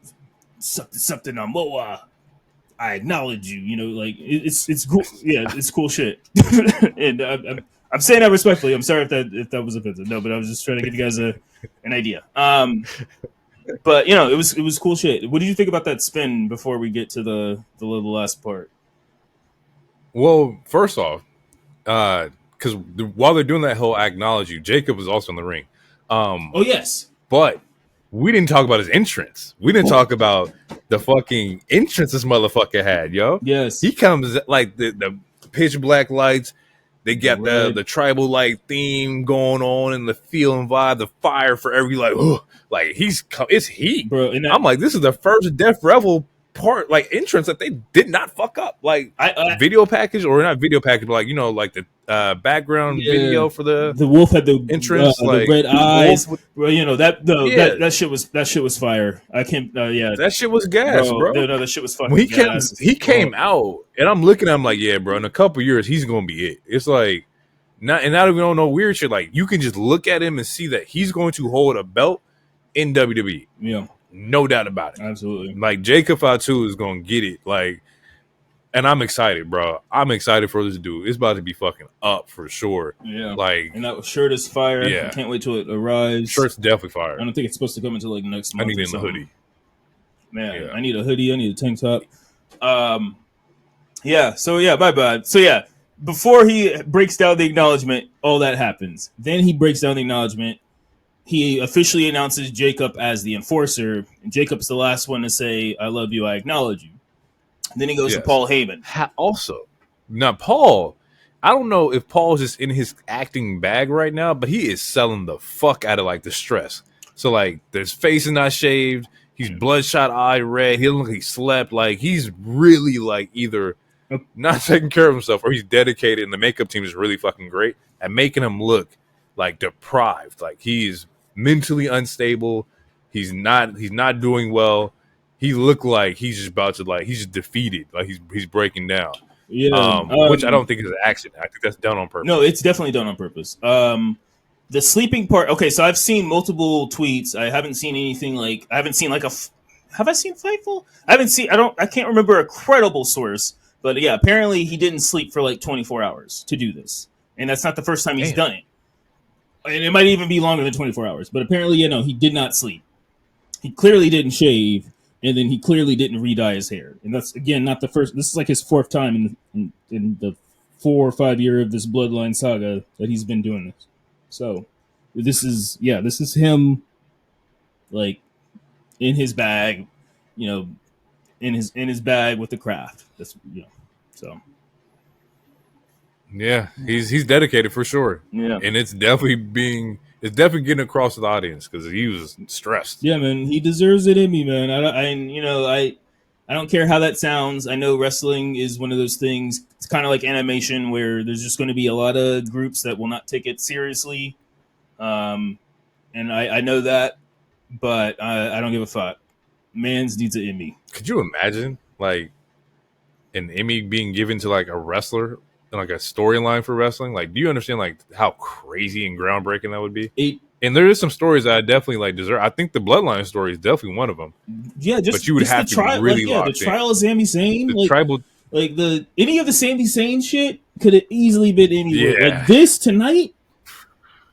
something on Moa. I acknowledge you. You know, like it's cool. Yeah, it's cool shit. And I'm saying that respectfully. I'm sorry if that was offensive. No, but I was just trying to give you guys an idea. But you know, it was cool shit. What did you think about that spin before we get to the last part? Well, first off, because while they're doing that whole acknowledge you, Jacob was also in the ring. Oh yes, but we didn't talk about his entrance. We didn't talk about the fucking entrance this motherfucker had, yo. Yes, he comes like the pitch black lights. They got the tribal like theme going on and the feel and vibe, the fire for every like it's heat, bro. And I'm like, this is the first Death Revel part like entrance that they did not fuck up. Like video package or not video package, but like you know like the background video for the wolf had the entrance, like the red eyes. Well, you know that that shit was fire. I can't. That shit was gas, bro. No, that shit was fucking. When gas. he came out, and I'm looking at him like, yeah, bro. In a couple years, he's gonna be it. It's like not even on no weird shit. Like you can just look at him and see that he's going to hold a belt in WWE. Yeah, no doubt about it. Absolutely. Like Jacob Fatu is gonna get it. Like. And I'm excited, bro. I'm excited for this dude. It's about to be fucking up for sure. Yeah. Like, and that shirt is fire. Yeah. I can't wait till it arrives. Shirt's definitely fire. I don't think it's supposed to come until like next month. I need it in the hoodie. Man, yeah. I need a hoodie. I need a tank top. Yeah. So yeah, bye. So yeah, before he breaks down the acknowledgement, all that happens. Then he breaks down the acknowledgement. He officially announces Jacob as the enforcer. And Jacob's the last one to say, I love you, I acknowledge you. Then he goes to Paul Heyman. Also, now Paul, I don't know if Paul's just in his acting bag right now, but he is selling the fuck out of like the stress. So like, his face is not shaved. He's bloodshot eye red. He doesn't look like he slept. Like he's really like either not taking care of himself or he's dedicated. And the makeup team is really fucking great at making him look like deprived. Like he's mentally unstable. He's not doing well. He looked like he's just about to he's just defeated, like he's breaking down. Yeah, which I don't think is an accident. I think that's done on purpose. No, it's definitely done on purpose. The sleeping part. Okay, so I've seen multiple tweets. I haven't seen anything like I haven't seen like a. Have I seen Fightful? I haven't seen. I can't remember a credible source, but yeah, apparently he didn't sleep for like 24 hours to do this, and that's not the first time he's done it. And it might even be longer than 24 hours, but apparently, he did not sleep. He clearly didn't shave. And then he clearly didn't re-dye his hair. And that's, again, not the first. This is like his fourth time in the 4 or 5 year of this Bloodline saga that he's been doing this. So this is him, like, in his bag, in his bag with the craft. That's, so. Yeah, he's dedicated for sure. Yeah. And it's definitely getting across to the audience because he was stressed. Yeah, man, he deserves it in me, man. I don't care how that sounds. I know wrestling is one of those things. It's kind of like animation where there's just going to be a lot of groups that will not take it seriously. And I know that, but I don't give a fuck. Mans needs an Emmy. Could you imagine like an Emmy being given to like a wrestler? Like a storyline for wrestling, like, do you understand like how crazy and groundbreaking that would be? And there is some stories that I definitely like deserve. I think the Bloodline story is definitely one of them. Yeah, but you would have to be really locked the trial of Sami Zayn, the tribal, like any of the Sami Zayn shit could have easily been anywhere. Yeah. Like this tonight,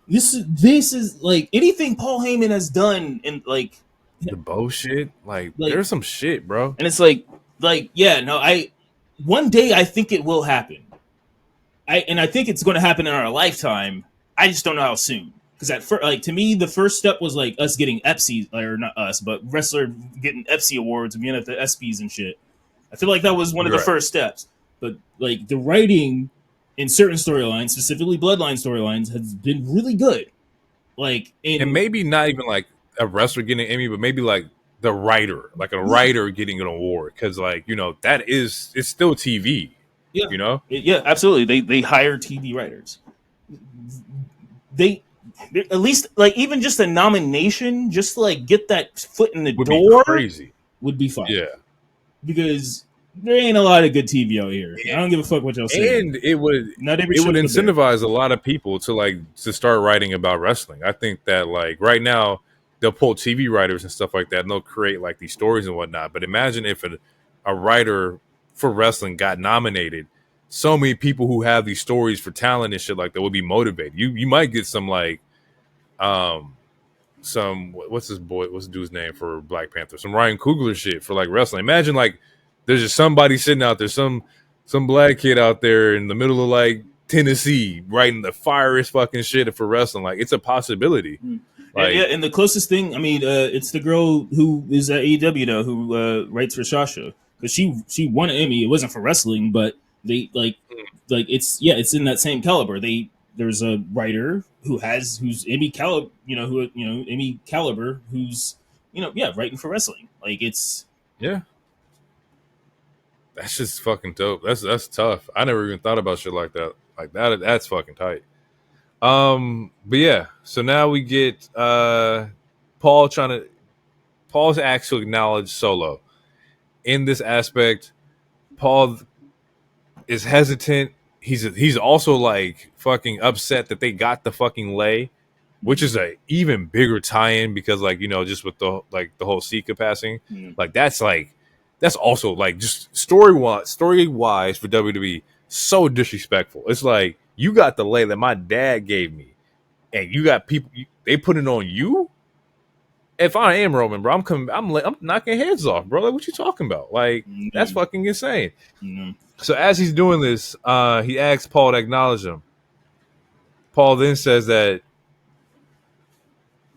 this is like anything Paul Heyman has done, and like the bullshit. Like there's some shit, bro. And it's one day I think it will happen. I think it's going to happen in our lifetime. I just don't know how soon. Because to me, the first step was like us getting EPSI, or not us, but wrestler getting EPSI awards and being at the ESPYs and shit. I feel like that was one of the first steps. But like the writing in certain storylines, specifically Bloodline storylines, has been really good. Like, and maybe not even like a wrestler getting an Emmy, but maybe like the writer, like a writer getting an award, because it's still TV. Yeah, yeah, absolutely. They hire TV writers. They at least like even just a nomination, just to like get that foot in the door, be crazy. Would be fine. Yeah, because there ain't a lot of good TV out here. I don't give a fuck what y'all say. And it would Not every incentivize a lot of people to start writing about wrestling. I think that like right now they'll pull TV writers and stuff like that, and they'll create like these stories and whatnot. But imagine if a writer for wrestling got nominated. So many people who have these stories for talent and shit like that would be motivated. You might get some like some what's the dude's name for Black Panther? Some Ryan Coogler shit for like wrestling. Imagine like there's just somebody sitting out there, some black kid out there in the middle of like Tennessee writing the fieriest fucking shit for wrestling. Like it's a possibility. Like, yeah, and the closest thing, I mean, it's the girl who is at AEW now who writes for Sasha, because she won an Emmy. It wasn't for wrestling, but they like it's in that same caliber. There's a writer who's Emmy caliber, Emmy caliber, who's writing for wrestling. Like it's that's just fucking dope. That's tough. I never even thought about shit like that. Like that's fucking tight. But yeah, so now we get Paul's asked to acknowledge Solo. In this aspect, Paul is hesitant. He's also like fucking upset that they got the fucking lay, which is a even bigger tie-in because like just with the whole Sika passing, like that's also like just story wise for WWE so disrespectful. It's like you got the lay that my dad gave me, and you got people they put it on you. If I am Roman, bro, I'm knocking heads off, bro. Like what you talking about? Like that's fucking insane. So as he's doing this, he asks Paul to acknowledge him. Paul then says that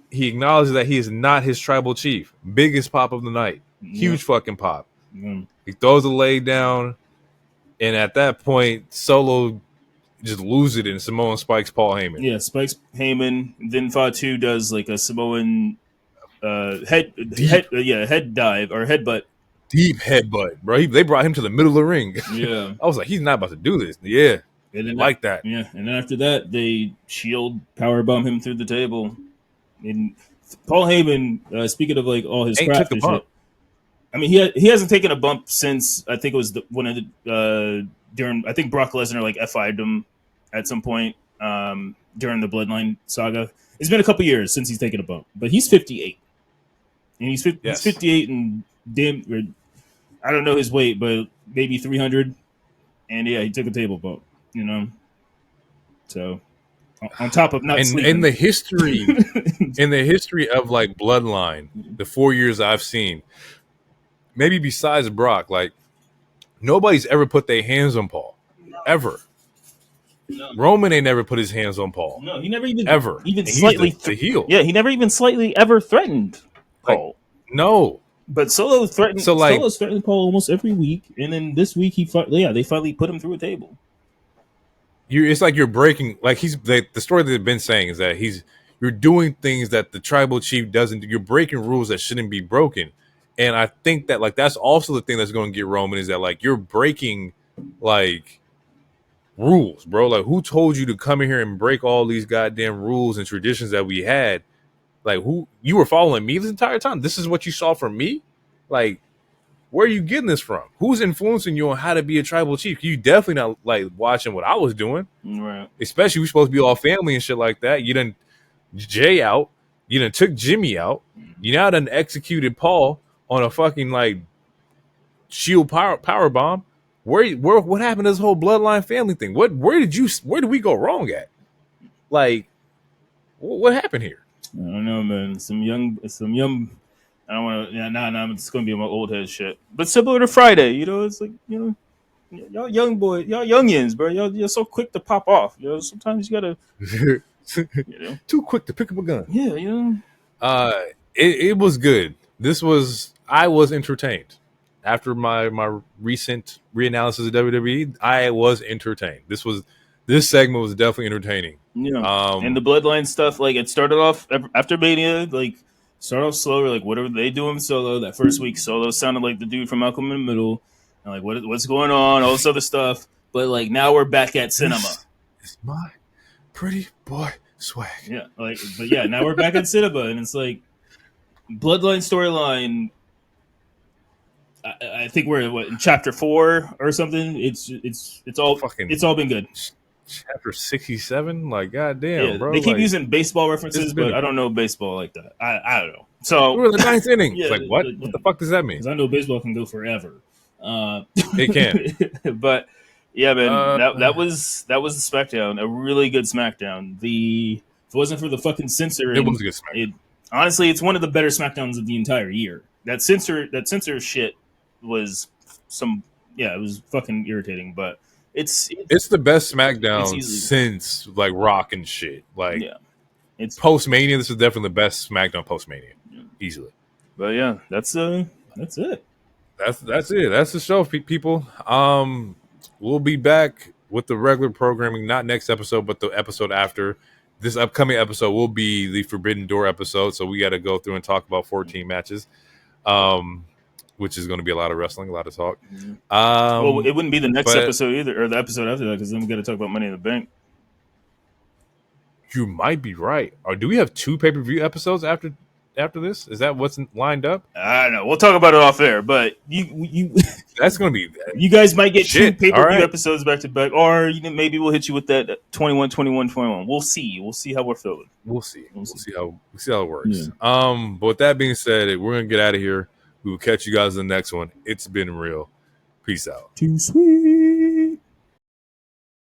he acknowledges that he is not his tribal chief. Biggest pop of the night. Huge fucking pop. He throws a leg down, and at that point, Solo just loses it and Samoan spikes Paul Heyman. Yeah, spikes Heyman. Then Fatu does like a Samoan head dive or headbutt. Deep headbutt, bro. They brought him to the middle of the ring. Yeah. I was like, he's not about to do this. Yeah. And then like that. Yeah. And then after that, they shield powerbomb him through the table. And Paul Heyman, speaking of like all his craft and shit, I mean, he hasn't taken a bump since I think it was during I think Brock Lesnar like FI'd him at some point during the Bloodline saga. It's been a couple years since he's taken a bump, but he's 58, and he's 58 and damn. I don't know his weight, but maybe 300. And yeah, he took a table bump. So on top of not sleeping. In the history of like Bloodline, the 4 years I've seen, maybe besides Brock, like nobody's ever put their hands on Paul, ever. No. Roman ain't never put his hands on Paul. No, he never even slightly the heel. Yeah, he never even slightly ever threatened Paul. No. But Solo's threatened Paul almost every week, and then this week they finally put him through a table. It's like you're breaking, like the story that they've been saying is that you're doing things that the tribal chief doesn't do. You're breaking rules that shouldn't be broken. And I think that like that's also the thing that's going to get Roman is that like you're breaking like rules, bro. Like who told you to come in here and break all these goddamn rules and traditions that we had? Like who you were following me this entire time? This is what you saw from me? Like where are you getting this from? Who's influencing you on how to be a tribal chief? You definitely not like watching what I was doing. Right. Especially we're supposed to be all family and shit like that. You done Jay out. You done took Jimmy out. You now done executed Paul on a fucking like shield power bomb. What happened to this whole bloodline family thing? Where did we go wrong at? Like what happened here? I don't know, man. Some young I don't want to. Yeah, nah. It's gonna be my old head shit. But similar to Friday, it's like y'all young boys, y'all youngins, bro. You're so quick to pop off. Sometimes you gotta. Too quick to pick up a gun. Yeah, It was good. I was entertained after my recent reanalysis of WWE. I was entertained. This segment was definitely entertaining. Yeah, and the Bloodline stuff, like it started off after Mania, like. Start off slower, like what are they doing Solo? That first week, Solo sounded like the dude from Malcolm in the Middle, and like what's going on, all this other stuff. But like now we're back at cinema. It's my pretty boy swag. Yeah, now we're back at cinema, and it's like Bloodline storyline. I think we're in chapter 4 or something. It's all been good. Chapter 67. Like, goddamn, Yeah, bro. they keep like, using baseball references, but I don't know baseball like that. I don't know. So we're in the 9th inning. Yeah, It's like, what? What the fuck does that mean? Because I know baseball can go forever. It can. But yeah, man, that was the Smackdown, a really good Smackdown. If it wasn't for the fucking censoring, It was a good Smackdown. Honestly, it's one of the better Smackdowns of the entire year. That censor shit was it was fucking irritating, but it's the best Smackdown since like Rock and shit. Like, yeah, it's post Mania. This is definitely the best Smackdown post Mania, easily. But yeah, that's it. That's it. That's the show, people. We'll be back with the regular programming, not next episode, but the episode after. This upcoming episode will be the Forbidden Door episode, so we got to go through and talk about 14 matches, which is going to be a lot of wrestling, a lot of talk. Well, it wouldn't be the next episode either, or the episode after that, because then we got to talk about Money in the Bank. You might be right. Or do we have 2 pay-per-view episodes after this? Is that what's lined up? I don't know. We'll talk about it off air, but you that's going to be you guys might get 2 pay-per-view right. episodes back to back, or maybe we'll hit you with that 21. We'll see how we're feeling. We'll see how it works. Yeah. But with that being said, we're going to get out of here. We will catch you guys in the next one. It's been real. Peace out. Too sweet.